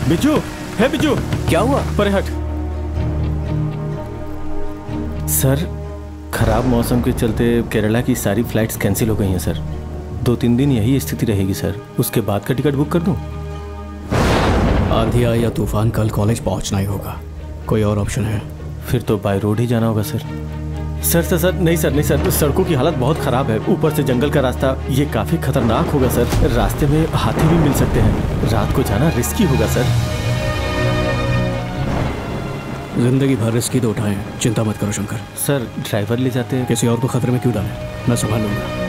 बिजू, है बिजू। क्या हुआ? परे हट। सर, खराब मौसम के चलते केरला की सारी फ्लाइट्स कैंसिल हो गई हैं सर। 2-3 दिन यही स्थिति रहेगी सर, उसके बाद का टिकट बुक कर दूं? आंधी आए या तूफान, कल कॉलेज पहुंचना ही होगा। कोई और ऑप्शन है? फिर तो बाय रोड ही जाना होगा सर। सर नहीं सर, सड़कों की हालत बहुत खराब है। ऊपर से जंगल का रास्ता, ये काफी खतरनाक होगा सर। रास्ते में हाथी भी मिल सकते हैं। रात को जाना रिस्की होगा सर। जिंदगी भर रिस्की तो उठाएं, चिंता मत करो शंकर। सर ड्राइवर ले जाते हैं। किसी और को खतरे में क्यों डालें, मैं संभाल लूंगा।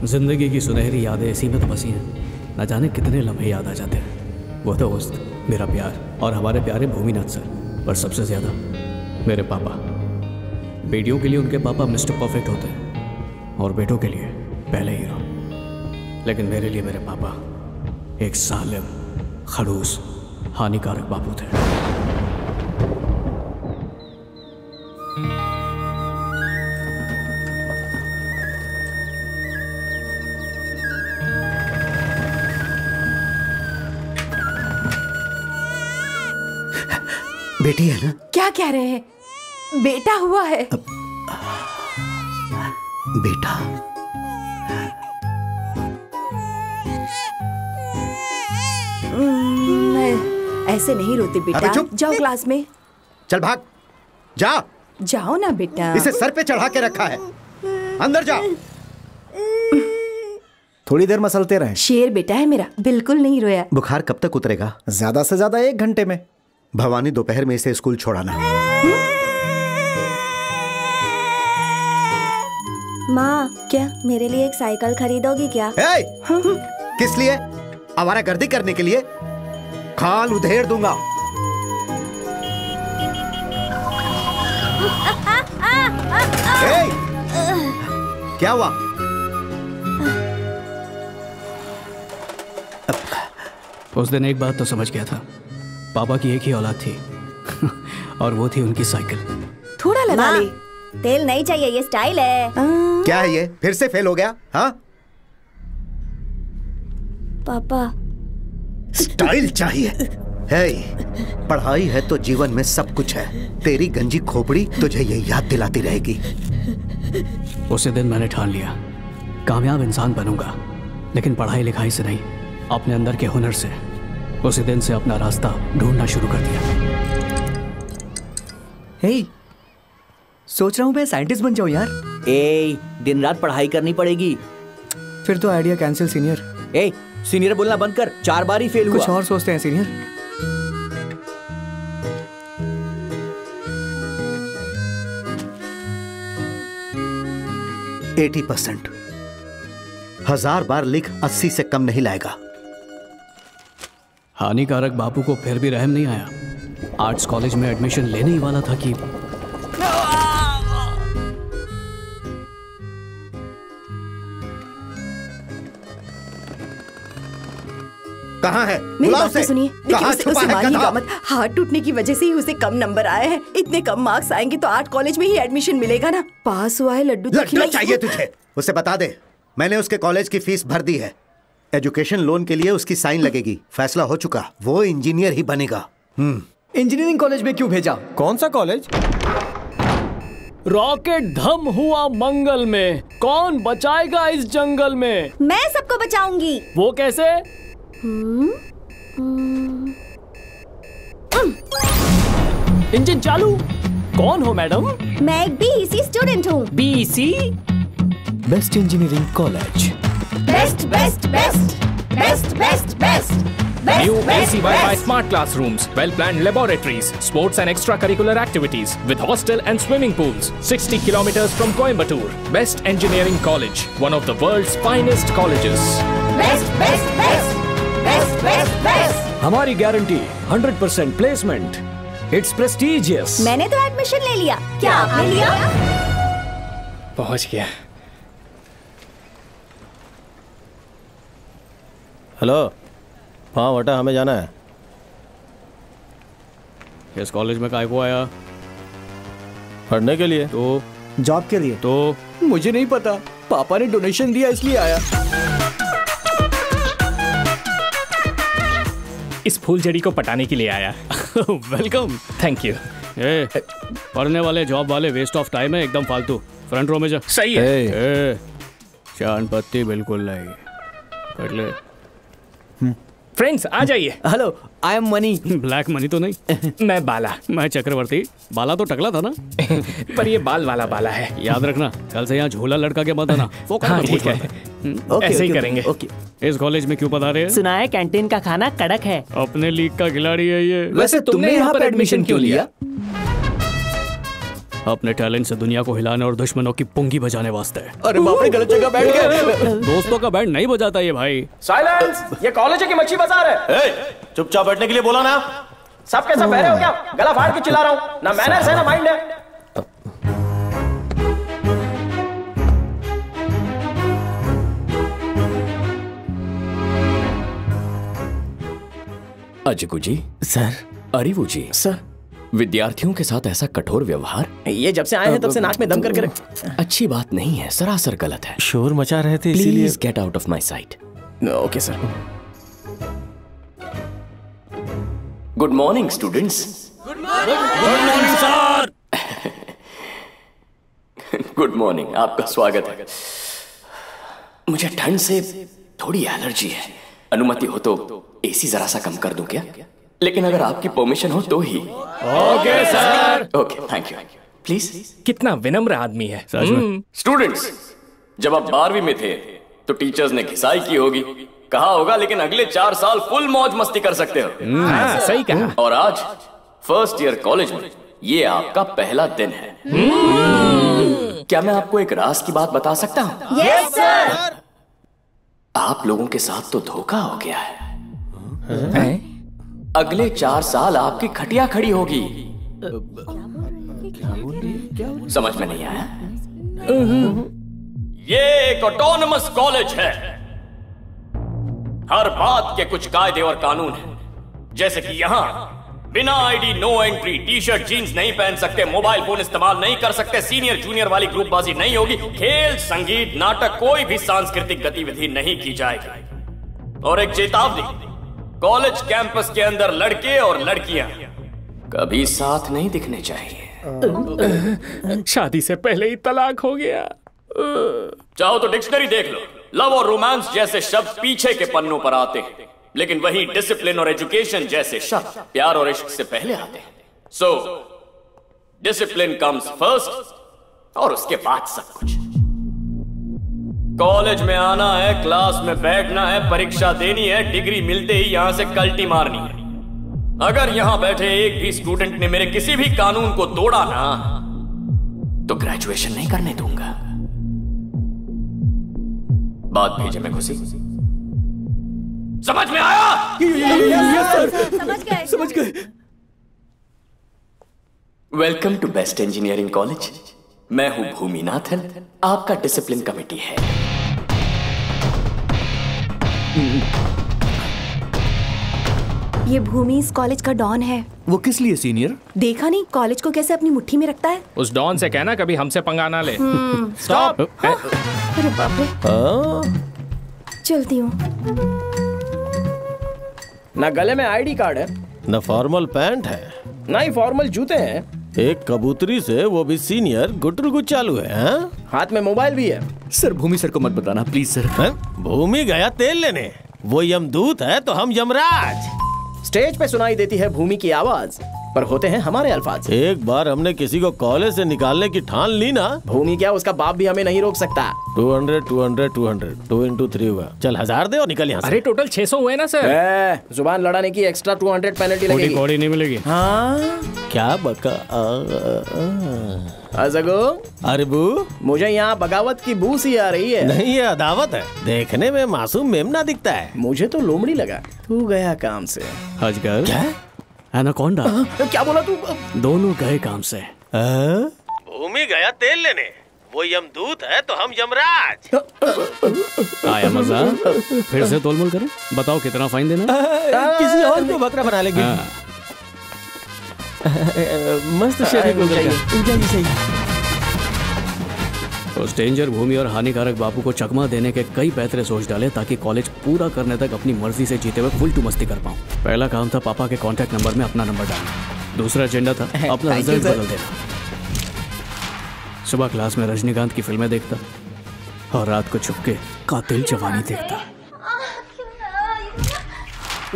जिंदगी की सुनहरी यादें इसी में तो बसी हैं। न जाने कितने लम्हे याद आ जाते हैं। वो दोस्त, मेरा प्यार और हमारे प्यारे भूमिनाथ सर, पर सबसे ज़्यादा मेरे पापा। बेटियों के लिए उनके पापा मिस्टर परफेक्ट होते हैं और बेटों के लिए पहले हीरो। लेकिन मेरे लिए मेरे पापा एक सालिम, खड़ूस, हानिकारक बापू थे। बेटी है ना? क्या कह रहे हैं? बेटा हुआ है? बेटा? मैं ऐसे नहीं रोती बेटा। जाओ क्लास में। चल भाग, जा। जाओ ना बेटा। इसे सर पे चढ़ा के रखा है, अंदर जा। थोड़ी देर मसलते रहे। शेर बेटा है मेरा, बिल्कुल नहीं रोया। बुखार कब तक उतरेगा? ज्यादा से ज्यादा 1 घंटे में। भवानी दोपहर में इसे स्कूल छोड़ाना। माँ, क्या मेरे लिए एक साइकिल खरीदोगी क्या? किस लिए? आवारागर्दी करने के लिए? खाल उधेड़ दूंगा। क्या हुआ? उस दिन एक बात तो समझ गया था, पापा की एक ही औलाद थी और वो थी उनकी साइकिल। थोड़ा लगा ले। तेल नहीं चाहिए, ये स्टाइल है। क्या है ये? फिर से फेल हो गया? हाँ? पापा, स्टाइल चाहिए? पढ़ाई है तो जीवन में सब कुछ है। तेरी गंजी खोपड़ी तुझे ये याद दिलाती रहेगी। उसी दिन मैंने ठान लिया, कामयाब इंसान बनूंगा, लेकिन पढ़ाई लिखाई से नहीं, अपने अंदर के हुनर से। उसी दिन से अपना रास्ता ढूंढना शुरू कर दिया। सोच रहा हूँ मैं साइंटिस्ट बन जाऊँ यार। दिन रात पढ़ाई करनी पड़ेगी। फिर तो आइडिया कैंसिल सीनियर। सीनियर बोलना बंद कर, 4 बार ही फेल हुआ। कुछ और सोचते हैं सीनियर। %80। 1000 बार लिख, 80 से कम नहीं लाएगा। हानिकारक बापू को फिर भी रहम नहीं आया। आर्ट्स कॉलेज में एडमिशन लेने ही वाला था कि कहाँ है? मेरी बात तो सुनिए। देखिए उसे मारिएगा मत। हाथ टूटने की वजह से ही उसे कम नंबर आए हैं। इतने कम मार्क्स आएंगे तो आर्ट कॉलेज में ही एडमिशन मिलेगा ना। पास हुआ है, लड्डू चाहिए तुझे? उसे बता दे, मैंने उसके कॉलेज की फीस भर दी है। एजुकेशन लोन के लिए उसकी साइन लगेगी। फैसला हो चुका, वो इंजीनियर ही बनेगा। इंजीनियरिंग कॉलेज में क्यों भेजा? कौन सा कॉलेज? रॉकेट धम हुआ मंगल में, कौन बचाएगा इस जंगल में? मैं सबको बचाऊंगी। वो कैसे? इंजन चालू। कौन हो मैडम? मैं एक BEC स्टूडेंट हूँ। BEC? Best engineering college. Best best best best best best New AC Wi-Fi smart classrooms, well-planned laboratories, sports and extracurricular activities with hostel and swimming pools. 60 kilometers from Coimbatore. Best Engineering College, one of the world's finest colleges. Best, best, best, best, best, best. हमारी guarantee 100% placement. It's prestigious. मैंने तो admission ले लिया, क्या आपने लिया? पहुंच गया। हेलो, हाँ बेटा, हमें जाना है। इस कॉलेज में काय को आया? पढ़ने के लिए। तो जॉब के लिए। तो मुझे नहीं पता, पापा ने डोनेशन दिया इसलिए आया। इस फूलझड़ी को पटाने के लिए आया। वेलकम। Thank you. पढ़ने वाले जॉब वाले वेस्ट ऑफ टाइम है, एकदम फालतू। फ्रंट रो में जा। सही है। चांद पत्ती बिल्कुल नहीं। कर ले। फ्रेंड्स आ जाइए। Hello, I am money. Black money तो नहीं। मैं बाला। मैं चक्रवर्ती। बाला तो टकला था ना। पर ये बाल वाला बाला है। याद रखना, कल से यहाँ झूला लड़का के मत आना। वो हाँ ठीक है, ऐसे ही करेंगे। ओके। इस कॉलेज में क्यों पधारे हैं? सुना है कैंटीन का खाना कड़क है। अपने लीग का खिलाड़ी है ये। वैसे तुमने यहाँ पर एडमिशन क्यों लिया? अपने टैलेंट से दुनिया को हिलाने और दुश्मनों की पुंगी बजाने वास्ते। अरे बाप रे, गलत जगह बैठ गए। दोस्तों का बैंड नहीं बजाता ये भाई। साइलेंस! ये कॉलेज है कि मच्छी बाजार है? चुपचाप बैठने के लिए बोला ना। सब के सब बहरे हो क्या? गला फाड़ के चिल्ला रहा हूँ। ना मैनर्स है ना माइंड है। अजगू जी। सर। अरिवू जी। सर। विद्यार्थियों के साथ ऐसा कठोर व्यवहार, ये जब से आए हैं तब से नाक में दम करके अच्छी बात नहीं है, सरासर गलत है। शोर मचा रहे थे इसीलिए। Please get out of my site. Okay sir. Good morning students. Good morning sir. Good morning, आपका स्वागत है। मुझे ठंड से थोड़ी एलर्जी है, अनुमति हो तो एसी जरा सा कम कर दूं क्या? लेकिन अगर आपकी परमिशन हो तो ही। Okay sir. Okay, thank you. Please. कितना विनम्र आदमी है। स्टूडेंट्स, जब आप 12वीं में थे तो टीचर्स ने घिसाई की होगी, कहा होगा लेकिन अगले 4 साल फुल मौज मस्ती कर सकते हो। सही कहा। और आज फर्स्ट ईयर कॉलेज में ये आपका पहला दिन है। क्या मैं आपको एक राज की बात बता सकता हूँ? Yes sir. आप लोगों के साथ तो धोखा हो गया है। अगले 4 साल आपकी खटिया खड़ी होगी। समझ में नहीं आया? ये एक ऑटोनमस कॉलेज है। हर बात के कुछ कायदे और कानून हैं, जैसे कि यहां बिना ID no entry, T shirt jeans नहीं पहन सकते, मोबाइल फोन इस्तेमाल नहीं कर सकते, सीनियर जूनियर वाली ग्रुपबाजी नहीं होगी, खेल संगीत नाटक कोई भी सांस्कृतिक गतिविधि नहीं की जाएगी। और एक चेतावनी, कॉलेज कैंपस के अंदर लड़के और लड़कियां कभी साथ नहीं दिखने चाहिए। शादी से पहले ही तलाक हो गया। चाहो तो डिक्शनरी देख लो, लव और रोमांस जैसे शब्द पीछे के पन्नों पर आते हैं, लेकिन वही डिसिप्लिन और एजुकेशन जैसे शब्द प्यार और इश्क से पहले आते हैं। सो डिसिप्लिन कम्स फर्स्ट और उसके बाद सब कुछ। कॉलेज में आना है, क्लास में बैठना है, परीक्षा देनी है, डिग्री मिलते ही यहां से कल्टी मारनी है। अगर यहां बैठे एक भी स्टूडेंट ने मेरे किसी भी कानून को तोड़ा ना तो ग्रेजुएशन नहीं करने दूंगा। बात भेजे में घुसी, समझ में आया? समझ गए। Welcome to best engineering college. मैं हूं भूमिनाथन, आपका डिसिप्लिन कमेटी है। ये भूमि इस कॉलेज का डॉन है। वो किस लिए सीनियर? देखा नहीं कॉलेज को कैसे अपनी मुट्ठी में रखता है। उस डॉन से कहना कभी हमसे पंगा ना ले। स्टॉप। अरे बाप रे। चलती हूँ। ना गले में आईडी कार्ड है, न फॉर्मल पैंट है, ना ही फॉर्मल जूते हैं। एक कबूतरी से, वो भी सीनियर, गुटरुगु चालू है। हाथ में मोबाइल भी है। सर भूमि सर को मत बताना प्लीज सर। भूमि गया तेल लेने, वो यमदूत है तो हम यमराज। स्टेज पे सुनाई देती है भूमि की आवाज, पर होते हैं हमारे अल्फाज। एक बार हमने किसी को कॉलेज से निकालने की ठान ली ना, भूमि क्या उसका बाप भी हमें नहीं रोक सकता। 200 200 200 2 into 3 हुआ। चल 1000 दे और निकल यहाँ से। अरे टोटल 600 हुए ना सर। जुबान लड़ाने की एक्स्ट्रा 200 पेनल्टी लगेगी। कौड़ी नहीं मिलेगी। हाँ क्या बका? अजगो अरबू, मुझे यहाँ बगावत की बू सी आ रही है। नहीं ये अदावत है, देखने में मासूम मेमना दिखता है। मुझे तो लोमड़ी लगा। तू गया काम से। अजगर क्या? एनाकोंडा। क्या बोला तू? दोनों गए काम से। भूमि गया तेल लेने, वो यमदूत है तो हम यमराज। आया मजा? फिर से तोलमोल करें? बताओ कितना फाइन देना? किसी और को बकरा बना लेंगे। मस्त शरीर को सही। उस डेंजर भूमि और हानिकारक बापू को चकमा देने के कई पैतरे सोच डाले ताकि कॉलेज पूरा करने तक अपनी मर्जी से जीते हुए फुल टू मस्ती कर पाऊं। पहला काम था पापा के कांटेक्ट नंबर में अपना नंबर डालना। दूसरा एजेंडा था अपना रिजल्ट बदल देना। सुबह क्लास में रजनीकांत की फिल्में देखता और रात को छुप के कातिल जवानी देखता।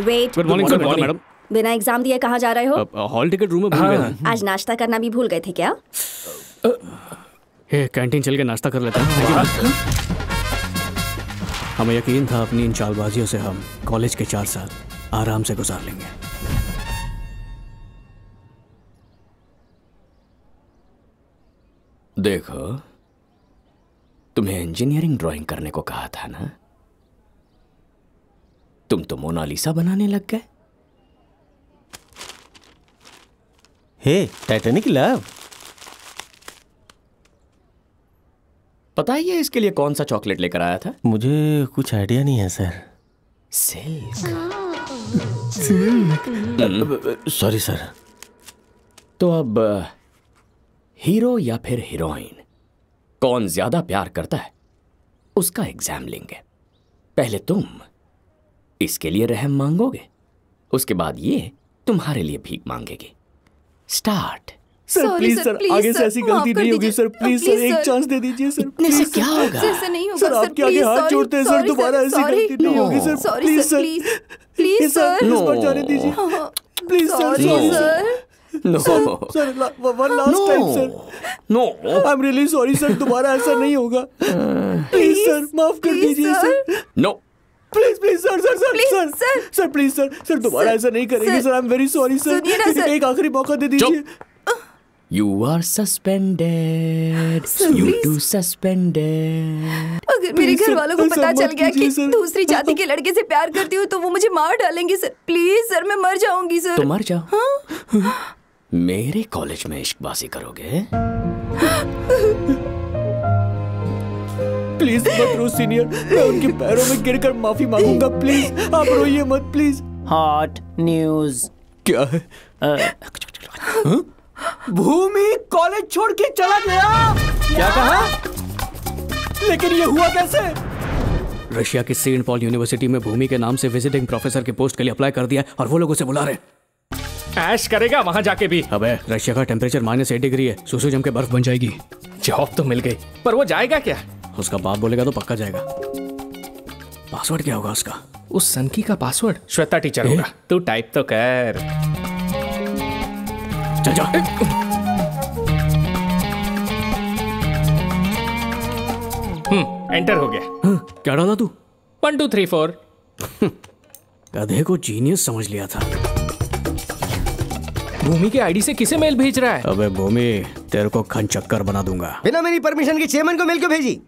Wait, good morning sir. Madam बिना एग्जाम दिए कहाँ जा रहे हो? हॉल टिकट रूम में भूल गया। आज नाश्ता करना भी भूल गए थे क्या? कैंटीन चल के नाश्ता कर लेते हैं। हमें यकीन था अपनी इन चालबाजियों से हम कॉलेज के 4 साल आराम से गुजार लेंगे। देखो, तुम्हें इंजीनियरिंग ड्राइंग करने को कहा था ना, तुम तो मोनालिसा बनाने लग गए। हे टाइटैनिक लव, पता है ये इसके लिए कौन सा चॉकलेट लेकर आया था? मुझे कुछ आइडिया नहीं है सर। Sorry sir. तो अब हीरो या फिर हीरोइन कौन ज्यादा प्यार करता है उसका एग्जाम लेंगे। पहले तुम इसके लिए रहम मांगोगे, उसके बाद ये तुम्हारे लिए भीख मांगेगी। स्टार्ट। सर प्लीज सर, आगे से ऐसी गलती नहीं होगी सर। प्लीज सर, एक चांस दे दीजिए सर। इतने से क्या होगा? सर आपके आगे हाथ जोड़ते हैं सर, दोबारा ऐसी गलती नहीं होगी sir. Please sir, please sir, इस बार जाने दीजिए please sir. No sir, one last time sir. No, I am really sorry sir, दोबारा ऐसा नहीं होगा। प्लीज सर, माफ कर दीजिए sir. No please please sir sir please sir दोबारा ऐसा नहीं करेंगे sir. I am very sorry sir. एक आखिरी मौका दे दीजिए। You are suspended. You too suspended. अगर मेरे घर वालों को पता चल गया कि दूसरी जाति के लड़के से प्यार करती हूँ तो वो मुझे मार डालेंगे सर। प्लीज सर, मैं मर जाऊंगी सर। तो मर जाओ। हाँ? मेरे कॉलेज में इश्कबाजी करोगे? प्लीज मत रो सीनियर, मैं उनके पैरों में गिरकर माफी मांगूंगा। प्लीज आप रोइए मत प्लीज। Hot news. क्या है? भूमि कॉलेज छोड़ के चला गया। क्या कहा? लेकिन ये हुआ कैसे? रशिया की सेंट पॉल यूनिवर्सिटी में भूमि के नाम से विजिटिंग प्रोफेसर की पोस्ट के लिए अप्लाई कर दिया और वो लोग उसे बुला रहे। ऐश करेगा वहां जाके भी। अबे रशिया का टेम्परेचर -8 डिग्री है, सुसु जम के बर्फ बन जाएगी। जॉब तो मिल गई, पर वो जाएगा क्या? उसका बाप बोलेगा तो पक्का जाएगा। पासवर्ड क्या होगा उसका? उस सनकी का पासवर्ड श्वेता टीचर होगा। तू टाइप तो कर। चल जा। एंटर हो गया। क्या डाला तू? 1 2 3 4। गधे को जीनियस समझ लिया था। भूमि के आईडी से किसे मेल भेज रहा है? अबे भूमि, तेरे को खन चक्कर बना दूंगा। बिना मेरी परमिशन के चेयरमैन को मेल क्यों भेजी?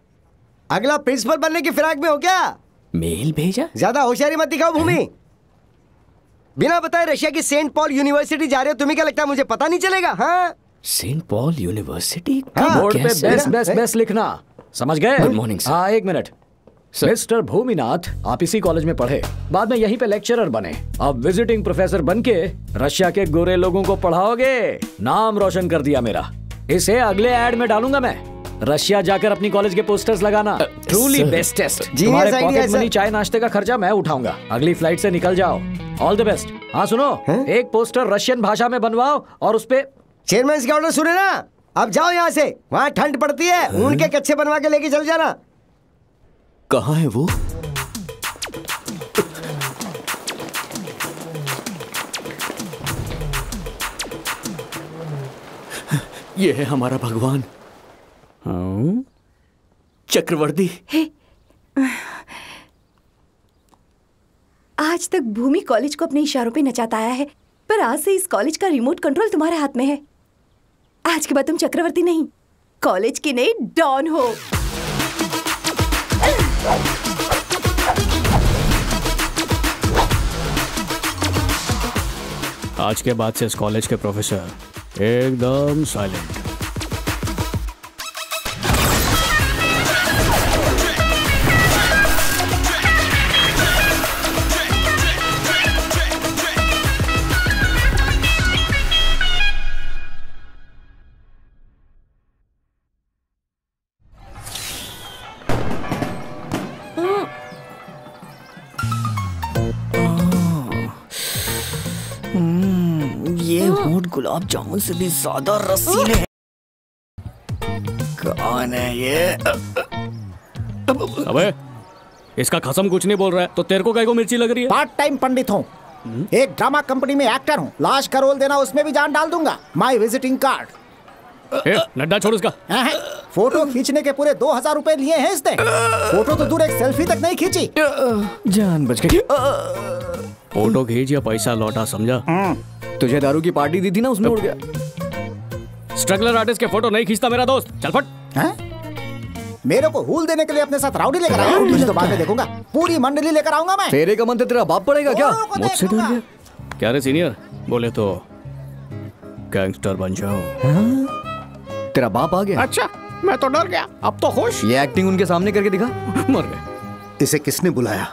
अगला प्रिंसिपल बनने की फिराक में हो क्या? मेल भेजा? ज्यादा होशियारी मत दिखाओ भूमि। बिना बताए रशिया की सेंट पॉल यूनिवर्सिटी जा रहे हो, तुम्हें क्या लगता है मुझे पता नहीं चलेगा? हाँ, सेंट पॉल यूनिवर्सिटी। बोर्ड पे बेस्ट लिखना, समझ गए? Good morning sir. हाँ, एक मिनट। मिस्टर भूमिनाथ, आप इसी कॉलेज में पढ़े, बाद में यहीं पे लेक्चरर बने, अब विजिटिंग प्रोफेसर बनके रशिया के गोरे लोगों को पढ़ाओगे। नाम रोशन कर दिया मेरा। इसे अगले एड में डालूंगा मैं। रशिया जाकर अपनी कॉलेज के पोस्टर्स लगाना। Truly bestest. तुम्हारे पॉकेट मनी, चाय नाश्ते का खर्चा मैं उठाऊंगा। अगली फ्लाइट से निकल जाओ। All the best. हाँ सुनो, एक पोस्टर रशियन भाषा में बनवाओ और उस पे चेयरमैन का ऑर्डर सुने ना। अब जाओ यहाँ से, वहाँ ठंड पड़ती है। ऊन के कच्चे बनवा के लेके चल जाना। कहाँ है वो? ये है हमारा भगवान। हाँ? चक्रवर्ती। आज तक भूमि कॉलेज को अपने इशारों पे नचाता आया है, पर आज से इस कॉलेज का रिमोट कंट्रोल तुम्हारे हाथ में है। आज के बाद तुम चक्रवर्ती नहीं, कॉलेज की नई डॉन हो। आज के बाद से इस कॉलेज के प्रोफेसर एकदम साइलेंट। ये होंठ गुलाब जामुन से भी ज्यादा रसीले हैं। कौन है ये? अबे इसका कसम कुछ नहीं बोल रहा है तो तेरे को क्या मिर्ची लग रही है? पार्ट टाइम पंडित हूँ, एक ड्रामा कंपनी में एक्टर हूँ। लाश का रोल देना उसमें भी जान डाल दूंगा। My visiting card. नड्डा छोड़ उसका। फोटो खींचने के पूरे 2000 रुपए लिए हैं इसने। फोटो तो दूर, एक सेल्फी तक नहीं खींची। जान बच गई। फोटो खींच या पैसा लौटा, समझा? तुझे दारू की पार्टी दी थी ना, उसमें उड़ गया। स्ट्रगलर आर्टिस्ट के फोटो नहीं खींचता मेरा दोस्त। चल फट। मेरे को हूल देने के लिए अपने साथ राउडी लेकर आया। तुझे तो बाद में देखूंगा, पूरी मंडली लेकर आऊंगा मैं। तेरे का मन तो तेरा बाप पड़ेगा क्या? मुझसे डर गया क्या रे सीनियर? बोले तो गैंगस्टर बन जाऊं। तेरा बाप आ गया? अच्छा, मैं तो डर गया, अब तो खुश। ये एक्टिंग उनके सामने करके दिखा। मर गए। इसे किसने बुलाया?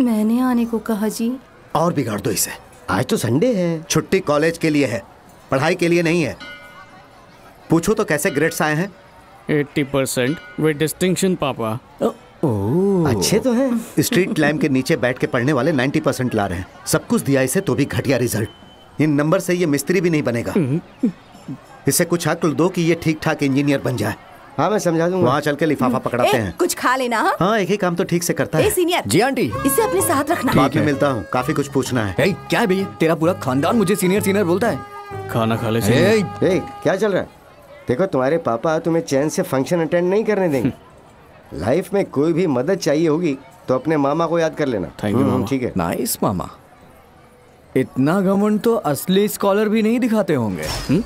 मैंने आने को कहा जी। और बिगाड़ दो इसे। आज तो संडे है। छुट्टी कॉलेज के लिए है, पढ़ाई के लिए नहीं है। पूछो तो कैसे ग्रेड्स आए हैं? 80% विद डिस्टिंक्शन पापा। अच्छे तो हैं। स्ट्रीट लैम्प के नीचे बैठ के पढ़ने वाले 90% ला रहे हैं। सब कुछ दिया इसे तो भी घटिया रिजल्ट। इन नंबर से ये मिस्त्री भी नहीं बनेगा। इसे कुछ अक्ल दो कि ये ठीक ठाक इंजीनियर बन जाए। हाँ मैं समझा दूंगा। वहाँ चल के लिफाफा पकड़ाते हैं। कुछ खा लेना। हाँ, एक ही काम तो ठीक से करता है। सीनियर। जी आंटी। इसे अपने साथ रखना। बाद में मिलता हूँ, काफी कुछ पूछना है। क्या है भैया, तेरा पूरा खानदान मुझे सीनियर सीनियर बोलता है। खाना खा ले। क्या चल रहा है? देखो तुम्हारे पापा तुम्हें चैन से फंक्शन अटेंड नहीं करने देंगे। लाइफ में कोई भी मदद चाहिए होगी तो अपने मामा को याद कर लेना। थैंक यू मामा। ठीक है। नाइस मामा। इतना घमंड तो असली स्कॉलर भी नहीं दिखाते होंगे।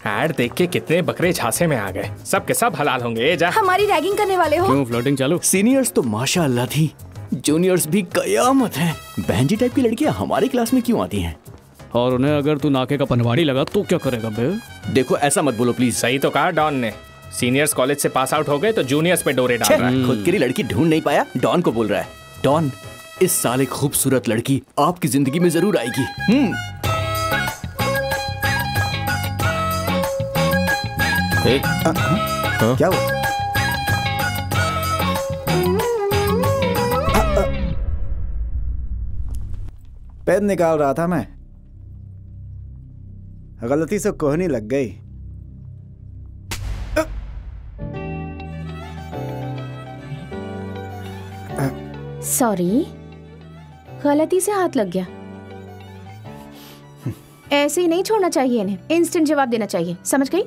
ऐड देख के कितने बकरे झांसे में आ गए। सब के सब हलाल होंगे। जा। हमारी रैगिंग करने वाले हो? क्यों फ्लर्टिंग चालू? सीनियर्स तो माशाअल्लाह थी, जूनियर्स भी कयामत है। बहनजी टाइप की लड़कियां हमारी क्लास में क्यों आती हैं? और उन्हें अगर तू नाके का पनवाड़ी लगा तो क्या करेगा बे? देखो ऐसा मत बोलो प्लीज। सही तो कहा डॉन ने। सीनियर्स कॉलेज से पास आउट हो गए तो जूनियर्स पे डोरे डाल रहा है। खुद के लिए लड़की ढूंढ नहीं पाया, डॉन को बोल रहा है। डॉन, इस साल एक खूबसूरत लड़की आपकी जिंदगी में जरूर आएगी। क्या हुआ? पेन निकाल रहा था मैं, गलती से कोहनी लग गई। सॉरी, गलती से हाथ लग गया। ऐसे ही नहीं छोड़ना चाहिए इन्हें, इंस्टेंट जवाब देना चाहिए, समझ गई?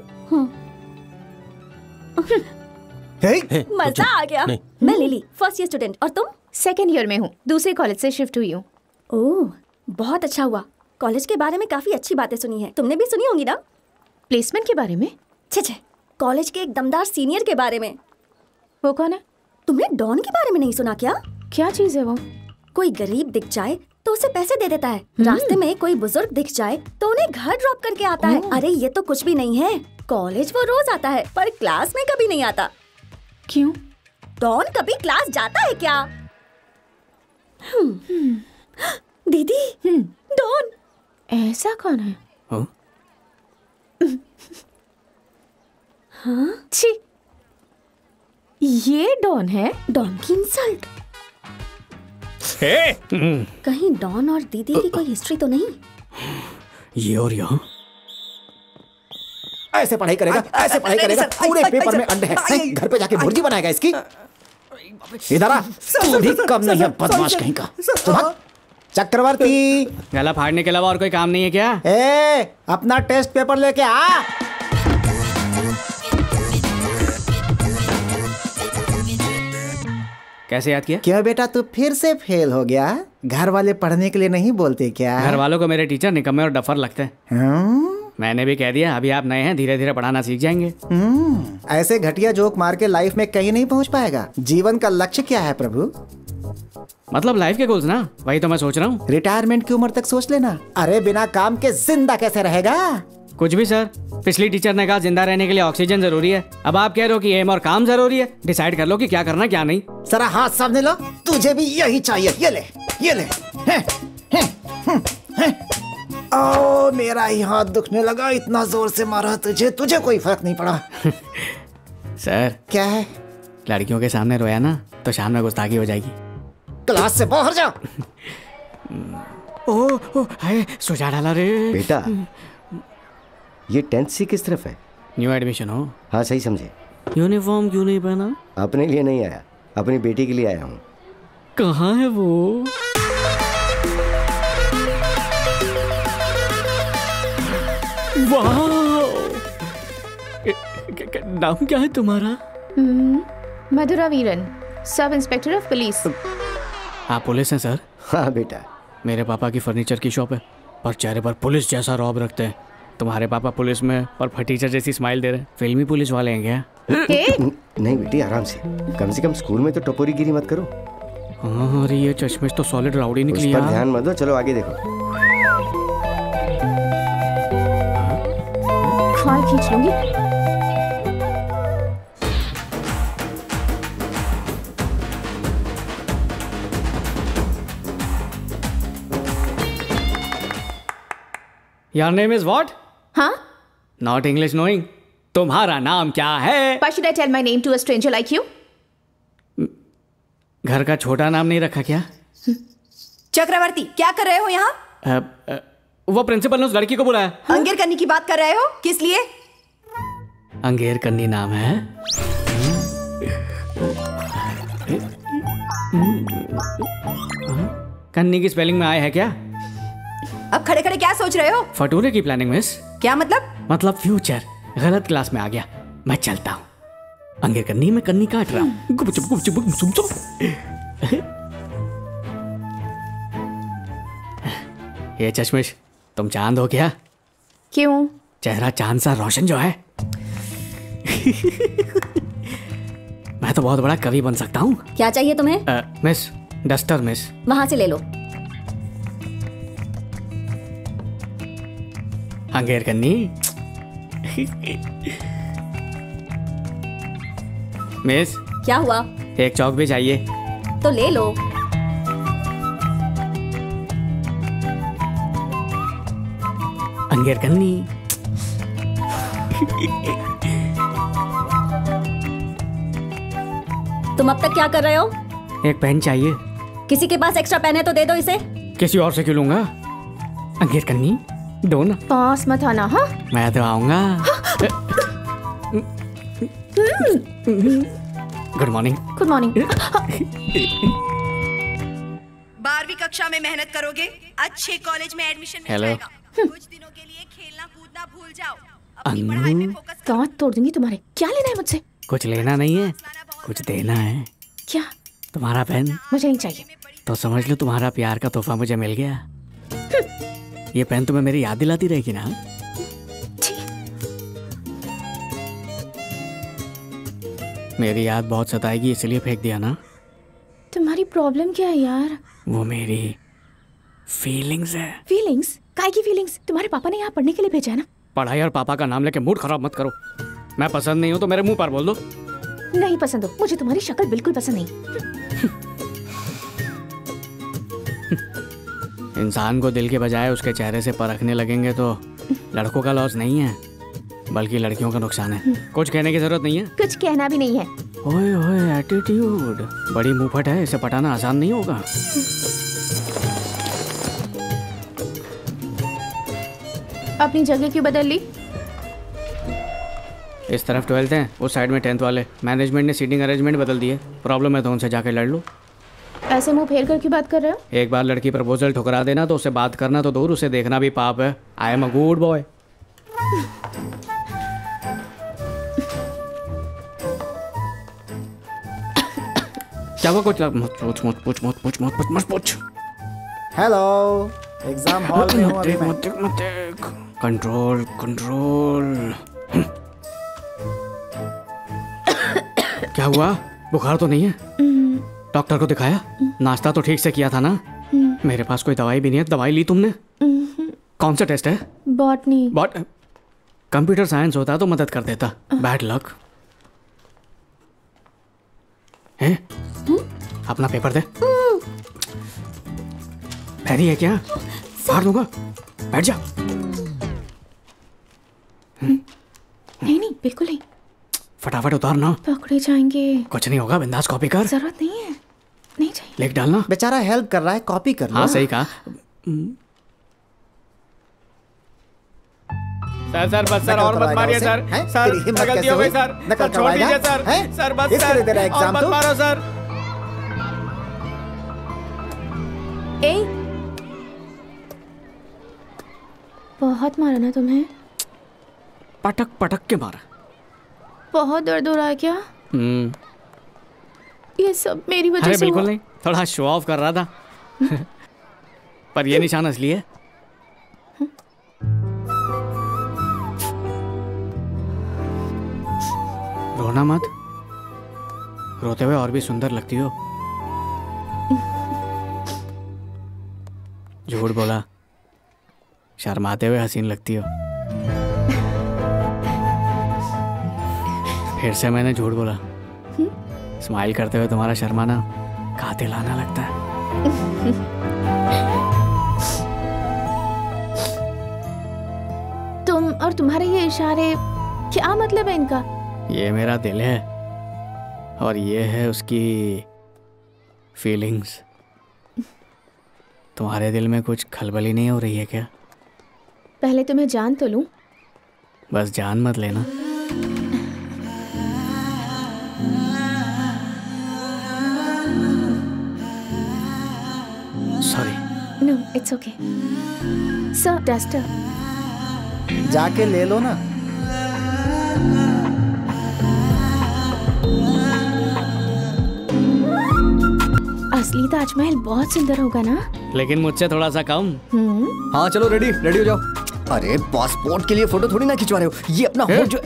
मजा आ गया। मैं लिली, फर्स्ट ईयर स्टूडेंट। और तुम? सेकेंड ईयर में हूँ, दूसरे कॉलेज से शिफ्ट हुई हूँ। ओह, बहुत अच्छा हुआ। कॉलेज के बारे में काफी अच्छी बातें सुनी है। तुमने भी सुनी होंगी ना? प्लेसमेंट के बारे में? छे, कॉलेज के एक दमदार सीनियर के बारे में। वो कौन है? तुमने डॉन के बारे में नहीं सुना क्या? क्या चीज है वो? कोई गरीब दिख जाए तो उसे पैसे दे देता है। रास्ते में कोई बुजुर्ग दिख जाए तो उन्हें घर ड्रॉप करके आता है। अरे ये तो कुछ भी नहीं है। कॉलेज वो रोज आता है पर क्लास में कभी नहीं आता। क्यों? डॉन कभी क्लास जाता है क्या? दीदी, डॉन। ऐसा कौन है? हाँ? छी, ये डॉन है? डॉन की इंसल्ट। कहीं डॉन और दीदी की कोई हिस्ट्री तो नहीं? ये और यहाँ ऐसे पढ़ाई करेगा, ऐसे पढ़ाई करेगा, पूरे पेपर में अंडे हैं। घर पे जाके भुर्जी बनाएगा इसकी। इधर आ, तू भी कम नहीं है बदमाश कहीं का। चक्रवर्ती, गला फाड़ने के अलावा और कोई काम नहीं है क्या? अपना टेस्ट पेपर लेके आ। कैसे याद किया? क्यों बेटा, तू फिर से फेल हो गया? घर वाले पढ़ने के लिए नहीं बोलते क्या? घर वालों को मेरे टीचर निकम्मे और डफर लगते हैं। मैंने भी कह दिया, अभी आप नए हैं, धीरे धीरे पढ़ाना सीख जाएंगे। ऐसे घटिया जोक मार के लाइफ में कहीं नहीं पहुंच पाएगा। जीवन का लक्ष्य क्या है प्रभु? मतलब लाइफ के गोल्स ना, वही तो मैं सोच रहा हूँ। रिटायरमेंट की उम्र तक सोच लेना। अरे बिना काम के जिंदा कैसे रहेगा? कुछ भी सर, पिछली टीचर ने कहा जिंदा रहने के लिए ऑक्सीजन जरूरी है। अब आप कह रहे हो कि एम और काम जरूरी है। डिसाइड कर लो कि क्या करना क्या नहीं। जरा हाथ सामने लो, तुझे भी यही चाहिए। ये ले, ये ले। ओ, मेरा ही हाथ दुखने लगा, इतना जोर से मारा तुझे, तुझे कोई फर्क नहीं पड़ा। सर क्या है? लड़कियों के सामने रोया ना तो शाम में गुस्ताखी हो जाएगी। क्लास से बाहर जा। ओ हाय, सुझा डाला रे बेटा। ये 10th सी किस तरफ है? न्यू एडमिशन हो? हाँ सही समझे। यूनिफॉर्म क्यों नहीं पहना? अपने लिए नहीं आया, अपनी बेटी के लिए आया हूँ। कहाँ है वो? वाह, नाम क्या है तुम्हारा? मधुरा वीरन, सब इंस्पेक्टर ऑफ पुलिस। आप पुलिस हैं सर? हाँ बेटा। मेरे पापा की फर्नीचर की शॉप है, पर चेहरे पर पुलिस जैसा रौब रखते हैं। तुम्हारे पापा पुलिस में और फर्नीचर जैसी स्माइल दे रहे हैं। फिल्मी पुलिस वाले हैं क्या? नहीं बेटी, आराम से। कम से कम स्कूल में तो टपोरी गिरी मत करो। हाँ, अरे ये चश्मे तो सॉलिड राउडी निकली यार। ध्यान मत दो, चलो आगे देखो। फाइल खींच लूंगी। Your name is what? हाँ? Not English knowing. तुम्हारा नाम क्या है? Why should I tell my name to a stranger like you? घर का छोटा नाम नहीं रखा क्या? चक्रवर्ती, क्या कर रहे हो यहाँ? वो प्रिंसिपल ने उस लड़की को बुलाया। अंगेर कन्नी की बात कर रहे हो? किस लिए? अंगेर कन्नी नाम है। कन्नी की स्पेलिंग में आया है क्या? अब खड़े खड़े क्या सोच रहे हो? फटूरे की प्लानिंग मिस। क्या मतलब? मतलब फ्यूचर। गलत क्लास में आ गया, मैं चलता हूँ। अंगेर कन्नी में कन्नी काट रहा हूँ। ये चश्मिश, तुम चांद हो क्या? क्यों? चेहरा चांद सा रोशन जो है। मैं तो बहुत बड़ा कवि बन सकता हूँ। क्या चाहिए तुम्हें? Miss, duster miss. वहां से ले लो। अंगेर कन्नी। मिस, क्या हुआ? एक चौक भी चाहिए तो ले लो। अंगेर कन्नी। तुम अब तक क्या कर रहे हो? एक पेन चाहिए। किसी के पास एक्स्ट्रा पेन है तो दे दो इसे। किसी और से क्यों लूंगा? अंगेर कन्नी दो ना। पास मत आना। हाँ, मैं तो आऊंगा। Good morning. Good morning. 12वीं कक्षा में मेहनत करोगे, अच्छे कॉलेज में एडमिशन मिल जाएगा। कुछ दिनों के लिए खेलना कूदना भूल जाओ। अपनी पढ़ाई में फोकस करो। दांत तोड़ दूंगी तुम्हारे। क्या लेना है मुझसे? कुछ लेना नहीं है, कुछ देना है। क्या? तुम्हारा पेन। मुझे नहीं चाहिए। तो समझ लो तुम्हारा प्यार का तोहफा मुझे मिल गया। ये पेन तुम्हें मेरी याद दिलाती रहेगी ना? मेरी याद बहुत सताएगी इसलिए फेंक दिया ना? तुम्हारी प्रॉब्लम क्या है यार? वो मेरी फीलिंग्स है। फीलिंग्स? काय की फीलिंग्स? तुम्हारे पापा ने यहाँ पढ़ने के लिए भेजा है ना? पढ़ाई और पापा का नाम लेके मूड खराब मत करो। मैं पसंद नहीं हूँ तो मेरे मुंह पर बोल दो। नहीं पसंद हो। मुझे तुम्हारी शक्ल बिल्कुल पसंद नहीं। इंसान को दिल के बजाय उसके चेहरे से परखने लगेंगे तो लड़कों का लॉस नहीं है बल्कि लड़कियों का नुकसान है। कुछ कहने की जरूरत नहीं है। कुछ कहना भी नहीं है। ओए ओए एटीट्यूड बड़ी मुंहफट है, इसे पटाना आसान नहीं होगा। अपनी जगह क्यों बदल ली? इस तरफ 12th है, उस साइड में 10th वाले। मैनेजमेंट ने सीटिंग अरेंजमेंट बदल दिए। प्रॉब्लम है तो उनसे जाके लड़ लो। ऐसे मुंह फेर कर क्यों बात कर रहे हो? एक बार लड़की प्रपोजल ठुकरा देना तो उसे बात करना तो दूर, उसे देखना भी पाप है। I am a good boy. क्या हुआ? कुछ मत पूछ। हेलो, एग्जाम हॉल में हूँ अभी मैं। कंट्रोल। क्या हुआ? बुखार तो नहीं है? डॉक्टर को दिखाया? नाश्ता तो ठीक से किया था ना? मेरे पास कोई दवाई भी नहीं है। दवाई ली तुमने? कौन सा टेस्ट है? बॉटनी। कंप्यूटर साइंस होता तो मदद कर देता। बैड लक है। अपना पेपर दे। पैरी है क्या? फाड़ दूंगा। बैठ जा। नहीं, बिल्कुल नहीं। फटाफट उतार ना। पकड़े जाएंगे। कुछ नहीं होगा, बिंदास कॉपी कर। जरूरत नहीं है, नहीं चाहिए। लिख डालना। बेचारा हेल्प कर रहा है, कॉपी कर लो। हाँ सही कहा। सर बस सर, और मत मारिए सर। सर गलती हो गई सर, छोड़ दीजिए सर। सर बस सर, और मत मारो सर। बहुत मारा ना तुम्हें? पटक के मारा। बहुत दर्द हो रहा है क्या? ये सब मेरी वजह से बिल्कुल नहीं, थोड़ा शो ऑफ कर रहा था। पर ये निशान असली है। रोना मत, रोते हुए और भी सुंदर लगती हो। झूठ बोला, शर्माते हुए हसीन लगती हो। फिर से मैंने झूठ बोला। स्माइल करते हुए तुम्हारा शर्माना कातिलाना लगता है। तुम और तुम्हारे ये इशारे, क्या मतलब है इनका? ये मेरा दिल है और ये है उसकी फीलिंग्स। तुम्हारे दिल में कुछ खलबली नहीं हो रही है क्या? पहले तुम्हें जान तो लूं। बस जान मत लेना। Sorry. No, it's okay. Sir, duster जाके ले लो ना। असली ताजमहल बहुत सुंदर होगा ना? लेकिन मुझसे थोड़ा सा कम। हाँ चलो, रेडी हो जाओ। अरे पासपोर्ट के लिए फोटो थोड़ी ना खिंचवा रहे हो, ये अपना हो जो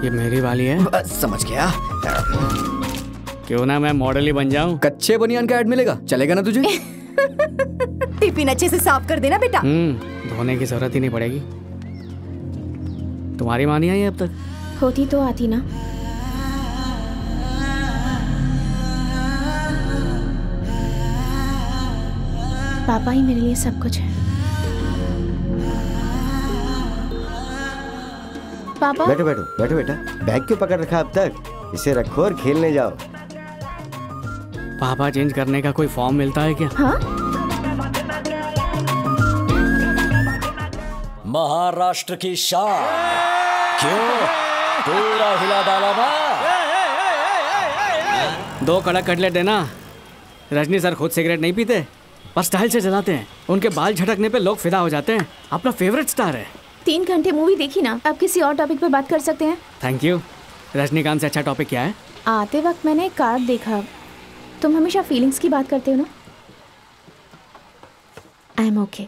ये मेरी वाली है। समझ गया। क्यों ना मैं मॉडल ही बन जाऊं। कच्चे बनियान का ऐड मिलेगा, चलेगा ना तुझे? टिफिन अच्छे से साफ कर देना बेटा। धोने की जरूरत ही नहीं पड़ेगी। तुम्हारी माँ नहीं आई अब तक? होती तो आती ना। पापा ही मेरे लिए सब कुछ है। पापा। बैठो बेटा। बैग क्यों पकड़ रखा अब तक? इसे रखो और खेलने जाओ। पापा चेंज करने का कोई फॉर्म मिलता है क्या? हाँ? महाराष्ट्र की शान। क्यों? पूरा हिला डाला ना। 2 कड़क कटलेट देना। रजनी सर खुद सिगरेट नहीं पीते पर स्टाइल से जलाते हैं। उनके बाल झटकने पे लोग फिदा हो जाते हैं। अपना फेवरेट स्टार है। 3 घंटे मूवी देखी ना, अब किसी और टॉपिक पे बात कर सकते हैं। Thank you. रजनीकांत से अच्छा टॉपिक क्या है? आते वक्त मैंने एक कार्ड देखा। तुम हमेशा फीलिंग्स की बात करते हो ना। I am okay.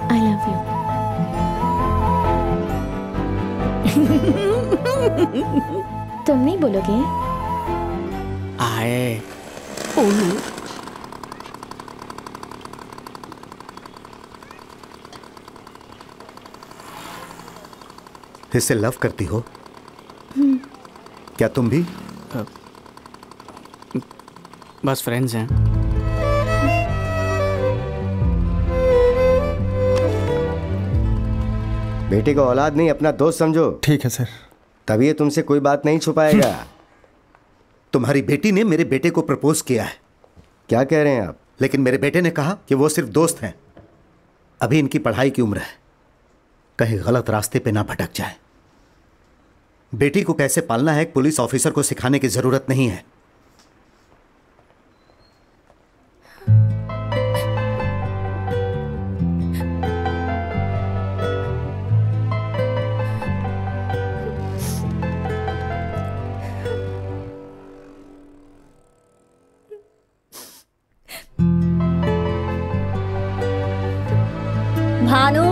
I love you. तुम नहीं बोलोगे? आए। इससे लव करती हो? क्या तुम भी? बस फ्रेंड्स हैं। बेटे को औलाद नहीं, अपना दोस्त समझो। ठीक है सर। तभी ये तुमसे कोई बात नहीं छुपाएगा। तुम्हारी बेटी ने मेरे बेटे को प्रपोज किया है। क्या कह रहे हैं आप? लेकिन मेरे बेटे ने कहा कि वो सिर्फ दोस्त हैं। अभी इनकी पढ़ाई की उम्र है, कहीं गलत रास्ते पे ना भटक जाए। बेटी को कैसे पालना है एक पुलिस ऑफिसर को सिखाने की जरूरत नहीं है। भानु।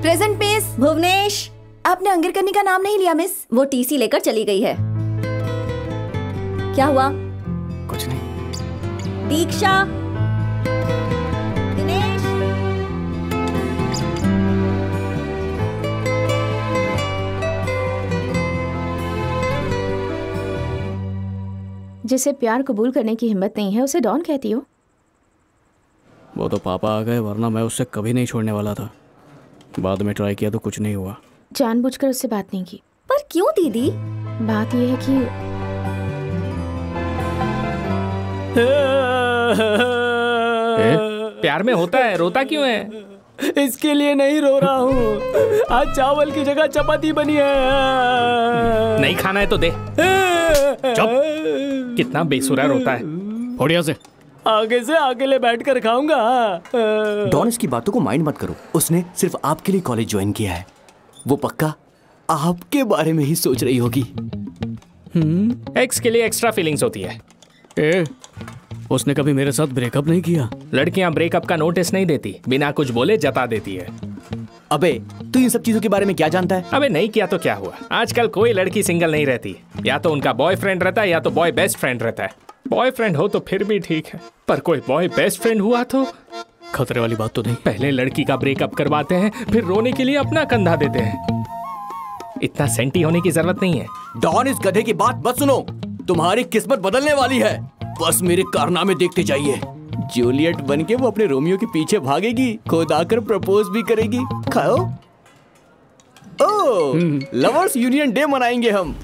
Present miss. भुवनेश। आपने अंगिरकनी का नाम नहीं लिया मिस। वो टीसी लेकर चली गई है। क्या हुआ? कुछ नहीं। दीक्षा। दिनेश। जिसे प्यार कबूल करने की हिम्मत नहीं है उसे डॉन कहती हो? वो तो पापा आ गए, वरना मैं उससे कभी नहीं छोड़ने वाला था। बाद में ट्राई किया तो कुछ नहीं हुआ। जानबूझकर उससे बात नहीं की। पर क्यों दीदी? बात यह है कि प्यार में होता है, रोता क्यों है? इसके लिए नहीं रो रहा हूँ, आज चावल की जगह चपाती बनी है। नहीं खाना है तो दे। चुप। कितना बेसुरा रोता है। बढ़िया से आगे से अकेले बैठकर खाऊंगा। डॉन, इसकी बातों को माइंड मत करो। उसने सिर्फ आपके लिए कॉलेज ज्वाइन किया है। वो पक्का आपके बारे में ही सोच रही होगी। एक्स के लिए एक्स्ट्रा फीलिंग्स होती है। उसने कभी मेरे साथ ब्रेकअप नहीं किया। लड़कियां ब्रेकअप का नोटिस नहीं देती, बिना कुछ बोले जता देती है। अबे तू इन सब चीजों के बारे में क्या जानता है? अबे नहीं किया तो क्या हुआ, आजकल कोई लड़की सिंगल नहीं रहती। या तो उनका बॉयफ्रेंड रहता है या तो बॉय बेस्ट फ्रेंड रहता है। बॉयफ्रेंड हो तो फिर भी ठीक है, पर कोई बॉय बेस्ट फ्रेंड हुआ तो खतरे वाली बात तो नहीं। पहले लड़की का ब्रेकअप करवाते हैं, फिर रोने के लिए अपना कंधा देते हैं। इतना सेंटी होने की जरूरत नहीं है। डॉन, इस गधे की बात मत सुनो। तुम्हारी किस्मत बदलने वाली है। बस मेरे कारनामे देखते जाइए। जूलियट बनके वो अपने रोमियो के पीछे भागेगी, खुद आकर प्रपोज भी करेगी। खाओ। ओह, लवर्स यूनियन डे मनाएंगे हम।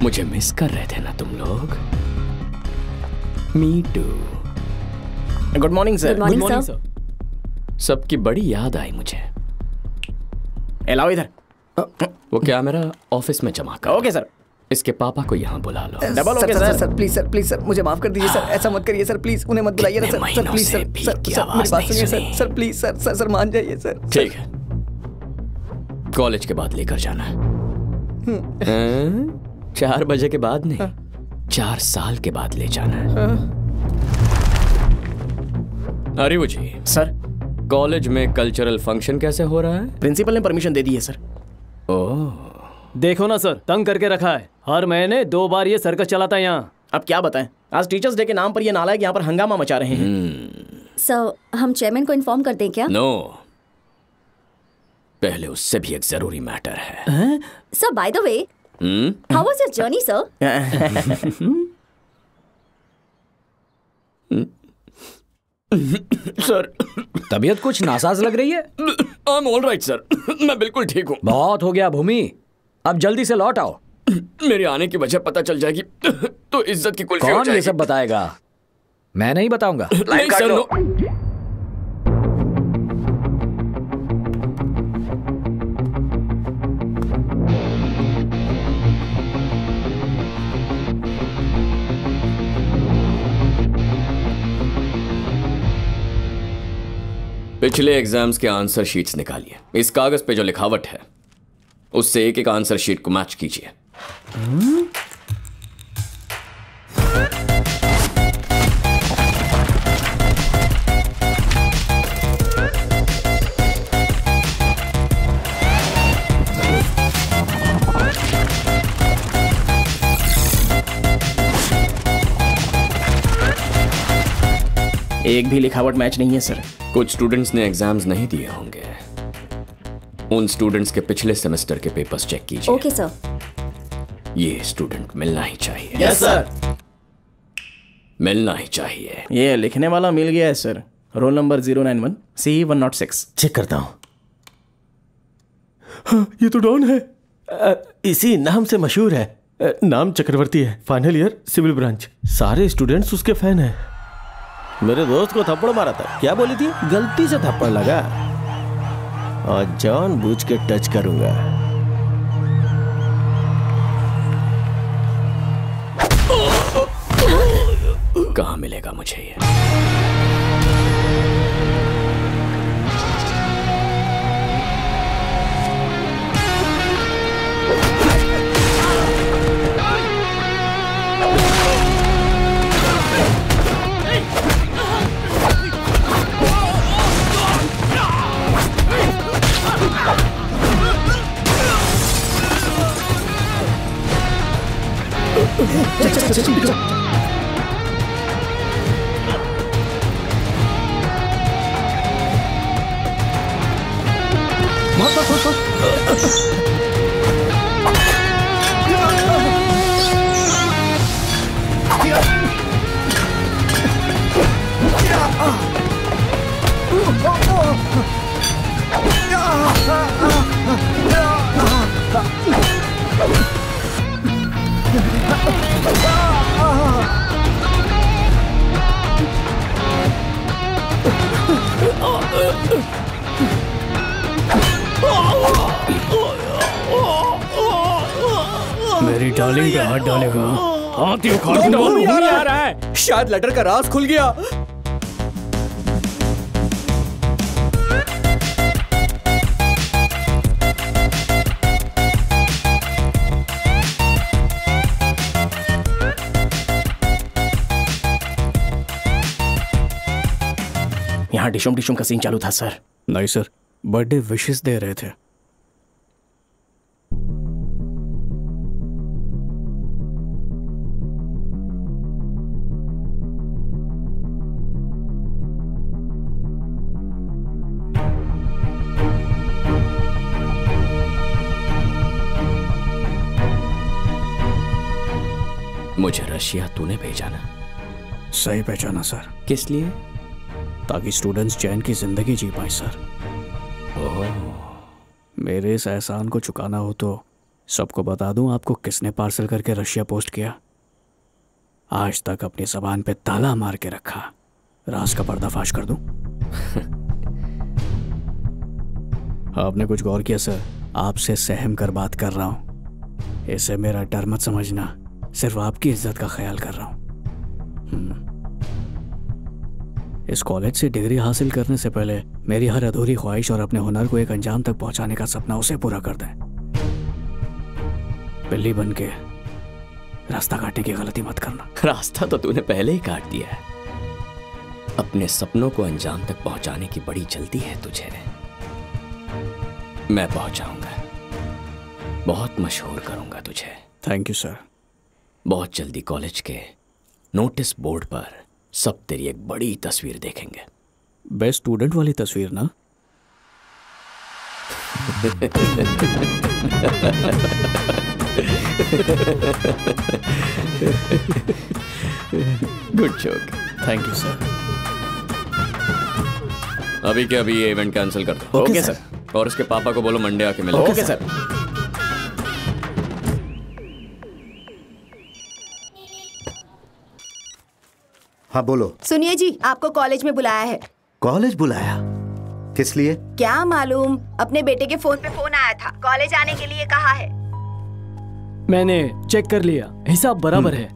मुझे मिस कर रहे थे ना तुम लोग? Me too. Good morning sir. Good morning sir. सबकी बड़ी याद आई मुझे। लाओ इधर। वो क्या मेरा ऑफिस में जमा कर। Okay sir. इसके पापा को यहाँ बुला लो। Double okay sir. Sir please sir मुझे माफ कर दीजिए सर, ऐसा मत करिए सर, प्लीज उन्हें मत बुलाइए ना सर। सर प्लीज सर मेरी बात सुनिए सर। सर प्लीज सर मान जाइए सर। ठीक है, कॉलेज के बाद लेकर जाना है। 4 बजे के बाद नहीं, 4 साल के बाद ले जाना है। अरे वो जी सर, कॉलेज में कल्चरल फंक्शन कैसे हो रहा है? प्रिंसिपल ने परमिशन दे दी है सर। ओह, देखो ना सर, तंग करके रखा है। हर महीने 2 बार ये सर्कस चलाता है यहाँ। अब क्या बताएं, आज टीचर्स डे के नाम पर ये नालायक यहाँ पर हंगामा मचा रहे हैं। सर, हम चेयरमैन को इन्फॉर्म कर दें क्या? नो, पहले उससे भी एक जरूरी मैटर है। Sir, by the way, how was your journey sir? Sir, तबीयत कुछ नासाज लग रही है। I am all right sir, मैं बिल्कुल ठीक हूँ। बहुत हो गया भूमि, अब जल्दी से लौट आओ। मेरे आने की वजह पता चल जाएगी तो इज्जत की कुल्फी हो कौन जाएगी। ये सब बताएगा? मैं नहीं बताऊंगा। नहीं सर, नो। पिछले एग्जाम्स के आंसर शीट्स निकालिए। इस कागज पे जो लिखावट है उससे एक एक आंसर शीट को मैच कीजिए। एक भी लिखावट मैच नहीं है सर। कुछ स्टूडेंट्स ने एग्जाम्स नहीं दिए होंगे, उन स्टूडेंट्स के पिछले सेमेस्टर के पेपर्स चेक कीजिए। Okay sir. ये स्टूडेंट मिलना ही चाहिए। Yes sir. मिलना ही चाहिए। ये लिखने वाला मिल गया है sir. Roll number 091 C106। Check करता हूँ। हाँ, ये तो डॉन है। इसी नाम से मशहूर है। नाम चक्रवर्ती है, फाइनल ईयर सिविल ब्रांच। सारे स्टूडेंट्स उसके फैन हैं। मेरे दोस्त को थप्पड़ मारा था, क्या बोली थी? गलती से थप्पड़ लगा और जानबूझ के टच करूंगा। कहाँ मिलेगा मुझे ये? मेरी डार्लिंग पे हाथ डालेगा, हाथ ही उखाड़ दूंगा। भूमि आ रहा है, शायद लेटर का राज खुल गया। यहाँ डिशुम डिशुम का सीन चालू था सर। नहीं सर, बर्थडे विशेस दे रहे थे। मुझे रशिया तूने भेजा ना? सही पहचाना सर। किस लिए? ताकि स्टूडेंट्स चैन की जिंदगी जी पाए सर। मेरे इस एहसान को चुकाना हो तो सबको बता दूं आपको किसने पार्सल करके रशिया पोस्ट किया। आज तक अपनी जबान पे ताला मार के रखा, राज का पर्दाफाश कर दूं? आपने कुछ गौर किया सर? आपसे सहम कर बात कर रहा हूं। इसे मेरा डर मत समझना, सिर्फ आपकी इज्जत का ख्याल कर रहा हूं। इस कॉलेज से डिग्री हासिल करने से पहले मेरी हर अधूरी ख्वाहिश और अपने हुनर को एक अंजाम तक पहुंचाने का सपना उसे पूरा कर दें। बिल्ली बन के रास्ता काटने की गलती मत करना। रास्ता तो तूने पहले ही काट दिया है। अपने सपनों को अंजाम तक पहुंचाने की बड़ी जल्दी है तुझे। मैं पहुंचाऊंगा, बहुत मशहूर करूंगा तुझे। Thank you sir. बहुत जल्दी कॉलेज के नोटिस बोर्ड पर सब तेरी एक बड़ी तस्वीर देखेंगे। बेस्ट स्टूडेंट वाली तस्वीर ना? Good joke. Thank you sir. अभी के अभी ये इवेंट कैंसिल कर दो। Okay sir. और उसके पापा को बोलो मंडे आके मिलो। Okay sir. हाँ बोलो। सुनिए जी, आपको कॉलेज में बुलाया है। कॉलेज बुलाया? किस लिए? क्या मालूम, अपने बेटे के फोन पे फोन आया था, कॉलेज आने के लिए कहा है। मैंने चेक कर लिया, हिसाब बराबर है।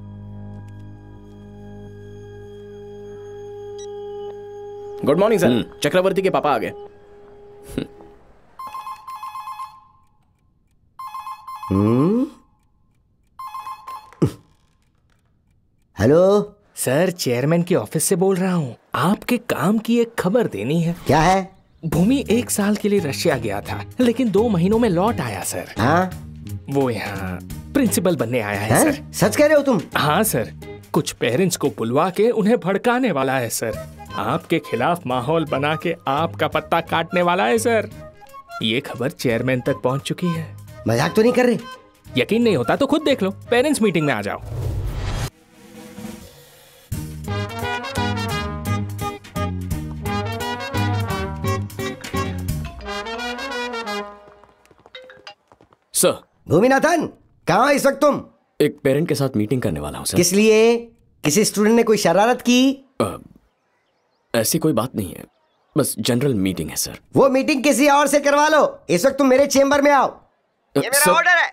गुड मॉर्निंग सर, चक्रवर्ती के पापा आ गए। हेलो सर, चेयरमैन के ऑफिस से बोल रहा हूँ। आपके काम की एक खबर देनी है। क्या है? भूमि 1 साल के लिए रशिया गया था, लेकिन 2 महीनों में लौट आया सर। हाँ? वो यहाँ प्रिंसिपल बनने आया है सर। सच कह रहे हो तुम? हाँ सर, कुछ पेरेंट्स को बुलवा के उन्हें भड़काने वाला है सर। आपके खिलाफ माहौल बना के आपका पत्ता काटने वाला है सर। ये खबर चेयरमैन तक पहुँच चुकी है। मजाक तो नहीं कर रहे? यकीन नहीं होता तो खुद देख लो, पेरेंट्स मीटिंग में आ जाओ। सर। भूमिनाथन, कहाँ इस वक्त तुम? एक पेरेंट के साथ मीटिंग करने वाला हूँ सर। किस लिए? किसी स्टूडेंट ने कोई शरारत की? ऐसी कोई बात नहीं है, बस जनरल मीटिंग है सर। वो मीटिंग किसी और से करवा लो। इस वक्त तुम मेरे चेंबर में आओ। ये मेरा ऑर्डर है।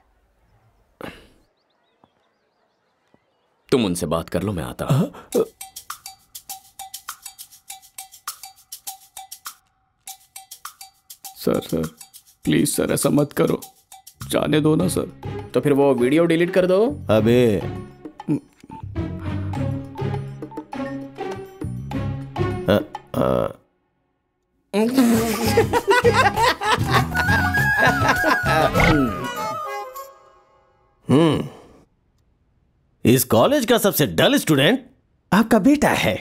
तुम उनसे बात कर लो, मैं आता हूँ। सर प्लीज सर, ऐसा मत करो, जाने दो ना सर। तो फिर वो वीडियो डिलीट कर दो। अबे इस कॉलेज का सबसे डल स्टूडेंट आपका बेटा है।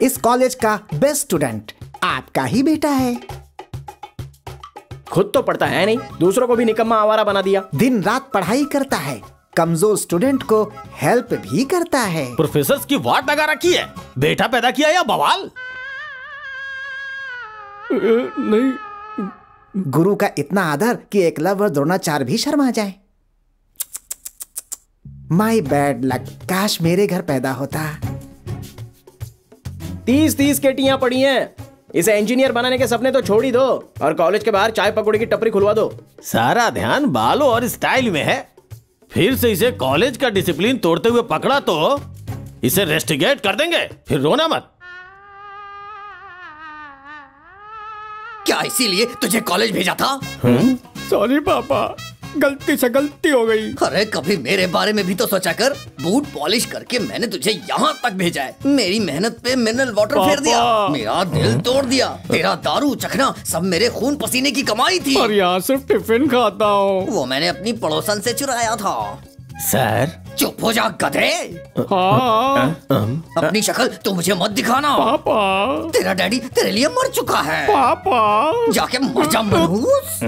इस कॉलेज का बेस्ट स्टूडेंट आपका ही बेटा है। खुद तो पढ़ता है नहीं, दूसरों को भी निकम्मा आवारा बना दिया। दिन रात पढ़ाई करता है, कमजोर स्टूडेंट को हेल्प भी करता है। प्रोफेसर की वाट लगा रखी है। बेटा पैदा किया या बवाल? नहीं। गुरु का इतना आदर कि एकलव्य और द्रोणाचार्य भी शर्मा जाए। माई बैड लक, काश मेरे घर पैदा होता। 30 केटियां पड़ी हैं। इसे इंजीनियर बनाने के सपने तो छोड़ ही दो और कॉलेज के बाहर चाय पकौड़े की टपरी खुलवा दो। सारा ध्यान बालों और स्टाइल में है। फिर से इसे कॉलेज का डिसिप्लिन तोड़ते हुए पकड़ा तो इसे रेस्टिगेट कर देंगे, फिर रोना मत। क्या इसीलिए तुझे कॉलेज भेजा था? सॉरी पापा, गलती से गलती हो गई। अरे कभी मेरे बारे में भी तो सोचा कर। बूट पॉलिश करके मैंने तुझे यहाँ तक भेजा है। मेरी मेहनत पे मिनरल वाटर फेर दिया, मेरा दिल तोड़ दिया। तेरा दारू चखना सब मेरे खून पसीने की कमाई थी। और यहाँ सिर्फ टिफिन खाता हूँ। वो मैंने अपनी पड़ोसन से चुराया था। सर चुप हो जा गधे। हाँ। अपनी शक्ल तो मुझे मत दिखाना। पापा तेरा डैडी तेरे लिए मर चुका है। पापा जाके मर जा मनहूस।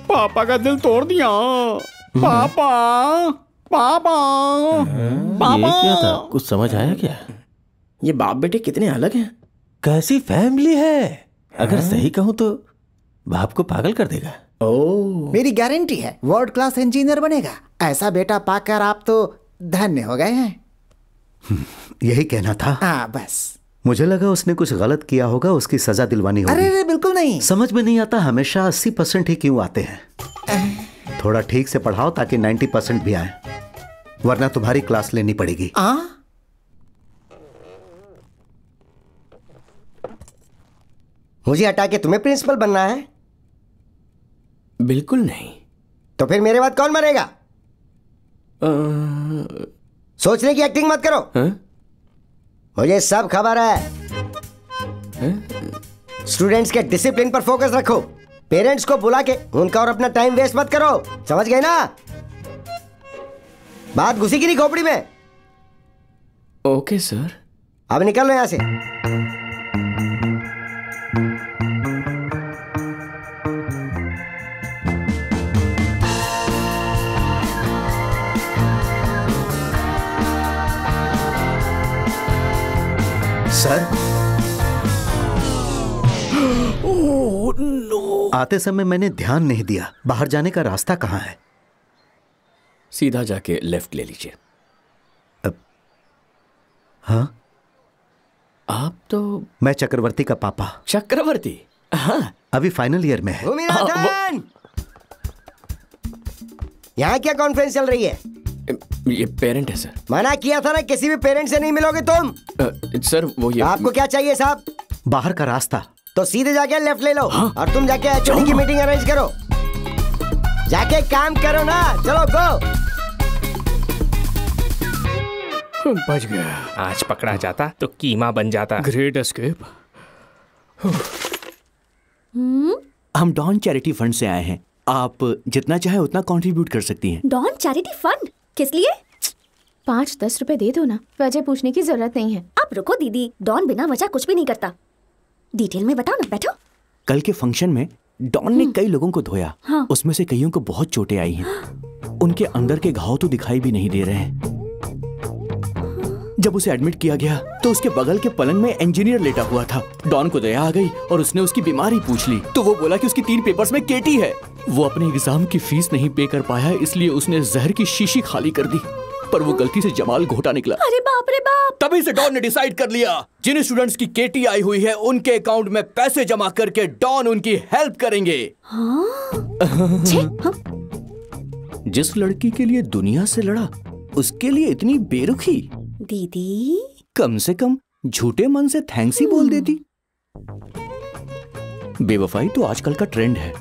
पापा का दिल तोड़ दिया। पापा पापा ये क्या था? कुछ समझ आया क्या? ये बाप बेटे कितने अलग हैं। कैसी फैमिली है। अगर सही कहूँ तो बाप को पागल कर देगा। मेरी गारंटी है वर्ल्ड क्लास इंजीनियर बनेगा। ऐसा बेटा पाकर आप तो धन्य हो गए हैं। यही कहना था। हाँ बस। मुझे लगा उसने कुछ गलत किया होगा, उसकी सजा दिलवानी होगी। अरे बिल्कुल नहीं। समझ में नहीं आता हमेशा 80% ही क्यों आते हैं। थोड़ा ठीक से पढ़ाओ ताकि 90% भी आए, वरना तुम्हारी क्लास लेनी पड़ेगी। मुझे हटा के तुम्हें प्रिंसिपल बनना है? बिल्कुल नहीं। तो फिर मेरे बाद कौन मरेगा? सोचने की एक्टिंग मत करो। मुझे सब खबर है। स्टूडेंट्स के डिसिप्लिन पर फोकस रखो। पेरेंट्स को बुला के उनका और अपना टाइम वेस्ट मत करो, समझ गए ना? बात घुसी की नहीं खोपड़ी में। Okay sir. अब निकल लो यहां से। Sir oh no. आते समय मैंने ध्यान नहीं दिया। बाहर जाने का रास्ता कहाँ है? सीधा जाके लेफ्ट ले लीजिए। हाँ आप तो। मैं चक्रवर्ती का पापा। चक्रवर्ती? हाँ अभी फाइनल ईयर में है। यहाँ क्या कॉन्फ्रेंस चल रही है? ये पेरेंट है सर। मना किया था ना, किसी भी पेरेंट से नहीं मिलोगे तुम। सर वो ये आपको क्या चाहिए साहब? बाहर का रास्ता। तो सीधे जाके लेफ्ट ले लो। और तुम जाके एचओडी की मीटिंग अरेंज करो। जाके काम करो ना, चलो गो। बच गया। आज पकड़ा जाता तो कीमा बन जाता। Great escape. हम डॉन चैरिटी फंड से आए हैं। आप जितना चाहे उतना कंट्रीब्यूट कर सकती हैं। डॉन चैरिटी फंड किस लिए? 5-10 रुपए दे दो ना, वजह पूछने की जरूरत नहीं है। आप रुको दीदी, डॉन बिना वजह कुछ भी नहीं करता। डिटेल में बताओ ना, बैठो। कल के फंक्शन में डॉन ने कई लोगों को धोया। हाँ। उसमें से कईयों को बहुत चोटें आई हैं। उनके अंदर के घाव तो दिखाई भी नहीं दे रहे हैं। जब उसे एडमिट किया गया तो उसके बगल के पलंग में इंजीनियर लेटा हुआ था। डॉन को दया आ गई और उसने उसकी बीमारी पूछ ली तो वो बोला कि उसकी 3 पेपर्स में केटी है। वो अपने एग्जाम की फीस नहीं पे कर पाया, इसलिए उसने जहर की शीशी खाली कर दी, पर वो गलती से जमाल घोटा निकला। अरे बाप रे बाप। तभी से डॉन ने डिसाइड कर लिया जिन स्टूडेंट्स की केटी आई हुई है उनके अकाउंट में पैसे जमा करके डॉन उनकी हेल्प करेंगे। जिस लड़की के लिए दुनिया से लड़ा उसके लिए इतनी बेरुखी। दीदी कम से कम झूठे मन से थैंक्स ही बोल देती। बेवफाई तो आजकल का ट्रेंड है।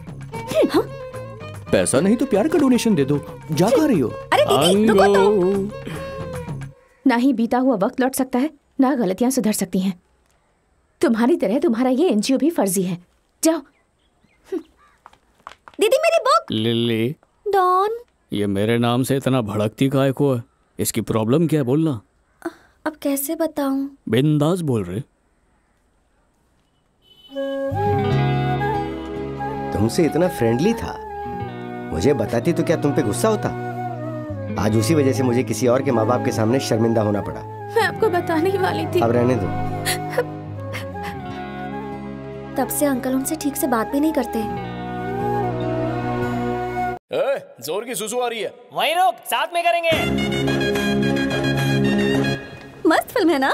पैसा नहीं तो प्यार का डोनेशन दे दो। जा कहाँ रही हो? अरे दीदी रुको तो। ना ही बीता हुआ वक्त लौट सकता है, ना गलतियां सुधर सकती हैं। तुम्हारी तरह तुम्हारा ये एनजीओ भी फर्जी है। जाओ। दीदी मेरी बुक। लिली, डॉन, ये मेरे नाम से इतना भड़कती काहे को है? इसकी प्रॉब्लम क्या है बोलना। अब कैसे बताऊं? बिंदास बोल रहे। तुमसे इतना फ्रेंडली था, मुझे बताती तो क्या तुम पे गुस्सा होता? आज उसी वजह से मुझे किसी और के माँ बाप के सामने शर्मिंदा होना पड़ा। मैं आपको बताने ही वाली थी। अब रहने दो। तब से अंकल उनसे ठीक से बात भी नहीं करते। जोर की सुसु आ रही है। वहीं रुक, साथ में करेंगे। मस्त फिल्म है ना?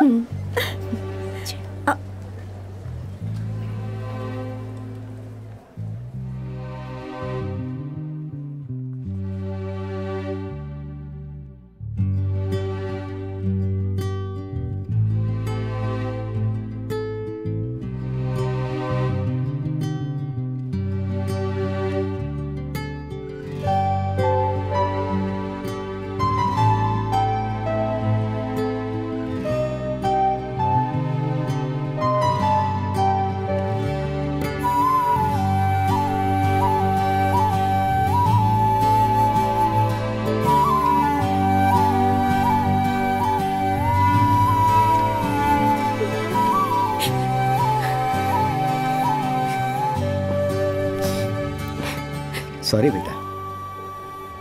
सॉरी बेटा,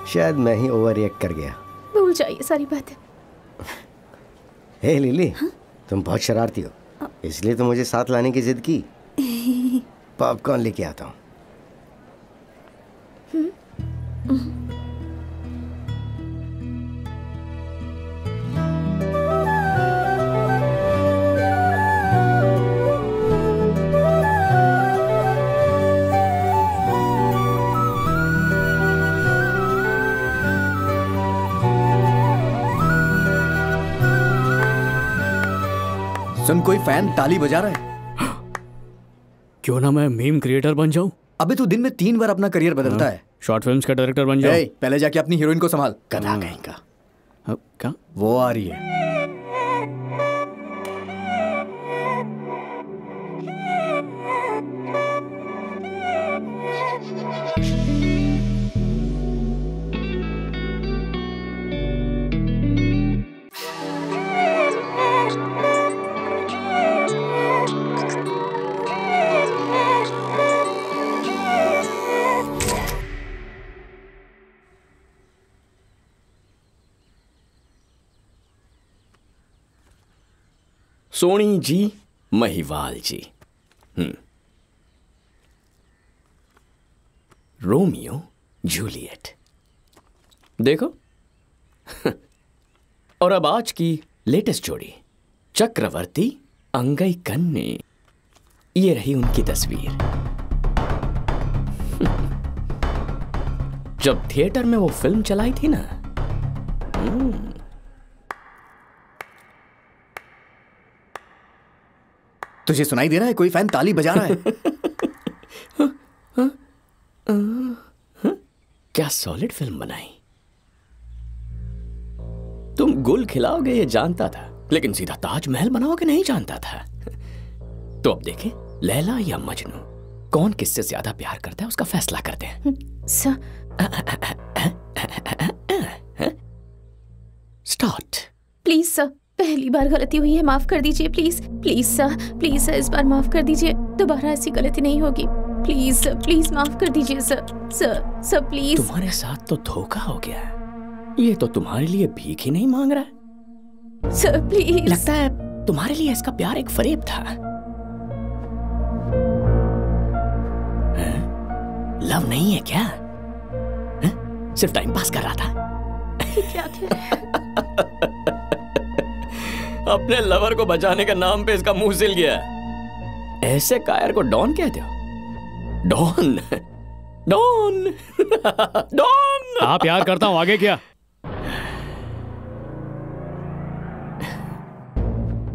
शायद मैं ही ओवर रिएक्ट कर गया। भूल जाइए सारी बातें। हे लिली, तुम बहुत शरारती हो, इसलिए तो मुझे साथ लाने की जिद की। पॉपकॉर्न लेके आता हूँ। सुन, कोई फैन ताली बजा रहा है। क्यों ना मैं मीम क्रिएटर बन जाऊं? अबे तू दिन में 3 बार अपना करियर बदलता है। शॉर्ट फिल्म्स का डायरेक्टर बन जाऊं। पहले जाके अपनी हीरोइन को संभाल। गधा कहीं का। क्या? वो आ रही है। सोनी जी, महिवाल जी। Romeo Juliet. देखो। और अब आज की लेटेस्ट जोड़ी, चक्रवर्ती अंगई कन्ने। ये रही उनकी तस्वीर। जब थिएटर में वो फिल्म चलाई थी ना, तुझे सुनाई दे रहा है? कोई फैन ताली बजा रहा है। क्या सॉलिड फिल्म बनाई। तुम गुल खिलाओगे ये जानता था, लेकिन सीधा ताजमहल बनाओगे नहीं जानता था। तो अब देखें, लैला या मजनू, कौन किससे ज्यादा प्यार करता है उसका फैसला करते हैं। स्टार्ट। प्लीज सर, पहली बार गलती हुई है, माफ कर दीजिए please. Please sir, please sir, इस बार माफ कर दीजिए। दोबारा ऐसी गलती नहीं होगी। प्लीज सर, प्लीज माफ कर दीजिए सर। Sir sir please. तुम्हारे साथ तो धोखा हो गया है। ये तो तुम्हारे लिए भीख ही नहीं मांग रहा है। Sir please. लगता है तुम्हारे लिए इसका प्यार एक फरेब था। लव नहीं है क्या? सिर्फ टाइम पास कर रहा था। क्या कह रहे हैं? अपने लवर को बचाने के नाम पे इसका मुंह सिल गया। ऐसे कायर को डॉन कहते हो? Don Don Don. हाँ प्यार करता हूँ, आगे क्या?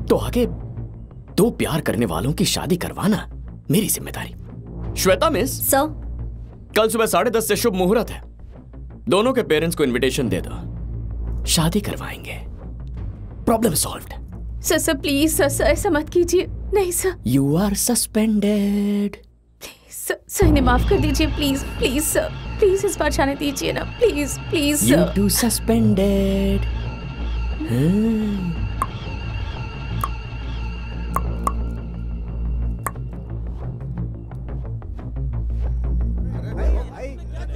तो आगे दो प्यार करने वालों की शादी करवाना मेरी जिम्मेदारी। श्वेता मिस, सर कल सुबह 10:30 से शुभ मुहूर्त है। दोनों के पेरेंट्स को इनविटेशन दे दो, शादी करवाएंगे। Problem solved. Sir sir please sir ऐसा मत कीजिए। नहीं sir. You are suspended. Sir इन्हें माफ कर दीजिए प्लीज प्लीज सर, प्लीज इस बार जाने दीजिए ना, please please sir. You too suspended.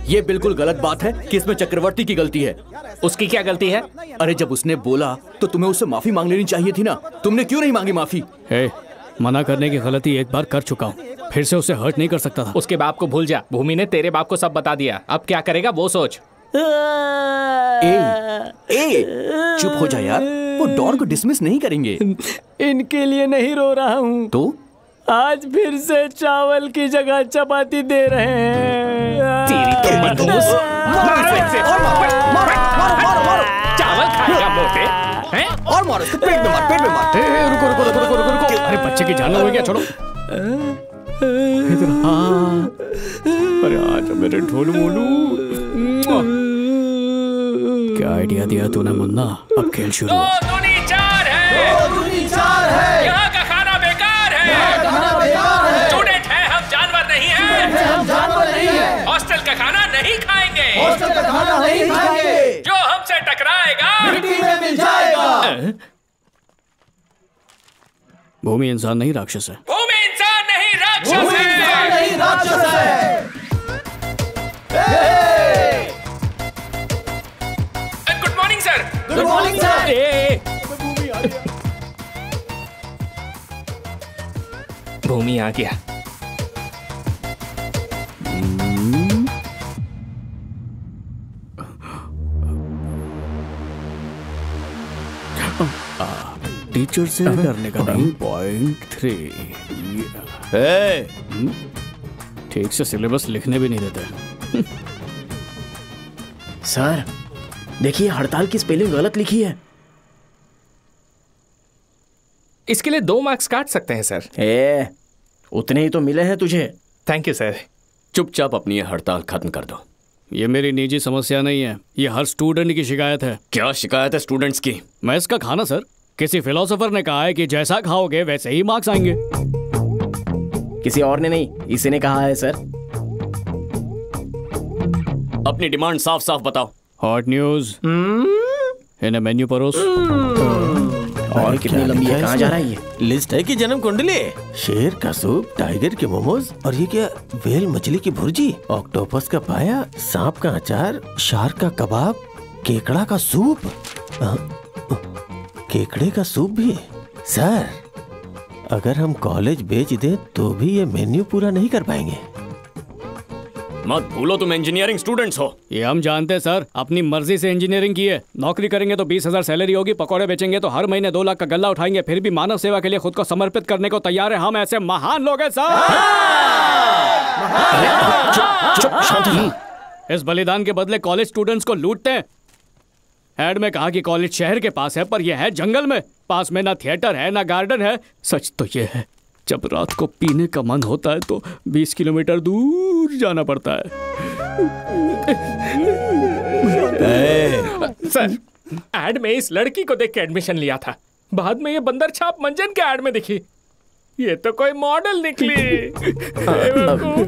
ये बिल्कुल गलत बात है कि इसमें चक्रवर्ती की गलती है। उसकी क्या गलती है? अरे जब उसने बोला तो तुम्हें उससे माफी मांग लेनी चाहिए थी ना। तुमने क्यों नहीं मांगी माफी? मना करने की गलती एक बार कर चुका हूँ, फिर से उसे हर्ट नहीं कर सकता था। उसके बाप को भूल जा। भूमि ने तेरे बाप को सब बता दिया, अब क्या करेगा वो सोच। चुप हो जा यार, वो डॉन को डिसमिस नहीं करेंगे। इनके लिए नहीं रो रहा हूँ। तो आज फिर से चावल की जगह चपाती दे रहे हैं। चावल खाएगा मोटे और मारो इसको, पेट में मार, पेट में मार। रुको रुको रुको रुको रुको। अरे बच्चे की जान हो गया, छोड़ो। इधर हाँ। अरे आज मेरे ढोल मोलू। क्या आइडिया दिया तूने मुन्ना? अब खेल शुरू। दूनी चार है। यहाँ का खाना बेकार है। स्टूडेंट है हम, जानवर नहीं है। हॉस्टल का खाना नहीं खाएंगे। जो हमसे टकराएगा मिट्टी में मिल जाएगा। भूमि इंसान नहीं राक्षस है। भूमि इंसान नहीं राक्षस है। Good morning sir. Good morning sir. Bhoomi आ गया। टीचर से डरने का नहीं। 0.3। ठीक से सिलेबस लिखने भी नहीं देते। सर देखिए, हड़ताल की स्पेलिंग गलत लिखी है। इसके लिए 2 मार्क्स काट सकते हैं सर। उतने ही तो मिले हैं तुझे। Thank you sir. चुपचाप अपनी हड़ताल खत्म कर दो। ये मेरी निजी समस्या नहीं है, ये हर स्टूडेंट की शिकायत है। क्या शिकायत है स्टूडेंट्स की? मैं इसका खाना सर। किसी फिलोसोफर ने कहा है कि जैसा खाओगे वैसे ही मार्क्स आएंगे। किसी और ने नहीं, इसी ने कहा है सर। अपनी डिमांड साफ साफ बताओ। Hot news. इन्हें मेन्यू परोस। और कितनी लंबी है? कहाँ जा रहा है ये? लिस्ट है कि जन्म कुंडली? शेर का सूप, टाइगर के मोमोज, और ये क्या, व्हेल मछली की भुर्जी, ऑक्टोपस का पाया, सांप का अचार, शार्क का कबाब, केकड़ा का सूप। केकड़े का सूप भी? सर अगर हम कॉलेज बेच दें तो भी ये मेन्यू पूरा नहीं कर पाएंगे। मत भूलो तुम इंजीनियरिंग स्टूडेंट्स हो। ये हम जानते हैं सर, अपनी मर्जी से इंजीनियरिंग की है। नौकरी करेंगे तो 20,000 सैलरी होगी, पकौड़े बेचेंगे तो हर महीने 2 लाख का गल्ला उठाएंगे, फिर भी मानव सेवा के लिए खुद को समर्पित करने को तैयार है। हम ऐसे महान लोग हैं सर। इस बलिदान के बदले कॉलेज स्टूडेंट्स को लूटते हैं। एड में कहा कि कॉलेज शहर के पास है, पर यह है जंगल में। पास में ना थिएटर है ना गार्डन है। सच तो यह है, जब रात को पीने का मन होता है तो 20 किलोमीटर दूर जाना पड़ता है। सर एड में इस लड़की को देख के एडमिशन लिया था, बाद में ये बंदर छाप मंजन के एड में दिखी। ये तो कोई मॉडल निकली।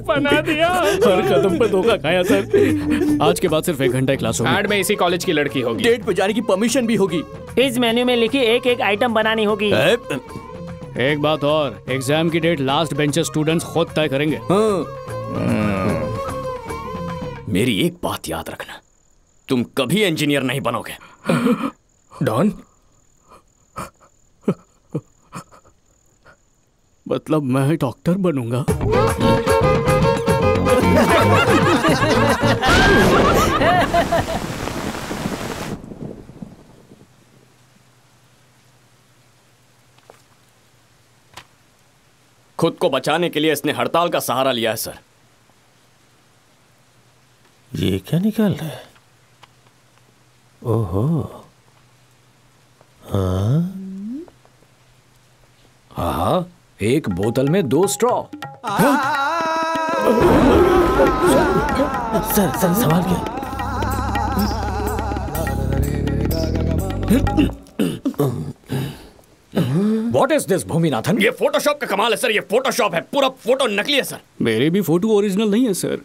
बना दिया। हर कदम पे धोखा खाया सर। आज के बाद सिर्फ 1 घंटा क्लास होगी। एड में इसी कॉलेज की लड़की होगी। डेट पे जाने की परमिशन भी होगी। इस मेन्यू में लिखी एक आइटम बनानी होगी। एक बात और, एग्जाम की डेट लास्ट बेंचर स्टूडेंट्स खुद तय करेंगे। मेरी एक बात याद रखना, तुम कभी इंजीनियर नहीं बनोगे। डॉन मतलब मैं डॉक्टर बनूंगा। खुद को बचाने के लिए इसने हड़ताल का सहारा लिया है सर। ये क्या निकाल रहा है? ओहो, हाँ हाँ, एक बोतल में 2 स्ट्रॉ। सर सवाल क्या? What is this, Bhuminathan? ये फोटोशॉप का कमाल है सर, ये फोटोशॉप है, पूरा फोटो नकली है सर। मेरी भी फोटो ओरिजिनल नहीं है सर।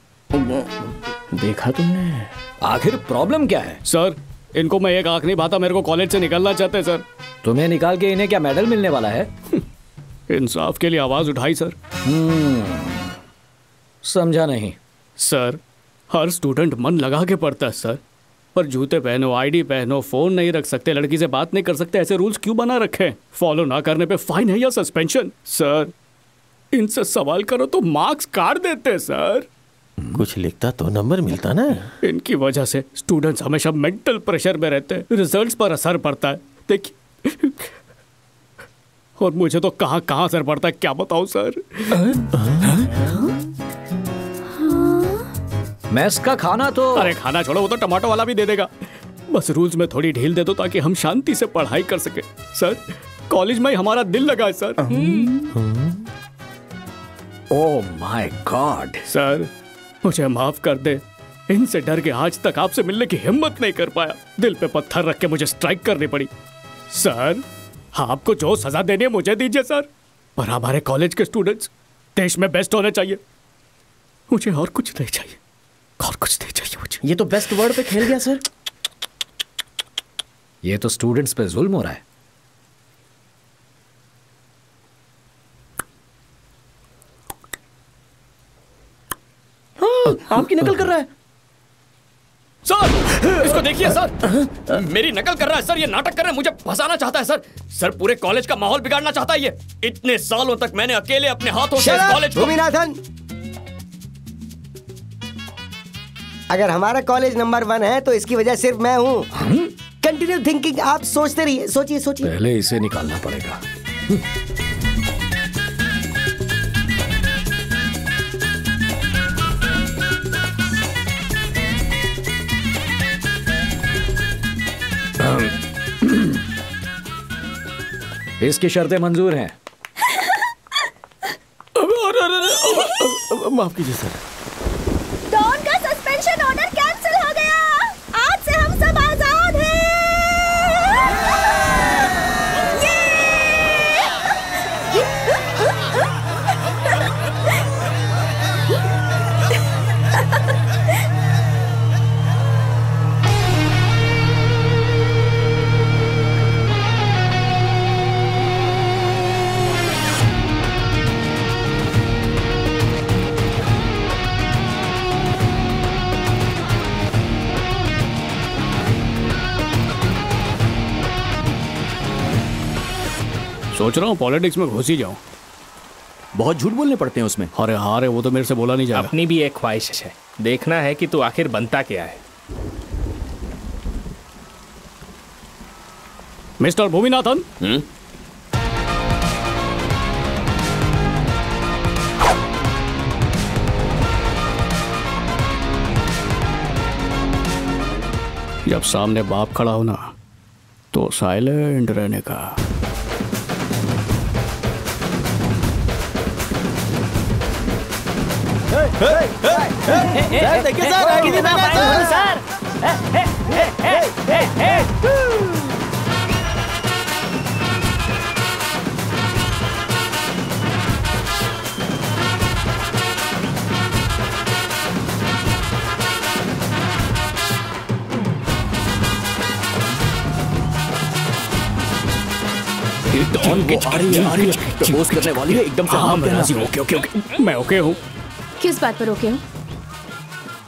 देखा तुमने? आखिर प्रॉब्लम क्या है? सर, इनको मैं एक आंख नहीं भाता, मेरे को कॉलेज से निकलना चाहते सर। तुम्हें निकाल के इन्हें क्या मेडल मिलने वाला है? इंसाफ के लिए आवाज उठाई सर। समझा नहीं। सर, हर स्टूडेंट मन लगा के पढ़ता है सर, पर जूते पहनो, आईडी पहनो, फोन नहीं रख सकते, लड़की से बात नहीं कर सकते, ऐसे रूल्स क्यों बना रखे हैं? फॉलो ना करने पे फाइन है या सस्पेंशन? सर, इनसे सवाल करो तो मार्क्स काट देते सर। कुछ लिखता तो नंबर मिलता ना। इनकी वजह से स्टूडेंट्स हमेशा मेंटल प्रेशर में रहते हैं, रिजल्ट्स पर असर पड़ता है। देखिए, और मुझे तो कहाँ कहाँ असर पड़ता है क्या बताऊं सर। मेस का खाना तो, अरे खाना छोड़ो, वो तो टमाटो वाला भी दे देगा। बस रूल्स में थोड़ी ढील दे दो ताकि हम शांति से पढ़ाई कर सके। सर, कॉलेज में ही हमारा दिल लगा है sir. Oh my God. Sir, मुझे माफ कर दे, इनसे डर के आज तक आपसे मिलने की हिम्मत नहीं कर पाया। दिल पे पत्थर रख के मुझे स्ट्राइक करनी पड़ी। सर, आपको जो सजा देनी है मुझे दीजिए सर, पर हमारे कॉलेज के स्टूडेंट्स देश में बेस्ट होने चाहिए। मुझे और कुछ नहीं चाहिए, और कुछ नहीं चाहिए मुझे। ये तो बेस्ट वर्ड पे खेल गया सर। ये तो स्टूडेंट्स पे जुल्म हो रहा है। हाँ, आपकी नकल कर रहा है सर। इसको देखिए सर, मेरी नकल कर रहा है सर, ये नाटक कर रहा है, मुझे फंसाना चाहता है सर। सर, पूरे कॉलेज का माहौल बिगाड़ना चाहता है ये। इतने सालों तक मैंने अकेले अपने हाथों से इस कॉलेज को। भूमिनाथन, अगर हमारा कॉलेज नंबर 1 है तो इसकी वजह सिर्फ मैं हूँ। कंटिन्यू थिंकिंग, आप सोचते रहिए, सोचिए सोचिए। पहले इसे निकालना पड़ेगा। इसकी शर्तें मंजूर हैं। माफ कीजिए सर। डॉन का सस्पेंशन ऑर्डर कैंसिल हो गया। आज से हम सब आजाद हैं। सोच रहा हूँ पॉलिटिक्स में घुस ही जाऊं। बहुत झूठ बोलने पड़ते हैं उसमें। अरे हारे, वो तो मेरे से बोला नहीं जाएगा। अपनी भी एक ख्वाहिश है, देखना है कि तू आखिर बनता क्या है। मिस्टर भूमिनाथन, जब सामने बाप खड़ा हो ना तो साइलेंट रहने का। सर देखिए सर, आगे नहीं बढ़ना सर। डॉन वो आ रही है, प्रपोज करने वाली है एकदम से। हाँ, मैं राजी हूँ। ओके ओके ओके, मैं ओके हूँ। किस बात पर ओके हो?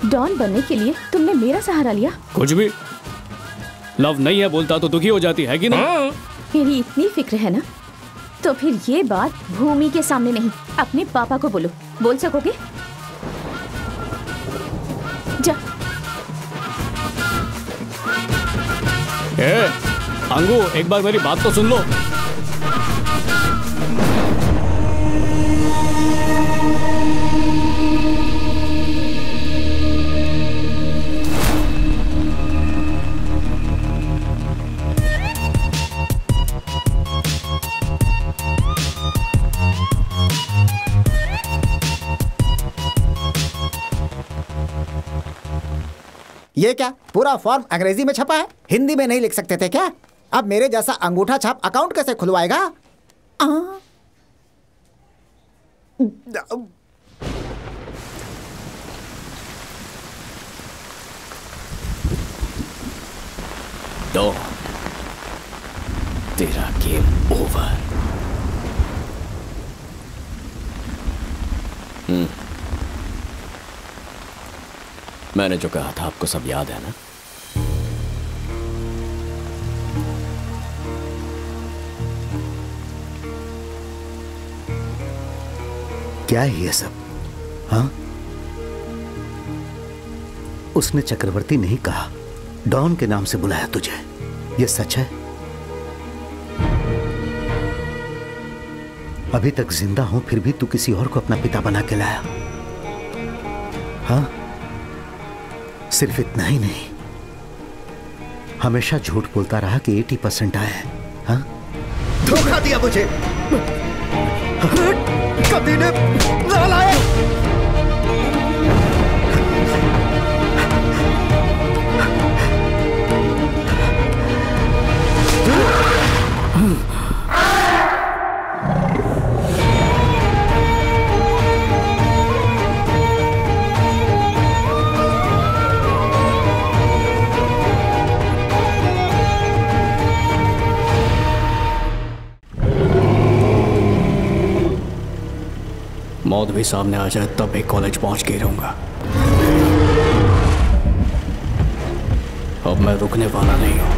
डॉन बनने के लिए तुमने मेरा सहारा लिया? कुछ भी। लव नहीं है बोलता तो दुखी हो जाती है कि नहीं? मेरी इतनी फिक्र है ना तो फिर ये बात भूमि के सामने नहीं, अपने पापा को बोलो। बोल सकोगे? जा। अंगू, एक बार मेरी बात तो सुन लो। ये क्या पूरा फॉर्म अंग्रेजी में छपा है? हिंदी में नहीं लिख सकते थे क्या? अब मेरे जैसा अंगूठा छाप अकाउंट कैसे खुलवाएगा? दो, तेरा गेम ओवर। मैंने जो कहा था आपको सब याद है ना? क्या है ये सब? हाँ, उसने चक्रवर्ती नहीं कहा, डॉन के नाम से बुलाया तुझे। ये सच है? अभी तक जिंदा हूं फिर भी तू किसी और को अपना पिता बना के लाया। हाँ, सिर्फ इतना ही नहीं, हमेशा झूठ बोलता रहा कि 80% आए हैं। हाँ, धोखा दिया मुझे। कभी ने नालायक। मौत भी सामने आ जाए तब एक कॉलेज पहुंच के रहूंगा। अब मैं रुकने वाला नहीं हूं।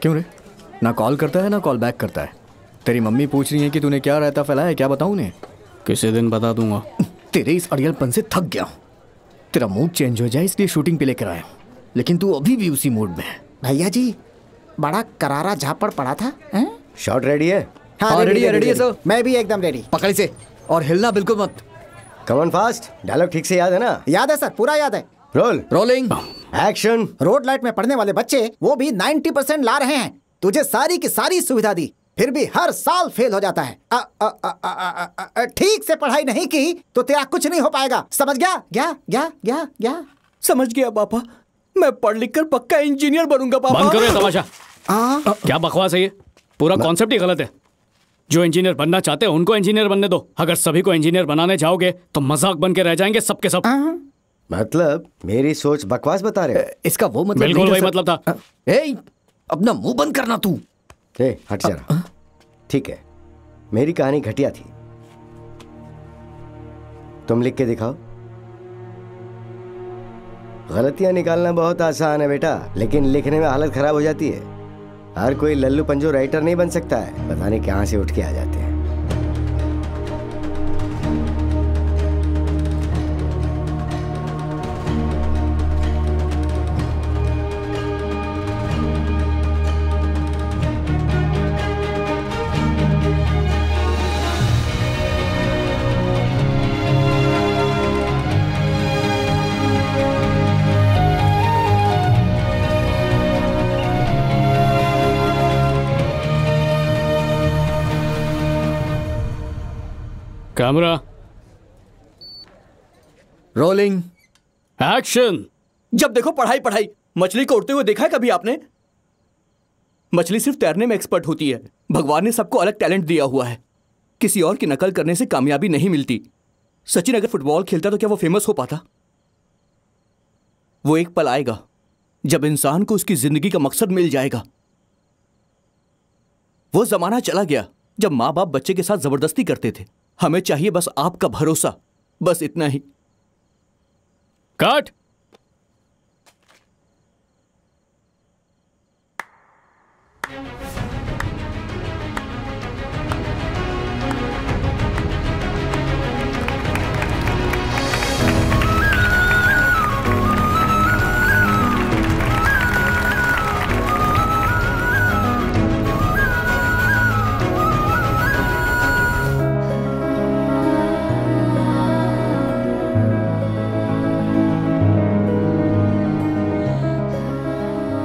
क्यों रे? ना कॉल करता है ना कॉल बैक करता है। तेरी मम्मी पूछ रही है कि तूने क्या रहता फैलाया है, क्या बताऊं उन्हें? किसी दिन बता दूंगा। तेरे इस अड़ियलपन से थक गया हूं। तेरा मूड चेंज हो जाए इसलिए शूटिंग पे लेकर आया हूं, लेकिन तू अभी भी उसी मूड में है। भैया जी, बड़ा करारा झापड़ पड़ा था। शॉट रेडी है? हाँ, रेडी है सर। मैं भी एकदम रेडी। पकड़ से और हिलना बिल्कुल मत। Come on fast. डायलॉग ठीक से याद है ना? याद है सर, पूरा याद है। Roll. Rolling action. Road light में पढ़ने वाले बच्चे वो भी 90% ला रहे हैं। तुझे सारी की सारी सुविधा दी फिर भी हर साल फेल हो जाता है। ठीक से पढ़ाई नहीं की तो तेरा कुछ नहीं हो पाएगा, समझ गया? गया समझ गया पापा। मैं पढ़ लिख कर पक्का इंजीनियर बनूंगा पापा। बंद करो ये तमाशा। क्या बकवास है ये? पूरा कॉन्सेप्ट ही गलत है। जो इंजीनियर बनना चाहते हैं उनको इंजीनियर बनने दो। अगर सभी को इंजीनियर बनाने जाओगे तो मजाक बन के रह जाएंगे सबके सब। मतलब मेरी सोच बकवास बता रहे हो? इसका वो मतलब बिल्कुल वही मतलब था। अपना मुंह बंद करना तू। हट जरा। ठीक है, मेरी कहानी घटिया थी, तुम लिख के दिखाओ। गलतियां निकालना बहुत आसान है बेटा, लेकिन लिखने में हालत खराब हो जाती है। हर कोई लल्लू पंजो राइटर नहीं बन सकता है। पता नहीं कहां से उठ के आ जाते हैं। Camera rolling action. जब देखो पढ़ाई पढ़ाई। मछली को उड़ते हुए देखा है कभी आपने? मछली सिर्फ तैरने में एक्सपर्ट होती है। भगवान ने सबको अलग टैलेंट दिया हुआ है। किसी और की नकल करने से कामयाबी नहीं मिलती। सचिन अगर फुटबॉल खेलता तो क्या वो फेमस हो पाता? वो एक पल आएगा जब इंसान को उसकी जिंदगी का मकसद मिल जाएगा। वो जमाना चला गया जब माँ बाप बच्चे के साथ जबरदस्ती करते थे। हमें चाहिए बस आपका भरोसा, बस इतना ही। कट।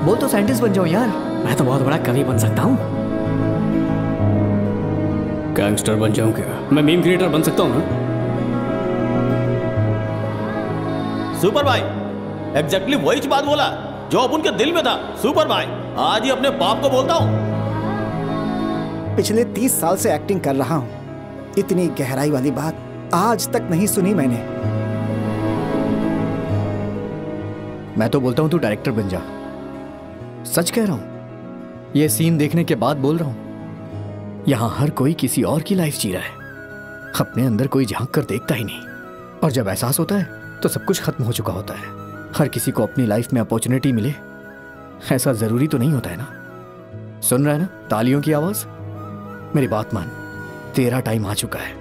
बोल तो साइंटिस्ट बन जाऊं यार। मैं तो बहुत बड़ा कवि बन सकता हूँ। गैंगस्टर बन जाऊं क्या? मैं मीम क्रिएटर बन सकता हूँ ना? सुपर भाई एग्जैक्टली वही बात बोला जो अब उनके दिल में था। सुपर भाई आज ही अपने बाप को बोलता हूँ। पिछले 30 साल से एक्टिंग कर रहा हूँ, इतनी गहराई वाली बात आज तक नहीं सुनी मैंने। मैं तो बोलता हूँ तू डायरेक्टर बन जा। सच कह रहा हूं, ये सीन देखने के बाद बोल रहा हूं। यहां हर कोई किसी और की लाइफ जी रहा है, अपने अंदर कोई झांक कर देखता ही नहीं। और जब एहसास होता है तो सब कुछ खत्म हो चुका होता है। हर किसी को अपनी लाइफ में अपॉर्चुनिटी मिले ऐसा जरूरी तो नहीं होता है ना। सुन रहा है ना तालियों की आवाज? मेरी बात मान, तेरा टाइम आ चुका है।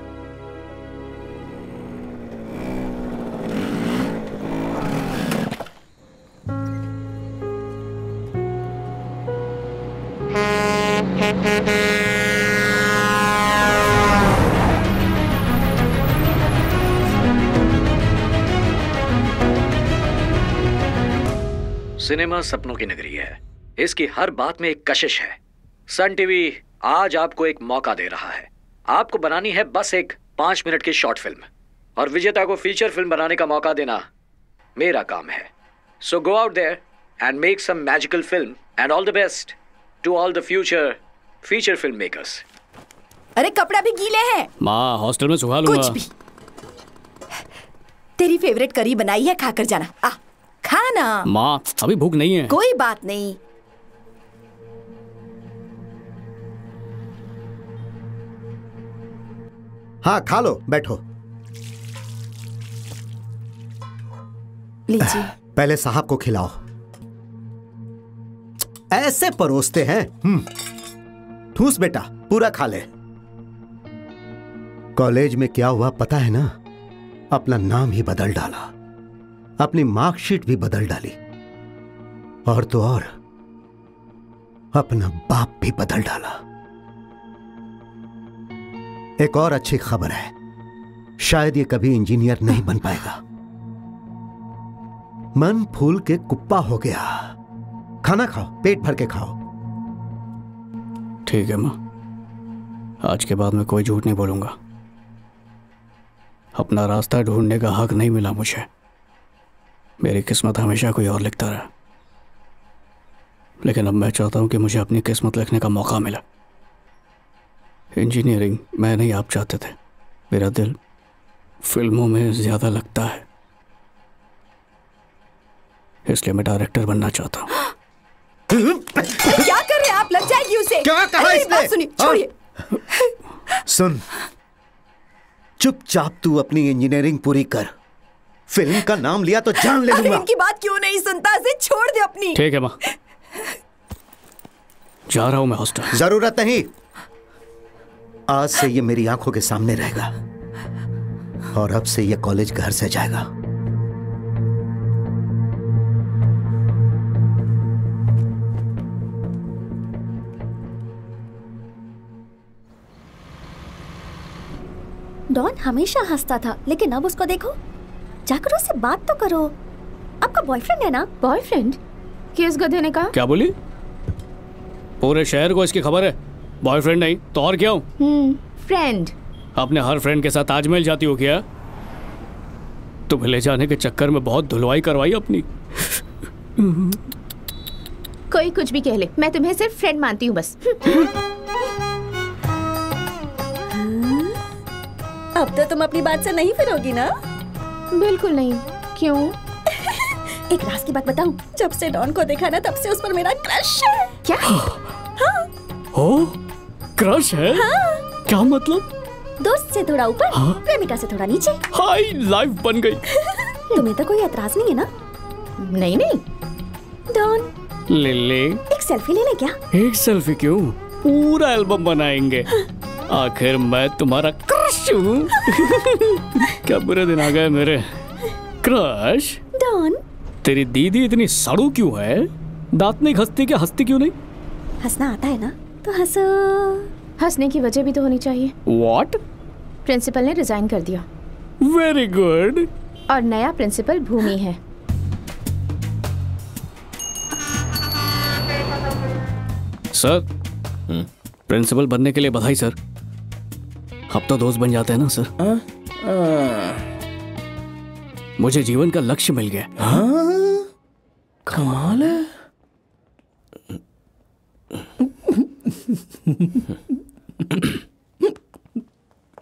सिनेमा सपनों की नगरी है। इसकी हर बात में एक कशिश है। सन टीवी आज आपको एक मौका दे रहा है। आपको बनानी है बस एक 5 मिनट की शॉर्ट फिल्म और विजेता को फीचर फिल्म बनाने का मौका देना मेरा काम है। So go out there and make some magical film and all the best to all the future feature film makers. अरे कपड़ा भी गीले हैं। माँ हॉस्टल में सुखा लूंगा। कुछ भी। तेरी फेवरेट करी बनाई है, खाकर जाना। आ खाना। माँ अभी भूख नहीं है। कोई बात नहीं। हाँ खा लो, बैठो। लीजिए। पहले साहब को खिलाओ। ऐसे परोसते हैं। ठूस बेटा, पूरा खा ले। कॉलेज में क्या हुआ पता है ना? अपना नाम ही बदल डाला, अपनी मार्कशीट भी बदल डाली, और तो और अपना बाप भी बदल डाला। एक और अच्छी खबर है, शायद ये कभी इंजीनियर नहीं बन पाएगा। मन फूल के कुप्पा हो गया। खाना खाओ, पेट भर के खाओ। ठीक है माँ, आज के बाद मैं कोई झूठ नहीं बोलूंगा। अपना रास्ता ढूंढने का हक नहीं मिला मुझे। मेरी किस्मत हमेशा कोई और लिखता रहा, लेकिन अब मैं चाहता हूं कि मुझे अपनी किस्मत लिखने का मौका मिला। इंजीनियरिंग मैं नहीं, आप चाहते थे। मेरा दिल फिल्मों में ज्यादा लगता है, इसलिए मैं डायरेक्टर बनना चाहता हूं। क्या कर रहे हैं आप? लग जाएगी उसे। क्या कहा इसने? सुनिए, छोड़िए। सुन, चुपचाप तू अपनी इंजीनियरिंग पूरी कर। फिल्म का नाम लिया तो जान ले लूंगा। इनकी बात क्यों नहीं सुनता? इसे छोड़ दे अपनी। ठीक है माँ, जा रहा हूं मैं हॉस्टल। जरूरत नहीं, आज से ये मेरी आंखों के सामने रहेगा, और अब से ये कॉलेज घर से जाएगा। डॉन हमेशा हंसता था, लेकिन अब उसको देखो। जाकर उससे बात तो करो। आपका बॉयफ्रेंड है ना? बॉयफ्रेंड? किस गधे ने कहा? क्या बोली? पूरे शहर को इसकी खबर है। बॉयफ्रेंड नहीं तो और क्या हूँ? फ्रेंड। अपने हर फ्रेंड के साथ ताजमहल जाती हो क्या? तुम्हें ले जाने के चक्कर में बहुत धुलवाई करवाई अपनी। कोई कुछ भी कह ले, मैं तुम्हें सिर्फ फ्रेंड मानती हूँ बस। अब तो तुम अपनी बात से नहीं फिरोगी ना? बिल्कुल नहीं। क्यों? एक राज की बात बताऊं, जब से डॉन को देखा ना तब से उस पर मेरा क्रश है। क्या? हाँ। हो क्रश है? हाँ। क्या मतलब? दोस्त से थोड़ा ऊपर, हाँ? प्रेमिका से थोड़ा नीचे। हाय लाइफ बन गई। तुम्हें तो कोई एतराज नहीं है ना? नहीं नहीं। डॉन ले ले। एक सेल्फी ले ले क्या? एक सेल्फी क्यों, पूरा एल्बम बनाएंगे। आखिर मैं तुम्हारा क्रश हूँ। क्या बुरे दिन आ गए मेरे। क्रश डॉन, तेरी दीदी इतनी सड़ू क्यों है? दांत नहीं घसती क्या, हंसती क्यों नहीं? हंसना आता है ना तो हंसो। हंसने की वजह भी तो होनी चाहिए। What? प्रिंसिपल ने रिजाइन कर दिया। Very good. और नया प्रिंसिपल भूमि है। सर, प्रिंसिपल बनने के लिए बधाई सर। अब तो दोस्त बन जाते हैं ना सर। मुझे जीवन का लक्ष्य मिल गया। कमाल है।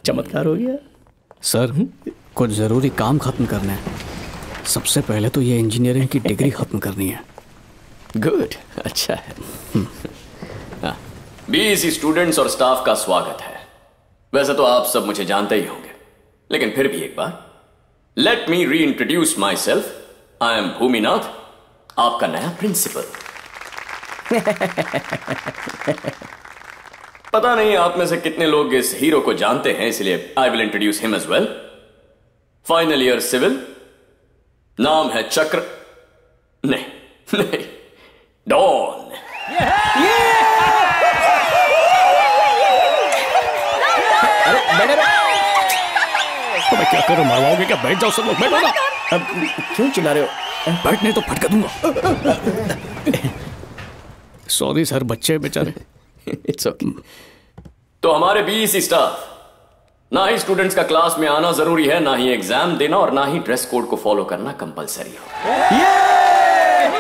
चमत्कार हो गया सर। कुछ जरूरी काम खत्म करना है। सबसे पहले तो ये इंजीनियरिंग की डिग्री खत्म करनी है। गुड, अच्छा है। बीएससी स्टूडेंट्स और स्टाफ का स्वागत है। वैसे तो आप सब मुझे जानते ही होंगे, लेकिन फिर भी एक बार लेट मी री introduce my self. I am Bhuminath, आपका नया प्रिंसिपल। पता नहीं आप में से कितने लोग इस हीरो को जानते हैं, इसलिए I will introduce him as well. Final year civil, नाम है चक्र, नहीं डॉन। तो मैं क्या करूं, मरवाओगे क्या? बैठ जाओ सब लोग, बैठो ना। अब क्यों चिल्ला रहे हो? बैठने तो फटका दूंगा। सॉरी सर, बच्चे बेचारे। It's okay. तो हमारे बीएससी स्टाफ, ना ही स्टूडेंट्स का क्लास में आना जरूरी है, ना ही एग्जाम देना, और ना ही ड्रेस कोड को फॉलो करना कंपलसरी हो।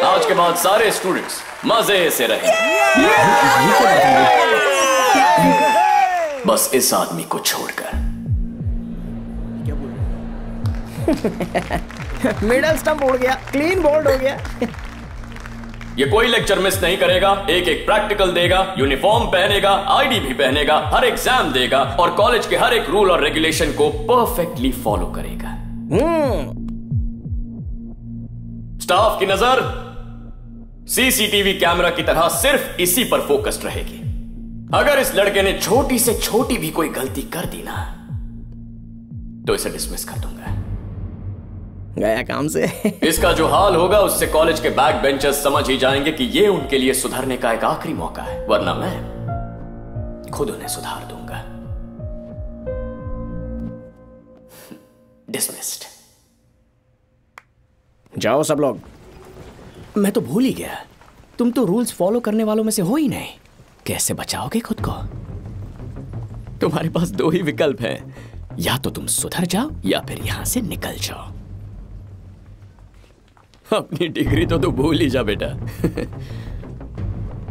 आज के बाद सारे स्टूडेंट्स मजे से रहे। बस इस आदमी को छोड़कर। मिडल स्टंप उड़ गया, क्लीन बोल्ड हो गया। ये कोई लेक्चर मिस नहीं करेगा, एक एक प्रैक्टिकल देगा, यूनिफॉर्म पहनेगा, आईडी भी पहनेगा, हर एग्जाम देगा और कॉलेज के हर एक रूल और रेगुलेशन को परफेक्टली फॉलो करेगा। स्टाफ की नजर सीसीटीवी कैमरा की तरह सिर्फ इसी पर फोकस्ड रहेगी। अगर इस लड़के ने छोटी से छोटी भी कोई गलती कर दी ना, तो इसे डिसमिस कर दूंगा। गया काम से। इसका जो हाल होगा उससे कॉलेज के बैक बेंचर्स समझ ही जाएंगे कि ये उनके लिए सुधरने का एक आखिरी मौका है, वरना मैं खुद उन्हें सुधार दूंगा। डिसमिस्ड। जाओ सब लोग। मैं तो भूल ही गया, तुम तो रूल्स फॉलो करने वालों में से हो ही नहीं। कैसे बचाओगे खुद को? तुम्हारे पास दो ही विकल्प हैं, या तो तुम सुधर जाओ या फिर यहां से निकल जाओ। अपनी डिग्री तो तू भूल ही जा बेटा।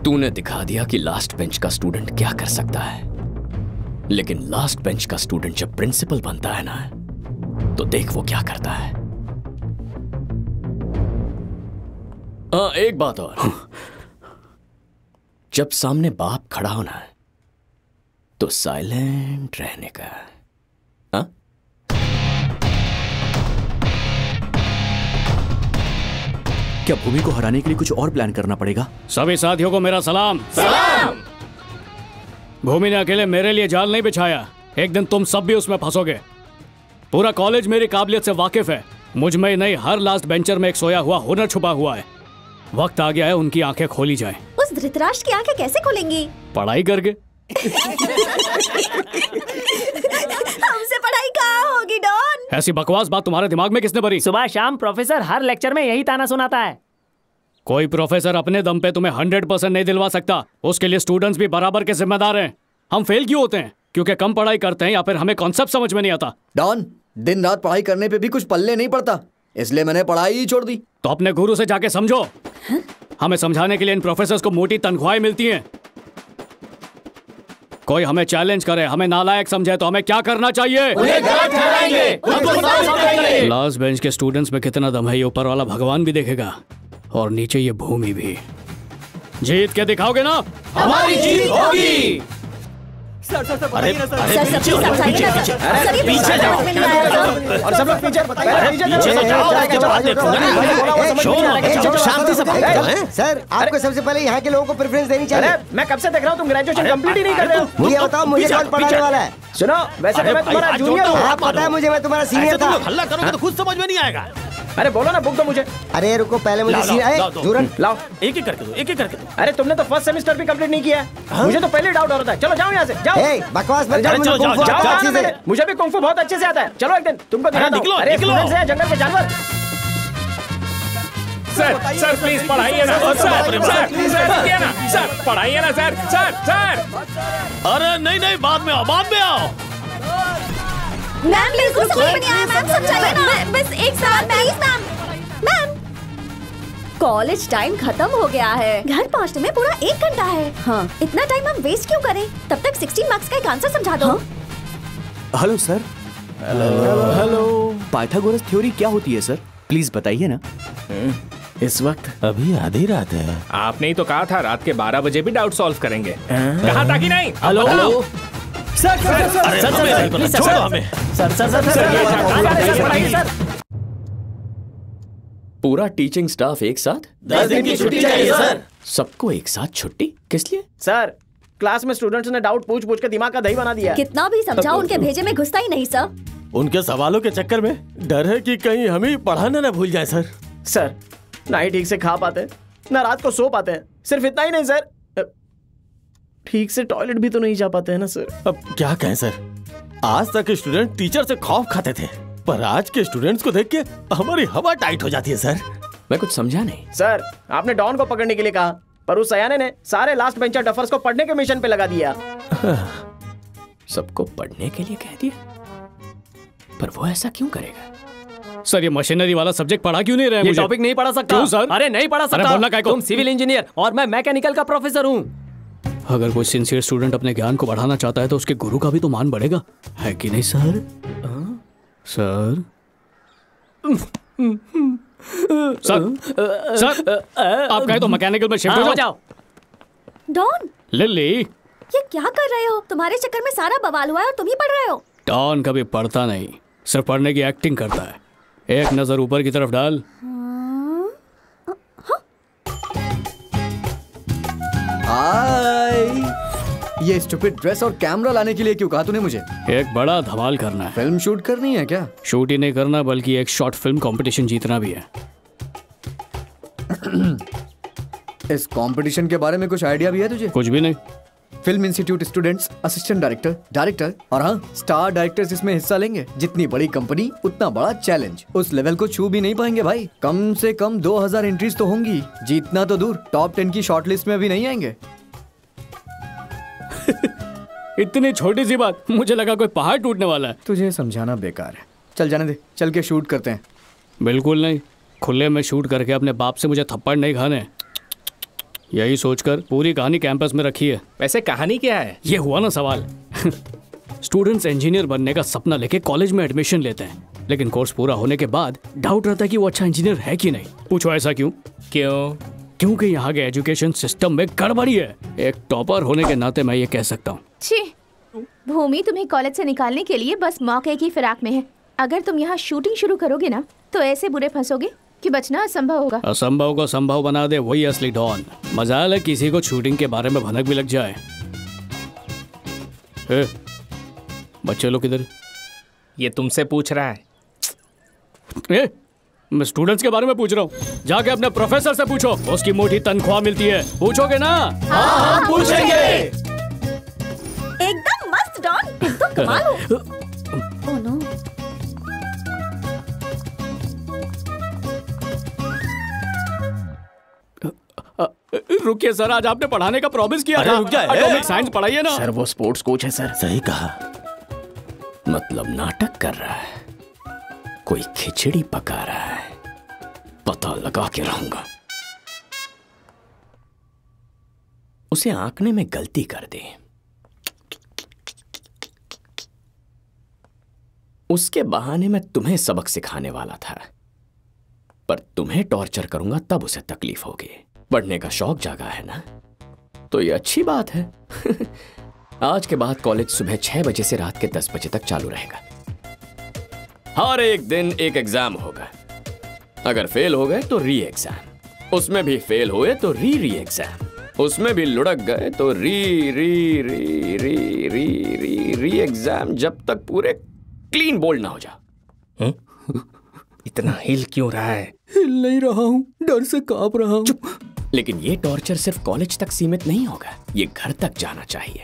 तूने दिखा दिया कि लास्ट बेंच का स्टूडेंट क्या कर सकता है, लेकिन लास्ट बेंच का स्टूडेंट जब प्रिंसिपल बनता है ना, तो देख वो क्या करता है। एक बात और, जब सामने बाप खड़ा होना तो साइलेंट रहने का। क्या भूमि को हराने के लिए कुछ और प्लान करना पड़ेगा? सभी साथियों को मेरा सलाम। सलाम। भूमि ने अकेले मेरे लिए जाल नहीं बिछाया, एक दिन तुम सब भी उसमें फंसोगे। पूरा कॉलेज मेरी काबिलियत से वाकिफ है। मुझ में नहीं, हर लास्ट बेंचर में एक सोया हुआ हुनर छुपा हुआ है। वक्त आ गया है उनकी आंखें खोली जाएं। उस धृतराष्ट्र की आंखें कैसे खोलेंगी? पढ़ाई करके। हमसे पढ़ाई कहाँ होगी डॉन? ऐसी बकवास बात तुम्हारे दिमाग में किसने भरी? सुबह शाम प्रोफेसर हर लेक्चर में यही ताना सुनाता है। कोई प्रोफेसर अपने दम पे तुम्हें 100% नहीं दिलवा सकता, उसके लिए स्टूडेंट्स भी बराबर के जिम्मेदार हैं। हम फेल क्यों होते हैं? क्योंकि कम पढ़ाई करते हैं या फिर हमें कॉन्सेप्ट समझ में नहीं आता। डॉन, दिन रात पढ़ाई करने पे भी कुछ पल्ले नहीं पड़ता, इसलिए मैंने पढ़ाई ही छोड़ दी। तो अपने गुरु से जाके समझो। हमें समझाने के लिए इन प्रोफेसर्स को मोटी तनख्वाहें मिलती हैं। कोई हमें चैलेंज करे, हमें नालायक समझे तो हमें क्या करना चाहिए? उन्हें गलत ठहराएंगे, उनको साफ करेंगे। लास्ट बेंच के स्टूडेंट्स में कितना दम है ये ऊपर वाला भगवान भी देखेगा, और नीचे ये भूमि भी। जीत के दिखाओगे ना? हमारी जीत होगी। सर सर सर अरे पीछे जाओ और सब लोग पीछे शांति से बात करो। सर आपको सबसे पहले यहाँ के लोगों को प्रेफरेंस देनी चाहिए। मैं कब से देख रहा हूँ तुम ग्रेजुएशन कंप्लीट ही नहीं कर रहे हो। मुझे बताओ मुझे कौन पढ़ाने वाला है? सुनो वैसे तो मैं तुम्हारा जूनियर हूँ। हाँ पता है मुझे, मैं तुम्हारा सीनियर था। हल्ला करोगे तो खुद समझ में नहीं आएगा। अरे बोलो ना, बुक दो मुझे। अरे रुको पहले मुझे जूरन लाओ, एक ही करके दो, एक ही करके दो। अरे तुमने तो फर्स्ट सेमेस्टर भी कंप्लीट नहीं किया। मुझे तो पहले डाउट हो रहा था। चलो जाओ यहाँ से, जाओ। बकवास मत जाओ, जाओ। मुझे भी कुंग फू बहुत अच्छे से आता है। चलो एक दिन तुमको दिखाता हूं। निकलो, अरे निकलो। स्टूडेंट्स हैं, जंगल के जानवर। सर प्लीज पढ़ाइए ना सर, रुकिए ना सर, पढ़ाइए ना सर, सर। अरे नहीं नहीं, बाद में आओ, बाद में आओ। मैम प्लीज कुछ समझ में नहीं आया। मैम समझाइए ना। बस एक साल मैम। मैम कॉलेज टाइम खत्म हो गया है, घर पहुंचने में पूरा 1 घंटा है। हाँ इतना टाइम हम वेस्ट क्यों करें? तब तक 16 मार्क्स का एक आंसर समझा दो। Hello sir. Hello. Pythagoras theory क्या होती है सर? प्लीज बताइए ना। इस वक्त अभी आधी रात है। आपने ही तो कहा था रात के 12 बजे भी डाउट सॉल्व करेंगे। कहा था कि नहीं? हेलो हेलो सर छोड़ो हमें। सर पूरा टीचिंग स्टाफ एक साथ? 10 दिन की छुट्टी चाहिए सर। सबको एक साथ छुट्टी किस लिए? सर क्लास में स्टूडेंट्स ने डाउट पूछ पूछ के दिमाग का दही बना दिया। कितना भी समझाओ उनके भेजे में घुसता ही नहीं सर। उनके सवालों के चक्कर में डर है कि कहीं हम ही पढ़ाना ना भूल जाए सर। सर ना ही ठीक से खा पाते हैं, ना रात को सो पाते हैं। सिर्फ इतना ही नहीं सर, ठीक से टॉयलेट भी तो नहीं जा पाते हैं ना सर। अब क्या कहें सर, आज तक स्टूडेंट टीचर से खौफ खाते थे, पर आज के स्टूडेंट्स को देख के हमारी हवा टाइट हो जाती है सर। मैं कुछ समझा नहीं। सर आपने डॉन को पकड़ने के लिए कहा, पर उस सयाने ने सारे लास्ट बेंचर डफर्स को पढ़ने के मिशन पे लगा दिया। सबको पढ़ने के लिए कह दिया, पर वो ऐसा क्यों करेगा? सर ये मशीनरी वाला सब्जेक्ट पढ़ा क्यों नहीं रहे? ये टॉपिक नहीं पढ़ा सकता। क्यों सर? अरे नहीं पढ़ा सकता। बोलना क्या? तुम सिविल इंजीनियर और मैं मैकेनिकल का प्रोफेसर हूँ। अगर कोई सिंसियर स्टूडेंट अपने ज्ञान को बढ़ाना चाहता है तो उसके गुरु का भी तो मान बढ़ेगा, है कि नहीं सर? सर सर आप कहे तो मैकेनिकल में शिफ्ट हो जाओ। डॉन लिली ये क्या कर रहे हो? तुम्हारे चक्कर में सारा बवाल हुआ है और तुम ही पढ़ रहे हो। डॉन कभी पढ़ता नहीं, सिर्फ पढ़ने की एक्टिंग करता है। एक नजर ऊपर की तरफ डाल। हाय, ये स्टूपिड ड्रेस और कैमरा लाने के लिए क्यों कहा तूने मुझे? एक बड़ा धमाल करना है। फिल्म शूट करनी है क्या? शूट ही नहीं करना बल्कि एक शॉर्ट फिल्म कंपटीशन जीतना भी है। इस कंपटीशन के बारे में कुछ आइडिया भी है तुझे? कुछ भी नहीं। Film institute students, assistant director, director और हाँ स्टार डायरेक्टर्स इसमें हिस्सा लेंगे। जितनी बड़ी कंपनी उतना बड़ा चैलेंज। उस लेवल को छू भी नहीं पाएंगे भाई। कम से कम 2000 एंट्रीज तो होंगी। जीतना तो दूर, टॉप 10 की शॉर्टलिस्ट में भी नहीं आएंगे। इतनी छोटी सी बात, मुझे लगा कोई पहाड़ टूटने वाला है। तुझे समझाना बेकार है। चल जाने दे, चल के शूट करते हैं। बिल्कुल नहीं, खुले में शूट करके अपने बाप से मुझे थप्पड़ नहीं खाने। यही सोचकर पूरी कहानी कैंपस में रखी है। वैसे कहानी क्या है? ये हुआ ना सवाल। स्टूडेंट्स इंजीनियर बनने का सपना लेके कॉलेज में एडमिशन लेते हैं, लेकिन कोर्स पूरा होने के बाद डाउट रहता है कि वो अच्छा इंजीनियर है कि नहीं। पूछो ऐसा क्यों? क्योंकि यहाँ के एजुकेशन सिस्टम में गड़बड़ी है। एक टॉपर होने के नाते मैं ये कह सकता हूँ। छी, भूमि तुम्हें कॉलेज से निकालने के लिए बस मौके की फिराक में है। अगर तुम यहाँ शूटिंग शुरू करोगे ना तो ऐसे बुरे फंसोगे कि बचना असंभव होगा। असंभव को संभव बना दे वही असली डॉन। मजाल है किसी को शूटिंग के बारे में भनक भी लग जाए। बच्चे लोग किधर? ये तुमसे पूछ रहा है। मैं स्टूडेंट्स के बारे में पूछ रहा हूँ। जाके अपने प्रोफेसर से पूछो, उसकी मोटी तनख्वाह मिलती है। पूछोगे ना? हाँ, पूछेंगे। एकदम मस्त डॉन, तुम तो कमाल हो। Oh no. रुकिए सर, आज आपने पढ़ाने का प्रॉमिस किया था। एटॉमिक साइंस पढ़ाइए ना। सर वो स्पोर्ट्स कोच है सर। सही कहा। मतलब नाटक कर रहा है, कोई खिचड़ी पका रहा है। पता लगा के रहूंगा। उसे आंकने में गलती कर दे उसके बहाने मैं तुम्हें सबक सिखाने वाला था, पर तुम्हें टॉर्चर करूंगा तब उसे तकलीफ होगी। पढ़ने का शौक जागा है ना, तो ये अच्छी बात है। आज के बाद कॉलेज सुबह 6 बजे से रात के 10 बजे तक चालू रहेगा। हर एक दिन एक एग्जाम होगा। अगर फेल हो गए तो री एग्जाम, उसमें भी फेल हुए तो री एग्जाम, उसमें भी लुढ़क गए तो री एग्जाम, जब तक पूरे क्लीन बोल्ड ना हो जाओ। इतना हिल क्यों रहा है? हिल नहीं रहा हूं, डर से कांप रहा हूं। लेकिन ये टॉर्चर सिर्फ कॉलेज तक सीमित नहीं होगा, ये घर तक जाना चाहिए।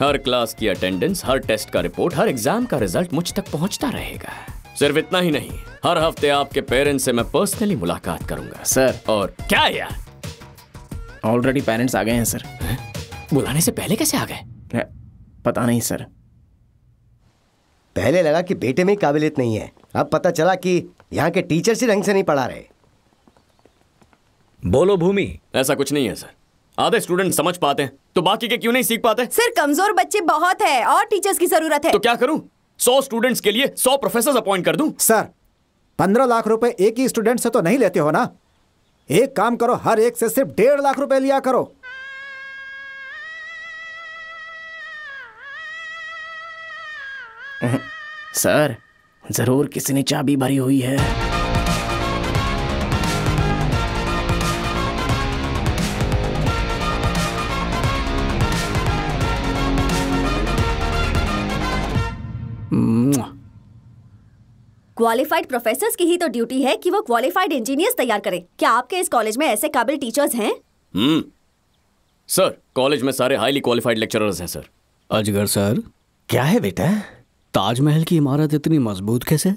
हर क्लास की अटेंडेंस, हर टेस्ट का रिपोर्ट, हर एग्जाम का रिजल्ट मुझ तक पहुंचता रहेगा। सिर्फ इतना ही नहीं, हर हफ्ते आपके पेरेंट्स से मैं पर्सनली मुलाकात करूंगा। सर। और क्या यार? ऑलरेडी पेरेंट्स आ गए हैं सर। बुलाने से पहले कैसे आ गए? पता नहीं सर। पहले लगा कि बेटे में काबिलियत नहीं है, अब पता चला कि यहाँ के टीचर्स ही ढंग से नहीं पढ़ा रहे। बोलो भूमि। ऐसा कुछ नहीं है सर, आधे स्टूडेंट समझ पाते हैं तो बाकी के क्यों नहीं सीख पाते? सर कमजोर बच्चे बहुत है और टीचर्स की जरूरत है। तो क्या करूं? 100 स्टूडेंट्स के लिए 100 प्रोफेसर अपॉइंट कर दूं? सर 15 लाख रुपए एक ही स्टूडेंट से तो नहीं लेते हो ना। एक काम करो, हर एक से सिर्फ 1.5 लाख रुपए लिया करो। सर जरूर किसी ने चाबी भरी हुई है। क्वालिफाइड प्रोफेसर्स की ही तो ड्यूटी है कि वो क्वालिफाइड इंजीनियर्स तैयार करें। क्या आपके इस कॉलेज में ऐसे काबिल टीचर्स हैं? सर कॉलेज में सारे हाईली क्वालिफाइड लेक्चरर्स हैं सर। अजगर सर। क्या है बेटा? ताजमहल की इमारत इतनी मजबूत कैसे?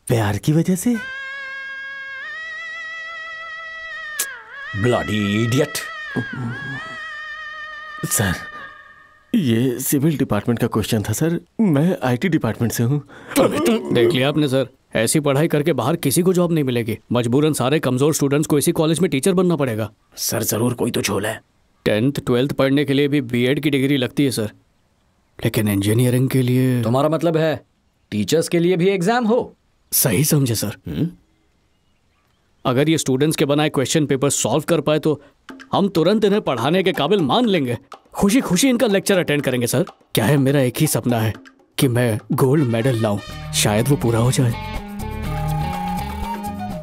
प्यार की वजह से। Bloody idiot. सर ये सिविल डिपार्टमेंट का क्वेश्चन था सर, मैं आईटी डिपार्टमेंट से हूँ। देख लिया आपने सर, ऐसी पढ़ाई करके बाहर किसी को जॉब नहीं मिलेगी। मजबूरन सारे कमजोर स्टूडेंट्स को इसी कॉलेज में टीचर बनना पड़ेगा। सर जरूर कोई तो झोल है। 10th 12th पढ़ने के लिए भी बीएड की डिग्री लगती है सर, लेकिन इंजीनियरिंग के लिए। तुम्हारा मतलब है टीचर्स के लिए भी एग्जाम हो? सही समझे सर। अगर ये स्टूडेंट्स के बनाए क्वेश्चन पेपर सॉल्व कर पाए तो हम तुरंत इन्हें पढ़ाने के काबिल मान लेंगे। खुशी खुशी इनका लेक्चर अटेंड करेंगे सर। क्या है, मेरा एक ही सपना है कि मैं गोल्ड मेडल लाऊं, शायद वो पूरा हो जाए।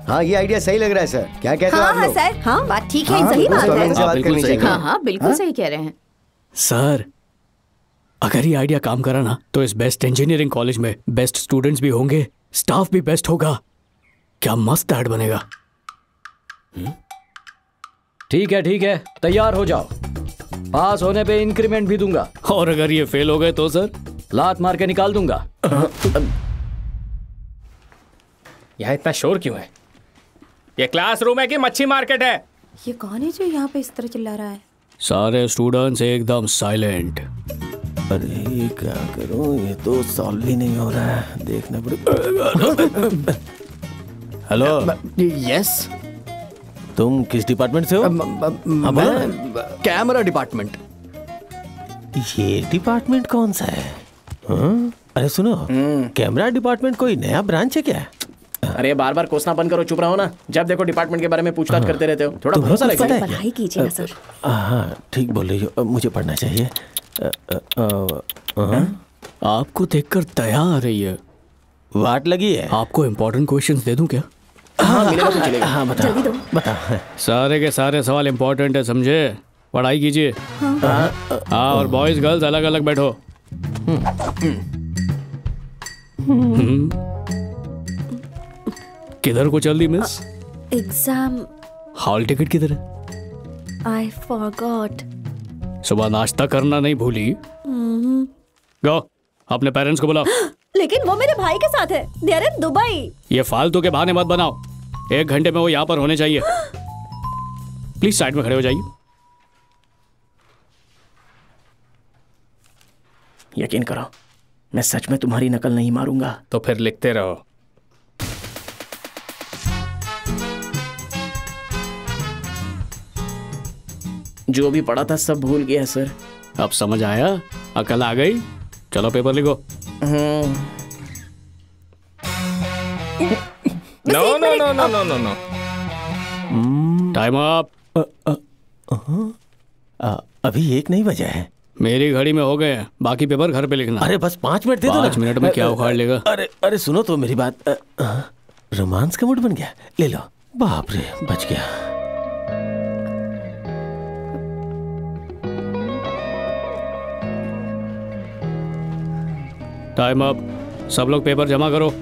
हाँ ये आइडिया सही लग रहा है सर। क्या कहते हो आप लोग? सर हाँ बात ठीक है, सही बात है। हाँ बिल्कुल सही कह रहे हैं सर। अगर ये आइडिया काम करा ना तो इस बेस्ट इंजीनियरिंग कॉलेज में बेस्ट स्टूडेंट्स भी होंगे, स्टाफ भी बेस्ट होगा। क्या मस्त ऐड बनेगा। ठीक है, तैयार हो जाओ। पास होने पे इंक्रीमेंट भी दूंगा। और अगर ये फेल हो गए तो सर? लात मार के निकाल दूंगा। यहाँ इतना शोर क्यों है? ये क्लासरूम है कि मच्छी मार्केट है? ये कौन है जो यहाँ पे इस तरह चिल्ला रहा है? सारे स्टूडेंट्स एकदम साइलेंट। अरे क्या करूं, ये तो सॉल्व ही नहीं हो रहा है, देखना पड़ेगा। हेलो। यस। तुम किस डिपार्टमेंट से हो? मैं कैमरा डिपार्टमेंट। ये डिपार्टमेंट कौन सा है? अरे सुनो, कैमरा डिपार्टमेंट कोई नया ब्रांच है क्या? अरे बार बार कोसना बंद करो, चुप रहो ना। जब देखो डिपार्टमेंट के बारे में पूछताछ करते रहते हो। थोड़ा भरोसा रखो। पढ़ाई कीजिए ना सर। हाँ ठीक बोल रही हो, मुझे पढ़ना चाहिए। आपको देखकर दया आ रही है। वाट लगी है। आपको इम्पोर्टेंट क्वेश्चंस दे दूं क्या? हाँ मिलेगा तो चलेगा। हाँ बताओ। जल्दी दो। बताओ। सारे के सारे सवाल इम्पोर्टेंट है, समझे? पढ़ाई कीजिए। हाँ और बॉयज गर्ल्स अलग अलग बैठो। किधर को चल दी मिस? एग्जाम हॉल टिकट किधर है? I forgot. सुबह नाश्ता करना नहीं भूली? गो अपने पेरेंट्स को बुलाओ। लेकिन वो मेरे भाई के साथ है, दे आर इन दुबई। ये फालतू के बहाने मत बनाओ, 1 घंटे में वो यहाँ पर होने चाहिए। प्लीज साइड में खड़े हो जाइए। यकीन करो, मैं सच में तुम्हारी नकल नहीं मारूंगा। तो फिर लिखते रहो। जो भी पढ़ा था सब भूल गया सर। अब समझ आया, अकल आ गई। चलो पेपर लिखो। No no no no no no no. Time up. अभी 1 नहीं बजा है। मेरी घड़ी में हो गए हैं, बाकी पेपर घर पे लिखना। अरे बस 5 मिनट दे दो ना। 5 मिनट में क्या उखाड़ लेगा? अरे सुनो तो मेरी बात। रोमांस का मूड बन गया, ले लो। बाप रे, बच गया। Time up. सब लोग पेपर जमा करो।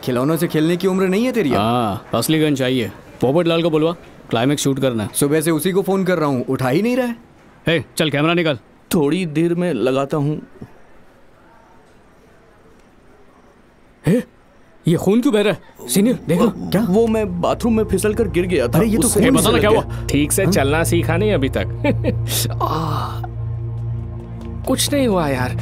खिलौनों से खेलने की उम्र नहीं है तेरी। हाँ, असली गन चाहिए। पोपट लाल को बुलवा, क्लाइमेक्स शूट करना है। सुबह से उसी को फोन कर रहा हूँ, उठा ही नहीं रहा है। हे, चल कैमरा निकाल। थोड़ी देर में लगाता हूँ। ये खून क्यों बह रहा है? सीनियर देखो। क्या? वो मैं बाथरूम में फिसल कर गिर गया था। अरे ये तो खून पता ना क्या हुआ। ठीक से हाँ? चलना सीखा नहीं अभी तक। कुछ नहीं हुआ यार।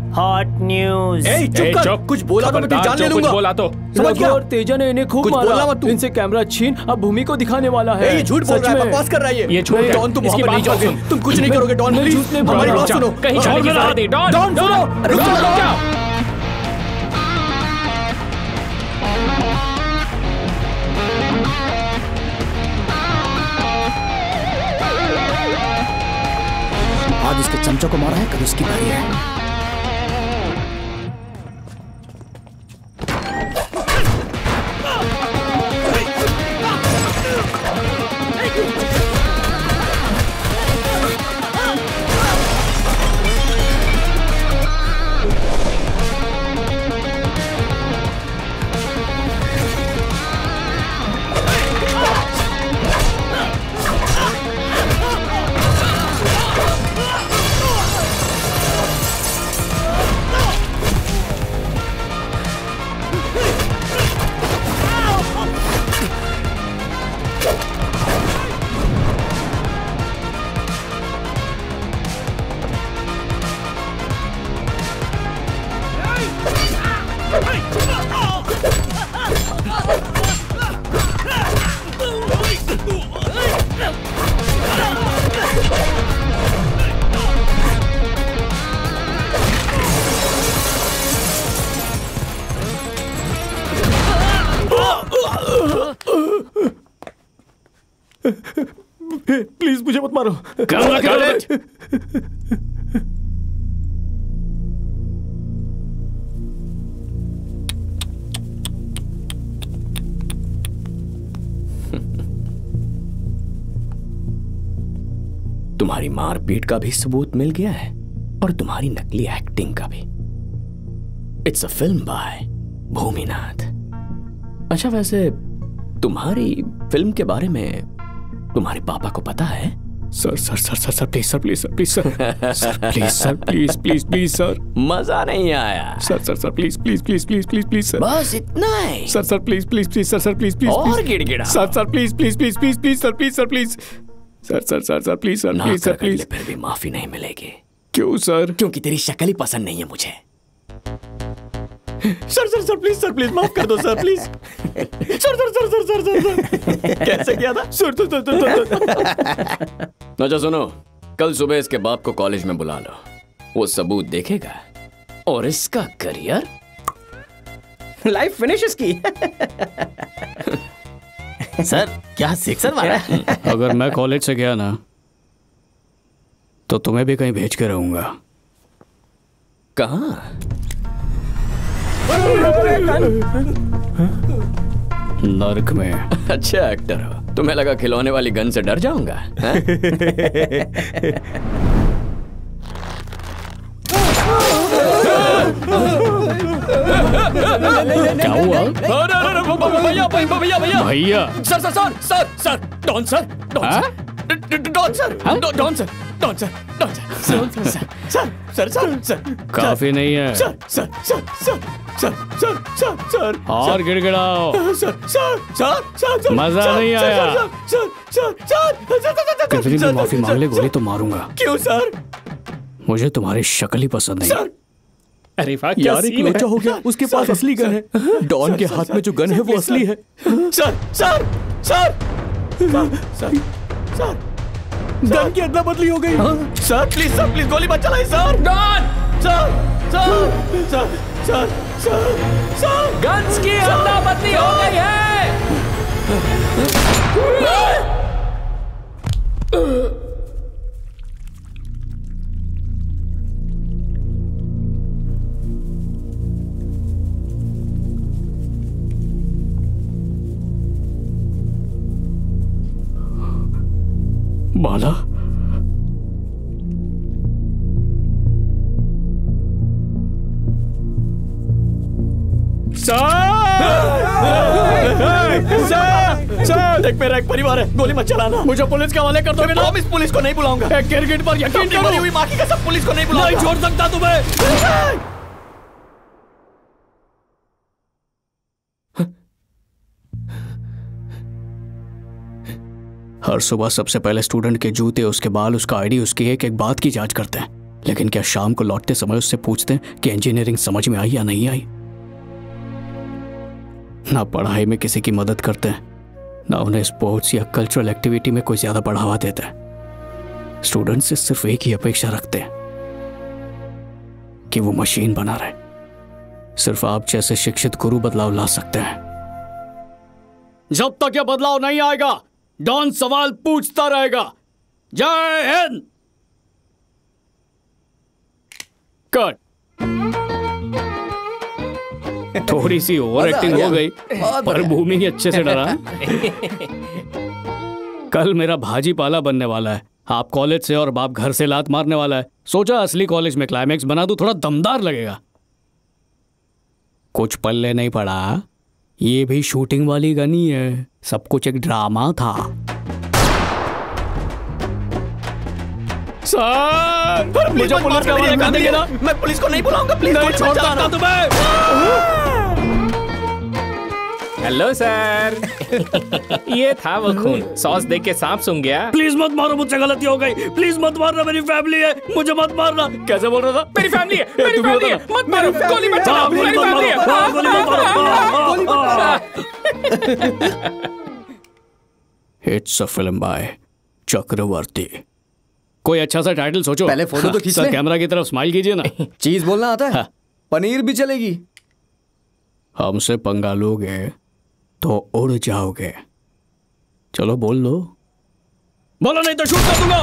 Hot news. चुप, कुछ बोला तो मैं तेरी जान ले लूंगा। कुछ बोला तो रघु और तेजा ने इन्हें खूब कुछ बोला मारा। मत तू। इनसे कैमरा छीन अब भूमि को दिखाने वाला है। ये झूठ बोल रहा है, बकवास कर रहा है ये झूठ है। डॉन, तुम इसकी वहां पर नहीं बात जाओगे। सुन। तुम कुछ नहीं करोगे डॉन। नहीं, झूठ नहीं बोल हमारी रहा। बात सुनो। कहीं चले की जरूरत नहीं। डॉन सुनो। रुक जाओ। आज इसके चमचों को मारा है, कल उसकी बारी है। प्लीज मुझे मत मारो। तुम्हारी मारपीट का भी सबूत मिल गया है और तुम्हारी नकली एक्टिंग का भी। It's a film bye Bhuminath. अच्छा, वैसे तुम्हारी फिल्म के बारे में तुम्हारे पापा को पता है? Sir please sir please sir please sir please sir please sir. मजा नहीं आया। Sir please please please please please please sir. बस इतना है। Sir please please please sir please please और गिड़गिड़ा। Sir please please please please please sir please please sir please sir please. फिर भी माफी नहीं मिलेगी। क्यों सर? क्योंकि तेरी शक्ल ही पसंद नहीं है मुझे। सर प्लीज माफ कर दो सर प्लीज। सर कैसे किया था? अच्छा सुनो, कल सुबह इसके बाप को कॉलेज में बुला लो। वो सबूत देखेगा और इसका करियर लाइफ फिनिश इसकी। सर क्या सिक्सर मारा? अगर मैं कॉलेज से गया ना तो तुम्हें भी कहीं भेज के रहूंगा। कहाँ? नर्क में। अच्छा एक्टर हो। तुम्हें लगा खिलौने वाली गन से डर जाऊंगा? क्या हुआ? भैया भैया sir Don sir Don sir, Don sir, Don sir, Don sir, sir, sir, sir, sir, काफी नहीं है। Sir, sir, sir, sir, sir, sir, sir, sir, और गिड़गिड़ाओ। सर, सर, सर, सर, मजा नहीं आया। सर, सर, सर, कितनी भी माफी मांग ले, गोली तो मारूंगा। क्यों सर? मुझे तुम्हारी शक्ल ही पसंद नहीं। अरे वाह, क्या यार एक सीन लोचा है। हो गया, उसके पास असली गन है। डॉन के हाथ में जो गन है वो असली है। Sir, sir, sir, sir, sir, gun की अदला बदली हो गई। सर प्लीज गोली मत चलाइए sir. Don! Sir, sir, sir, sir, sir, sir, guns की अदला बदली हो गई है। माला, सर, देख मेरा एक परिवार है, गोली मत चलाना। मुझे पुलिस के हवाले कर दोगे ना? प्रॉमिस पुलिस को नहीं बुलाऊंगा। एक गिरगिट पर यकीन करो। मरी हुई माँ की कसम, पुलिस को नहीं बुलाऊंगा। नहीं छोड़ सकता तुम्हें। हर सुबह सबसे पहले स्टूडेंट के जूते, उसके बाल, उसका आईडी, उसकी एक एक बात की जांच करते हैं। लेकिन क्या शाम को लौटते समय उससे पूछते हैं कि इंजीनियरिंग समझ में आई या नहीं आई? ना पढ़ाई में किसी की मदद करते हैं, ना उन्हें स्पोर्ट्स या कल्चरल एक्टिविटी में कोई ज्यादा बढ़ावा देते हैं। स्टूडेंट से सिर्फ एक ही अपेक्षा रखते हैं कि वो मशीन बना रहे। सिर्फ आप जैसे शिक्षित गुरु बदलाव ला सकते हैं। जब तक यह बदलाव नहीं आएगा, डॉन सवाल पूछता रहेगा। जय हिंद। कट। थोड़ी सी ओवर एक्टिंग हो गई, पर भूमि अच्छे से डरा। कल मेरा भाजी पाला बनने वाला है। आप कॉलेज से और बाप घर से लात मारने वाला है। सोचा असली कॉलेज में क्लाइमैक्स बना दूं, थोड़ा दमदार लगेगा। कुछ पल्ले नहीं पड़ा। ये भी शूटिंग वाली गनी है, सब कुछ एक ड्रामा था। सर, मुझे पुलिस का हवाले कर देंगे ना? मैं पुलिस को नहीं बुलाऊंगा। प्लीज नहीं छोड़ता ना तुम्हें। Hello sir. ये था वो खून, सॉस देख के सांप सूंघ गया। प्लीज मत मारो, मुझसे गलती हो गई। प्लीज मत मारना, मेरी फैमिली है, मुझे मत मारना। कैसे बोल रहा था? मेरी फैमिली है, मेरी फैमिली है, मत मारो, गोली मत चलाओ, मेरी फैमिली है। इट्स अ फिल्म बाय चक्रवर्ती। कोई अच्छा सा टाइटल सोचो। पहले फोटो तो खींच सर, ले। कैमरा की तरफ स्माइल कीजिए ना। चीज बोलना आता है? पनीर भी चलेगी। हमसे पंगा लोगे तो उड़ जाओगे। चलो बोल लो। बोलो नहीं तो शूट कर दूंगा।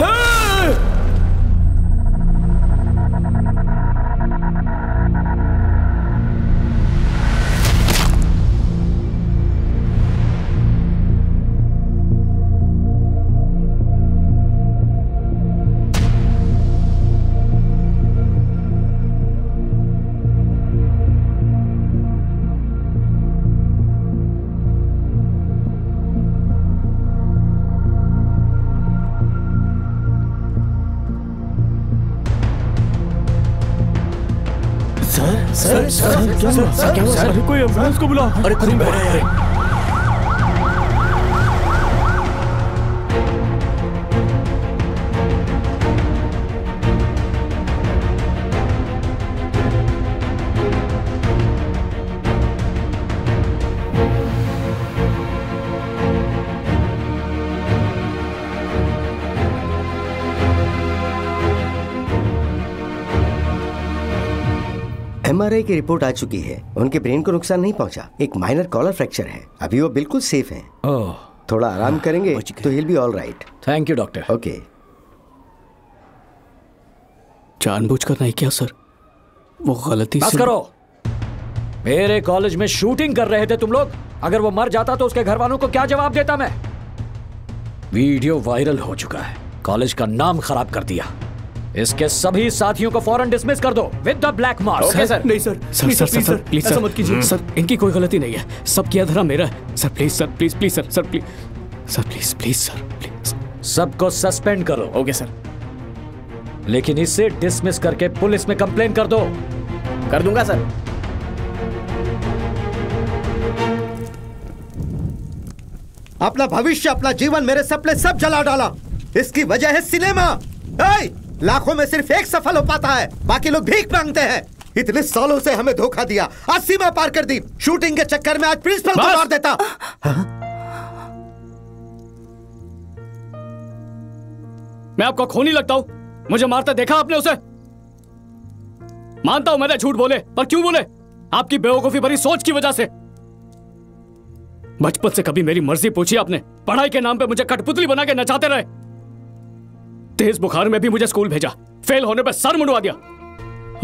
सर क्या हुआ? अरे कोई एम्बुलेंस को बुलाओ। अरे खून बह रहा है। एमआरआई की रिपोर्ट आ चुकी है। उनके ब्रेन को नुकसान नहीं पहुंचा, एक माइनर कॉलर फ्रैक्चर है। अभी वो बिल्कुल सेफ हैं। थोड़ा आराम करेंगे तो he'll be all right। Thank you doctor. Okay. जानबूझकर नहीं किया सर, वो गलती बस से। करो। मेरे कॉलेज में शूटिंग कर रहे थे तुम लोग। अगर वो मर जाता तो उसके घर वालों को क्या जवाब देता मैं? वीडियो वायरल हो चुका है, कॉलेज का नाम खराब कर दिया। इसके सभी साथियों को फौरन डिसमिस कर दो with the black marks. Okay sir. नहीं सर, सर प्लीज ऐसा मत कीजिए सर, इनकी कोई गलती नहीं है, सब किया धरा मेरा है। Sir please sir, please please sir, sir please sir, please please sir, please सबको सस्पेंड करो। Okay sir. लेकिन इसे डिसमिस करके पुलिस में कंप्लेन कर दो। कर दूंगा सर। अपना भविष्य, अपना जीवन, मेरे सपने सब जला डाला। इसकी वजह है सिनेमा। लाखों में सिर्फ एक सफल हो पाता है, बाकी लोग भीख मांगते हैं। इतने सालों से हमें धोखा दिया, आज सीमा पार कर दी। शूटिंग के चक्कर में आज प्रिंसिपल को मार देता। मैं आपका खूनी लगता हूं? मुझे मारते देखा आपने उसे? मानता हूं मैंने झूठ बोले, पर क्यों बोले? आपकी बेवकूफी भरी सोच की वजह से। बचपन से कभी मेरी मर्जी पूछी आपने? पढ़ाई के नाम पे मुझे कठपुतली बना के नचाते रहे। तेज बुखार में भी मुझे स्कूल भेजा, फेल होने पे सर मुंडवा दिया।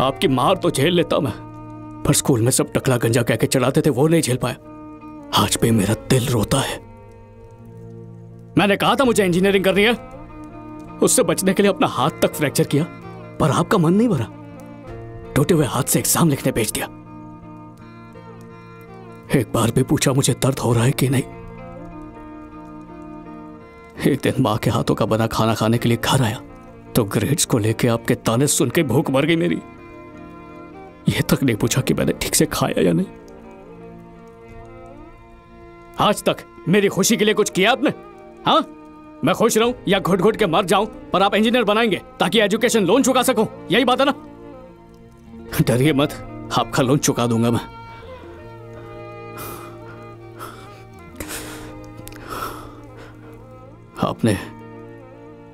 आपकी मार तो झेल लेता मैं, पर स्कूल में सब टकला गंजा कह के चढ़ाते थे, वो नहीं झेल पाया। आज भी मेरा दिल रोता है। मैंने कहा था मुझे इंजीनियरिंग करनी है, उससे बचने के लिए अपना हाथ तक फ्रैक्चर किया, पर आपका मन नहीं भरा। टूटे हुए हाथ से एग्जाम लिखने भेज दिया। एक बार भी पूछा मुझे दर्द हो रहा है कि नहीं। एक दिन मां के हाथों का बना खाना खाने के लिए घर आया तो ग्रेड्स को लेके आपके ताने सुन के भूख मर गई मेरी। यह तक नहीं पूछा कि मैंने ठीक से खाया या नहीं। आज तक मेरी खुशी के लिए कुछ किया आपने? हाँ, मैं खुश रहूं या घुट घुट के मर जाऊं, पर आप इंजीनियर बनाएंगे ताकि एजुकेशन लोन चुका सकूं, यही बात है ना? डरिए मत, आपका लोन चुका दूंगा मैं। आपने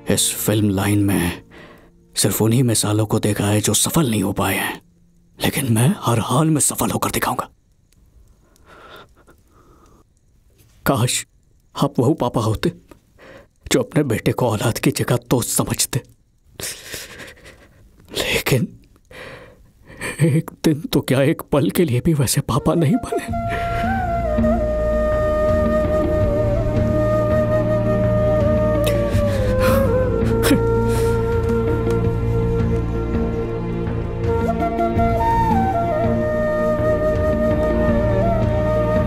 इस फिल्म लाइन में सिर्फ उन्हीं मिसालों को देखा है जो सफल नहीं हो पाए हैं, लेकिन मैं हर हाल में सफल होकर दिखाऊंगा। काश आप वह पापा होते जो अपने बेटे को औलाद की जगह दोस्त समझते, लेकिन एक दिन तो क्या एक पल के लिए भी वैसे पापा नहीं बने।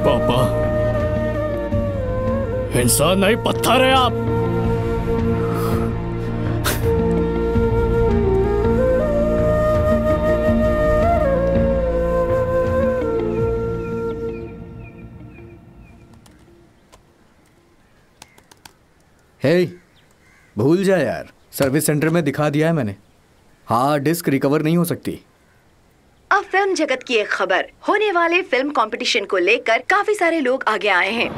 पापा, इंसान नहीं पत्थर है आप। हे, भूल जा यार, सर्विस सेंटर में दिखा दिया है मैंने। हार्ड डिस्क रिकवर नहीं हो सकती। अब फिल्म जगत की एक खबर, होने वाले फिल्म कंपटीशन को लेकर काफी सारे लोग आगे आए हैं।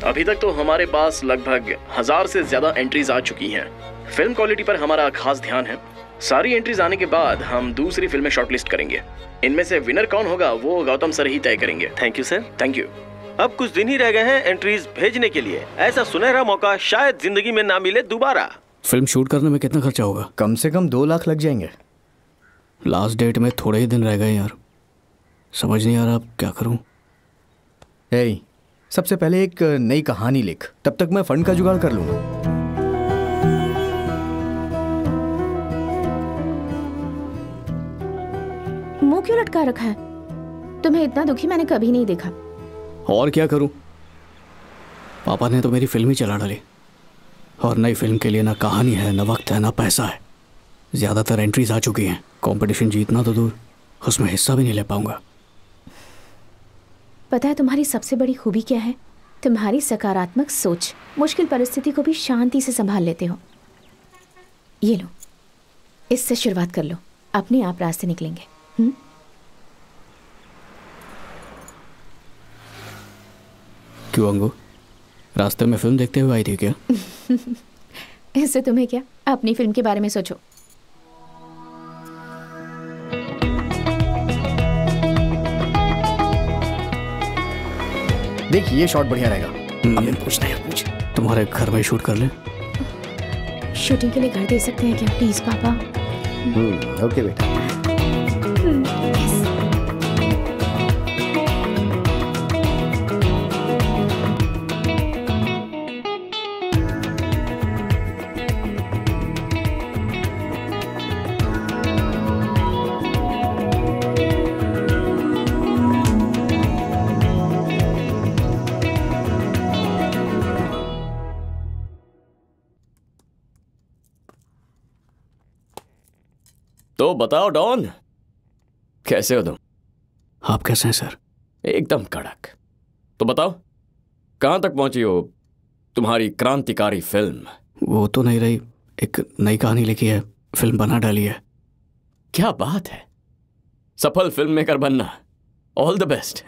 अभी तक तो हमारे पास लगभग 1000 से ज्यादा एंट्रीज आ चुकी हैं। फिल्म क्वालिटी पर हमारा खास ध्यान है। सारी एंट्रीज आने के बाद हम दूसरी फिल्में शॉर्टलिस्ट करेंगे। इनमें से विनर कौन होगा वो गौतम सर ही तय करेंगे। Thank you sir. Thank you. अब कुछ दिन ही रह गए हैं एंट्रीज भेजने के लिए। ऐसा सुनहरा मौका शायद जिंदगी में ना मिले दोबारा। फिल्म शूट करने में कितना खर्चा होगा? कम से कम 2 लाख लग जाएंगे। लास्ट डेट में थोड़े ही दिन रह गए यार, समझ नहीं आ रहा अब क्या करूं। हे, सबसे पहले एक नई कहानी लिख, तब तक मैं फंड का जुगाड़ कर लूंगा। मुंह क्यों लटका रखा है? तुम्हें इतना दुखी मैंने कभी नहीं देखा। और क्या करूं, पापा ने तो मेरी फिल्म ही चला डाली, और नई फिल्म के लिए ना कहानी है, ना वक्त है, ना पैसा है। ज्यादातर एंट्रीज आ चुकी हैं, कंपटीशन जीतना तो दूर, उसमें हिस्सा भी नहीं ले पाऊंगा। पता है तुम्हारी सबसे बड़ी खूबी क्या है? तुम्हारी सकारात्मक सोच। मुश्किल परिस्थिति को भी शांति से संभाल लेते हो। ये लो, इससे शुरुआत कर लो, अपने आप रास्ते निकलेंगे। क्यों अंगू, रास्ते में फिल्म देखते हुए आई थी क्या? इससे तुम्हें क्या, अपनी फिल्म के बारे में सोचो। देख, ये शॉट बढ़िया रहेगा। अभी पूछना है, पूछ। तुम्हारे घर में शूट कर ले। शूटिंग के लिए घर दे सकते हैं क्या प्लीज पापा? ओके बेटा। तो बताओ डॉन, कैसे हो तुम? आप कैसे हैं सर? एकदम कड़क। तो बताओ कहां तक पहुंची हो तुम्हारी क्रांतिकारी फिल्म? वो तो नहीं रही, एक नई कहानी लिखी है, फिल्म बना डाली है। क्या बात है, सफल फिल्म मेकर बनना, ऑल द बेस्ट।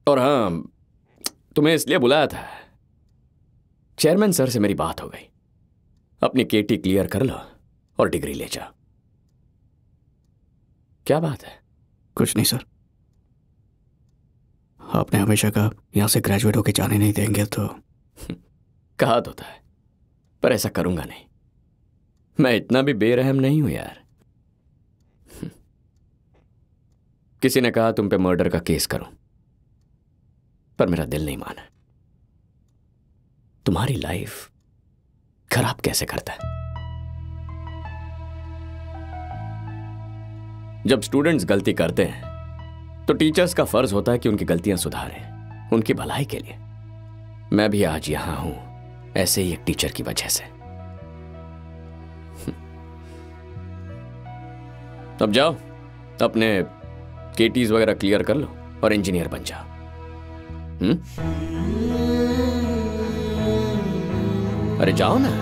और हाँ, तुम्हें इसलिए बुलाया था, चेयरमैन सर से मेरी बात हो गई, अपनी केटी क्लियर कर लो और डिग्री ले जाओ। क्या बात है? कुछ नहीं सर, आपने हमेशा कहा यहां से ग्रेजुएट होके जाने नहीं देंगे, तो कहा तो था, पर ऐसा करूंगा नहीं। मैं इतना भी बेरहम नहीं हूं यार। किसी ने कहा तुम पे मर्डर का केस करूं, पर मेरा दिल नहीं माना। तुम्हारी लाइफ खराब कैसे करता है? जब स्टूडेंट्स गलती करते हैं तो टीचर्स का फर्ज होता है कि उनकी गलतियां सुधारें, उनकी भलाई के लिए। मैं भी आज यहां हूं ऐसे ही एक टीचर की वजह से। अब जाओ, अपने केटीज वगैरह क्लियर कर लो और इंजीनियर बन जाओ। अरे जाओ ना।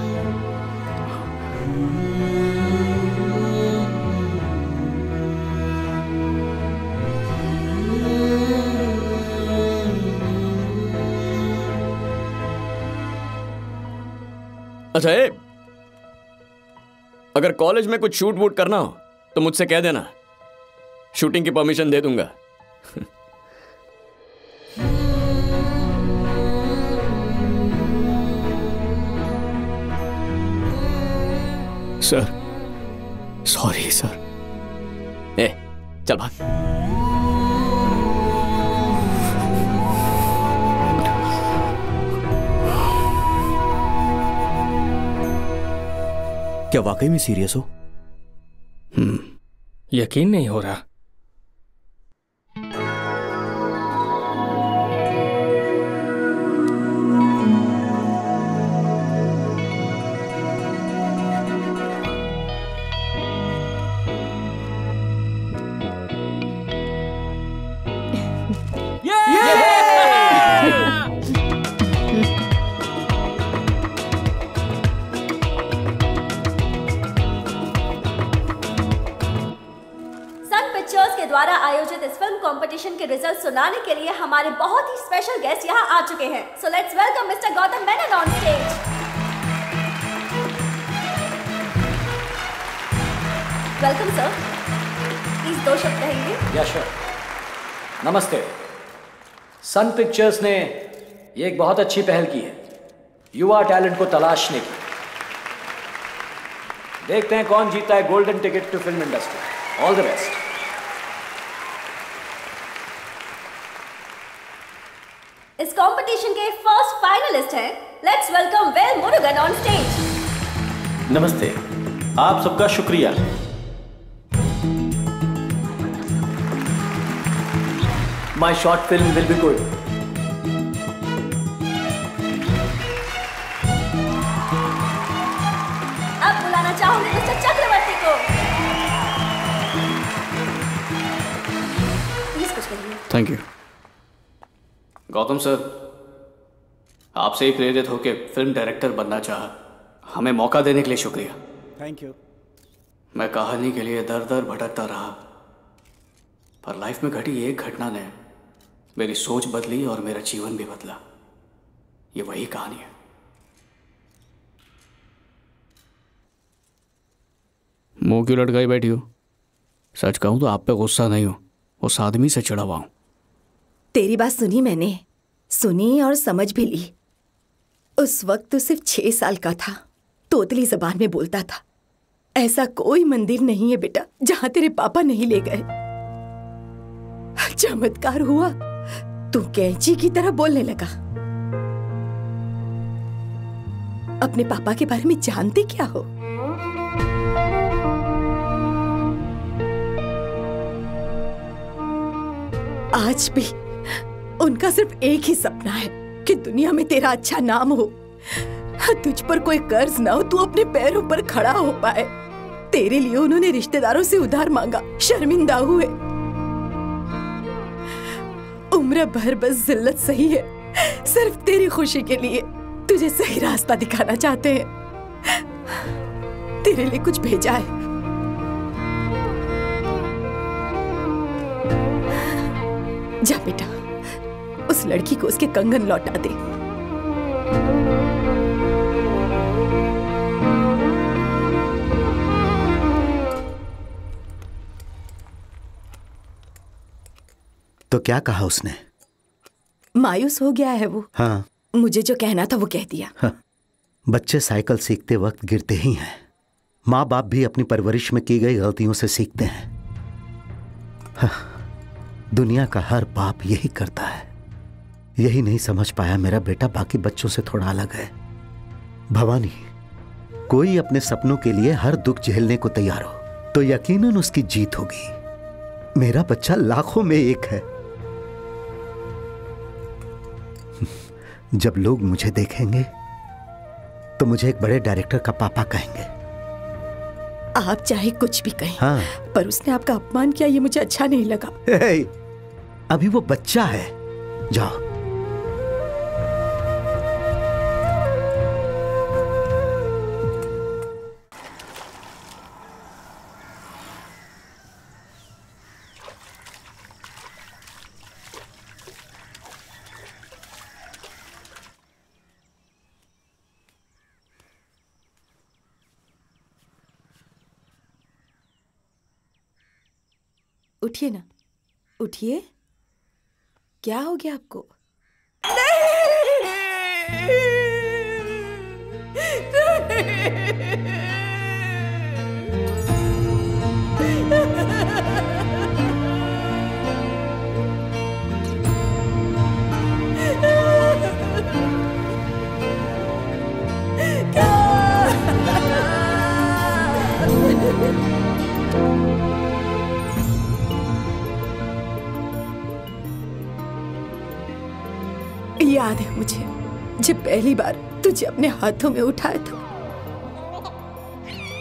अच्छा, अगर कॉलेज में कुछ शूट वूट करना हो तो मुझसे कह देना, शूटिंग की परमिशन दे दूंगा। Sir, sorry sir. चल भाग। क्या वाकई में सीरियस हो? यकीन नहीं हो रहा। द्वारा आयोजित इस फिल्म कंपटीशन के रिजल्ट सुनाने के लिए हमारे बहुत ही स्पेशल गेस्ट यहाँ आ चुके हैं। So let's welcome mister Gautam Menon on stage. Welcome sir, please 2 शब्द कहेंगे? या श्योर। नमस्ते। सन पिक्चर्स ने ये एक बहुत अच्छी पहल की है, युवा टैलेंट को तलाशने की। देखते हैं कौन जीता है golden ticket to film industry. All the best. इस कंपटीशन के फर्स्ट फाइनलिस्ट हैं, let's welcome Vel Murugan on stage. नमस्ते, आप सबका शुक्रिया। My short film will be good. अब बुलाना चाहूंगी मिस्टर चक्रवर्ती को। प्लीज कुछ कहिए। Thank you. गौतम सर, आपसे ही प्रेरित होकर फिल्म डायरेक्टर बनना चाहा, हमें मौका देने के लिए शुक्रिया। Thank you. मैं कहानी के लिए दर दर भटकता रहा, पर लाइफ में घटी एक घटना ने मेरी सोच बदली और मेरा जीवन भी बदला। ये वही कहानी है। मुंह क्यों लटकाई बैठी हो? सच कहूं तो आप पे गुस्सा नहीं हूं, उस आदमी से चिढ़ा हुआ हूं। तेरी बात सुनी मैंने, सुनी और समझ भी ली। उस वक्त तो सिर्फ 6 साल का था, तोतली जबान में बोलता था। ऐसा कोई मंदिर नहीं है बेटा जहां तेरे पापा नहीं ले गए। चमत्कार हुआ, तू कैंची की तरह बोलने लगा। अपने पापा के बारे में जानते क्या हो? आज भी उनका सिर्फ एक ही सपना है कि दुनिया में तेरा अच्छा नाम हो, तुझ पर कोई कर्ज ना हो, तू अपने पैरों पर खड़ा हो पाए। तेरे लिए उन्होंने रिश्तेदारों से उधार मांगा, शर्मिंदा हुए। उम्र भर बस जिल्लत सही है, सिर्फ तेरी खुशी के लिए तुझे सही रास्ता दिखाना चाहते हैं। तेरे लिए कुछ भेजा है। जा बेटा, उस लड़की को उसके कंगन लौटा दे। तो क्या कहा उसने? मायूस हो गया है वो। हाँ, मुझे जो कहना था वो कह दिया। हाँ, बच्चे साइकिल सीखते वक्त गिरते ही हैं। माँ बाप भी अपनी परवरिश में की गई गलतियों से सीखते हैं। हाँ, दुनिया का हर बाप यही करता है। यही नहीं समझ पाया मेरा बेटा बाकी बच्चों से थोड़ा अलग है। भवानी, कोई अपने सपनों के लिए हर दुख झेलने को तैयार हो तो यकीनन उसकी जीत होगी। मेरा बच्चा लाखों में एक है। जब लोग मुझे देखेंगे तो मुझे एक बड़े डायरेक्टर का पापा कहेंगे। आप चाहे कुछ भी कहें, हाँ। पर उसने आपका अपमान किया, ये मुझे अच्छा नहीं लगा। अभी वो बच्चा है। जाओ। उठिए ना, उठिए। क्या हो गया आपको? याद है मुझे जब पहली बार तुझे अपने हाथों में उठाया था।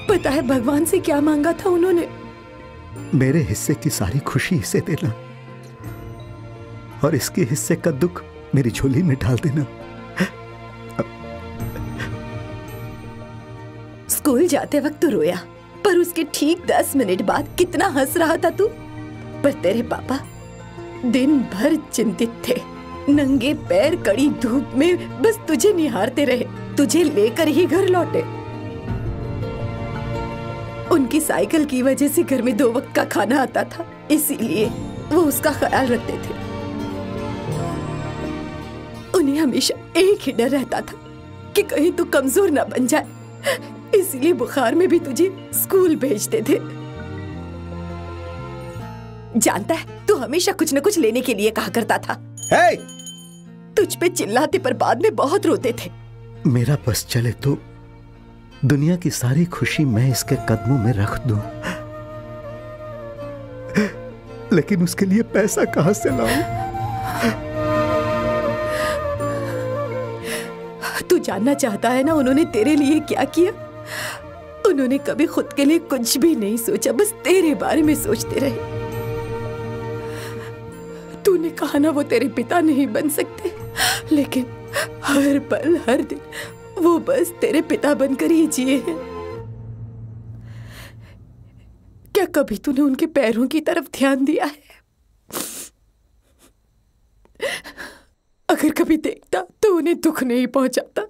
पता है भगवान से क्या मांगा था उन्होंने? मेरे हिस्से की सारी खुशी इसे देना और इसके हिस्से का दुख मेरी झोली में डाल देना। स्कूल जाते वक्त तो रोया, पर उसके ठीक 10 मिनट बाद कितना हंस रहा था तू। पर तेरे पापा दिन भर चिंतित थे, नंगे पैर कड़ी धूप में बस तुझे निहारते रहे, तुझे लेकर ही घर लौटे। उनकी साइकिल की वजह से घर में 2 वक्त का खाना आता था, इसीलिए वो उसका ख्याल रखते थे। उन्हें हमेशा एक ही डर रहता था कि कहीं तू कमजोर ना बन जाए, इसलिए बुखार में भी तुझे स्कूल भेजते थे। जानता है तू हमेशा कुछ न कुछ लेने के लिए कहा करता था। hey! तुझ पे चिल्लाते पर बाद में बहुत रोते थे। मेरा बस चले तो दुनिया की सारी खुशी मैं इसके कदमों में रख दूं, लेकिन उसके लिए पैसा कहां से लाऊं? तू जानना चाहता है ना उन्होंने तेरे लिए क्या किया? उन्होंने कभी खुद के लिए कुछ भी नहीं सोचा, बस तेरे बारे में सोचते रहे। तूने कहा ना वो तेरे पिता नहीं बन सकते, लेकिन हर पल हर दिन वो बस तेरे पिता बनकर ही जिए हैं। क्या कभी तूने उनके पैरों की तरफ ध्यान दिया है? अगर कभी देखता तो उन्हें दुख नहीं पहुंचाता।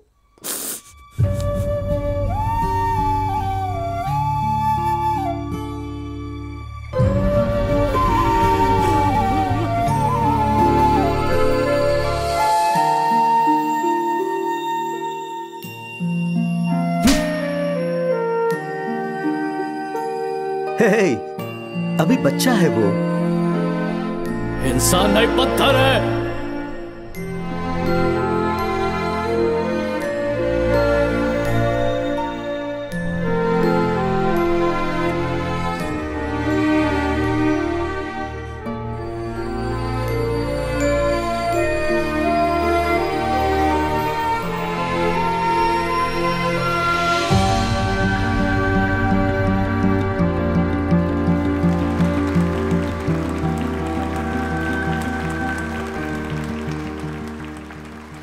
हे, अभी बच्चा है वो। इंसान नहीं पत्थर है।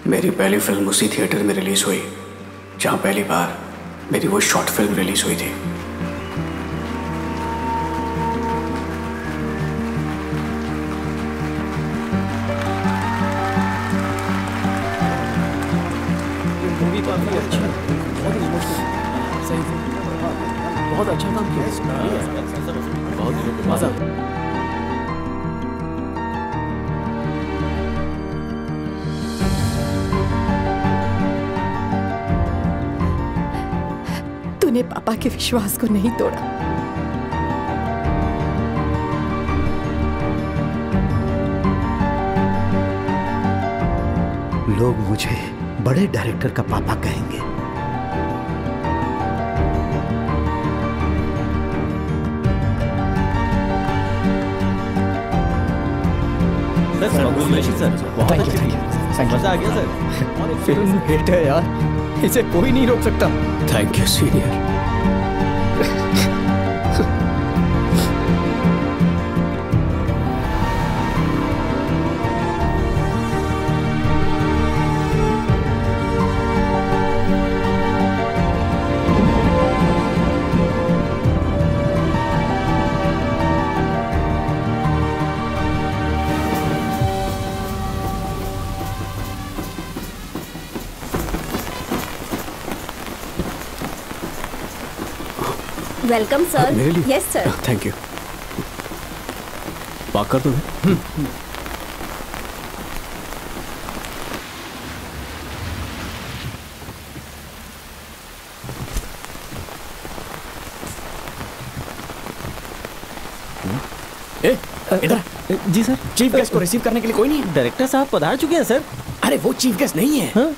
मेरी पहली फिल्म उसी थिएटर में रिलीज हुई जहां पहली बार मेरी वो शॉर्ट फिल्म रिलीज हुई थी। मूवी काफी अच्छी है, बहुत इमोशनल, सही बहुत अच्छा काम किया, बहुत मजा। तूने पापा के विश्वास को नहीं तोड़ा। लोग मुझे बड़े डायरेक्टर का पापा कहेंगे। सर मजा आ गया सर। फिल्म हिट है यार, इसे कोई नहीं रोक सकता। Thank you senior. Welcome sir. मेरे लिए? Yes sir. Thank you. पाक कर दो। इधर जी सर। चीफ गेस्ट को रिसीव करने के लिए कोई नहीं है? डायरेक्टर साहब पधार चुके हैं सर। अरे वो चीफ गेस्ट नहीं है। हाँ?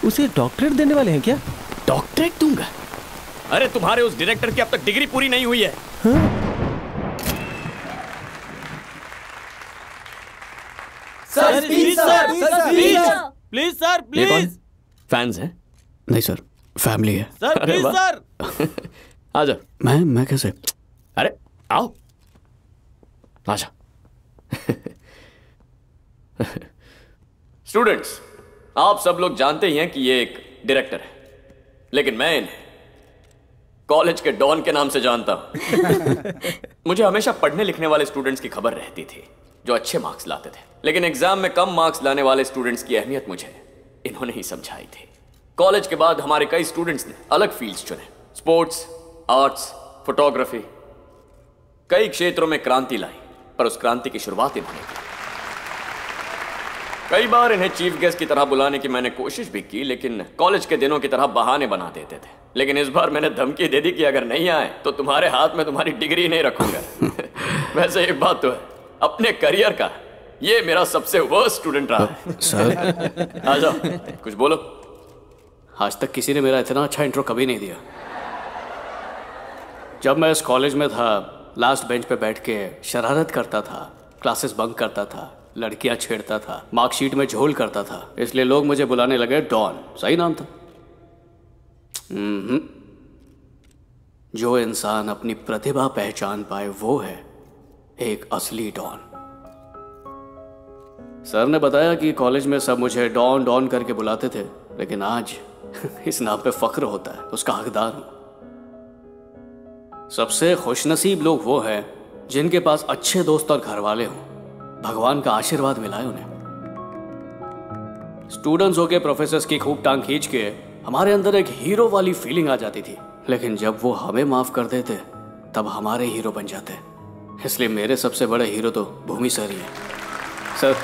उसे डॉक्टरेट देने वाले हैं क्या? डॉक्टरेट दूंगा? अरे तुम्हारे उस डायरेक्टर की अब तक डिग्री पूरी नहीं हुई है। Sir please sir, please sir, please. Fans हैं? नहीं सर, फैमिली है। Sir please sir. आजा। मैं कैसे? अरे आओ, आजा। स्टूडेंट्स, आप सब लोग जानते ही हैं कि ये एक डायरेक्टर है, लेकिन मैं इन्हें कॉलेज के डॉन के नाम से जानता हूं। मुझे हमेशा पढ़ने लिखने वाले स्टूडेंट्स की खबर रहती थी जो अच्छे मार्क्स लाते थे, लेकिन एग्जाम में कम मार्क्स लाने वाले स्टूडेंट्स की अहमियत मुझे इन्होंने ही समझाई थी। कॉलेज के बाद हमारे कई स्टूडेंट्स ने अलग फील्ड्स चुने, स्पोर्ट्स, आर्ट्स, फोटोग्राफी, कई क्षेत्रों में क्रांति लाई, पर उस क्रांति की शुरुआत इन्होंने की। कई बार इन्हें चीफ गेस्ट की तरह बुलाने की मैंने कोशिश भी की, लेकिन कॉलेज के दिनों की तरह बहाने बना देते थे। लेकिन इस बार मैंने धमकी दे दी कि अगर नहीं आए तो तुम्हारे हाथ में तुम्हारी डिग्री नहीं रखूंगा। वैसे एक बात तो है, अपने करियर का ये मेरा सबसे वर्स्ट स्टूडेंट रहा है। सर आ जाओ, कुछ बोलो। आज तक किसी ने मेरा इतना अच्छा इंट्रो कभी नहीं दिया। जब मैं इस कॉलेज में था, लास्ट बेंच पे बैठ के शरारत करता था, क्लासेस बंक करता था, लड़कियां छेड़ता था, मार्कशीट में झोल करता था, इसलिए लोग मुझे बुलाने लगे डॉन। सही नाम था। जो इंसान अपनी प्रतिभा पहचान पाए वो है एक असली डॉन। सर ने बताया कि कॉलेज में सब मुझे डॉन डॉन करके बुलाते थे, लेकिन आज इस नाम पे फख्र होता है, उसका हकदार हूं। सबसे खुशनसीब लोग वो हैं जिनके पास अच्छे दोस्त और घर वाले हों, भगवान का आशीर्वाद मिला है उन्हें। स्टूडेंट्स होके प्रोफेसर्स की खूब टांग खींच के हमारे अंदर एक हीरो वाली फीलिंग आ जाती थी, लेकिन जब वो हमें माफ कर देते तब हमारे हीरो बन जाते। इसलिए मेरे सबसे बड़े हीरो तो भूमि सर ही है। Sir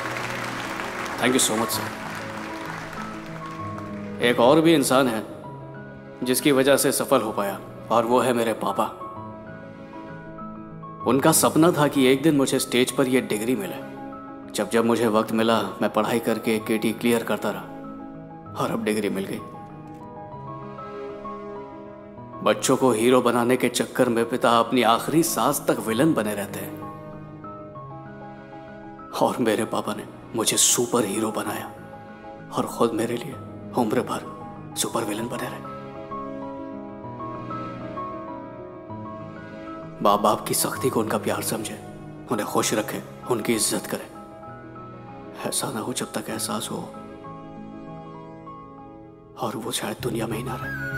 thank you so much sir. एक और भी इंसान है जिसकी वजह से सफल हो पाया, और वो है मेरे पापा। उनका सपना था कि एक दिन मुझे स्टेज पर यह डिग्री मिले। जब जब मुझे वक्त मिला मैं पढ़ाई करके केटी क्लियर करता रहा, और अब डिग्री मिल गई। बच्चों को हीरो बनाने के चक्कर में पिता अपनी आखिरी सांस तक विलन बने रहते हैं, और मेरे पापा ने मुझे सुपर हीरो बनाया और खुद मेरे लिए उम्र भर सुपर विलन बने रहे। बाप बाप की सख्ती को उनका प्यार समझे, उन्हें खुश रखे, उनकी इज्जत करे। ऐसा ना हो जब तक एहसास हो और वो शायद दुनिया में ही ना रहे।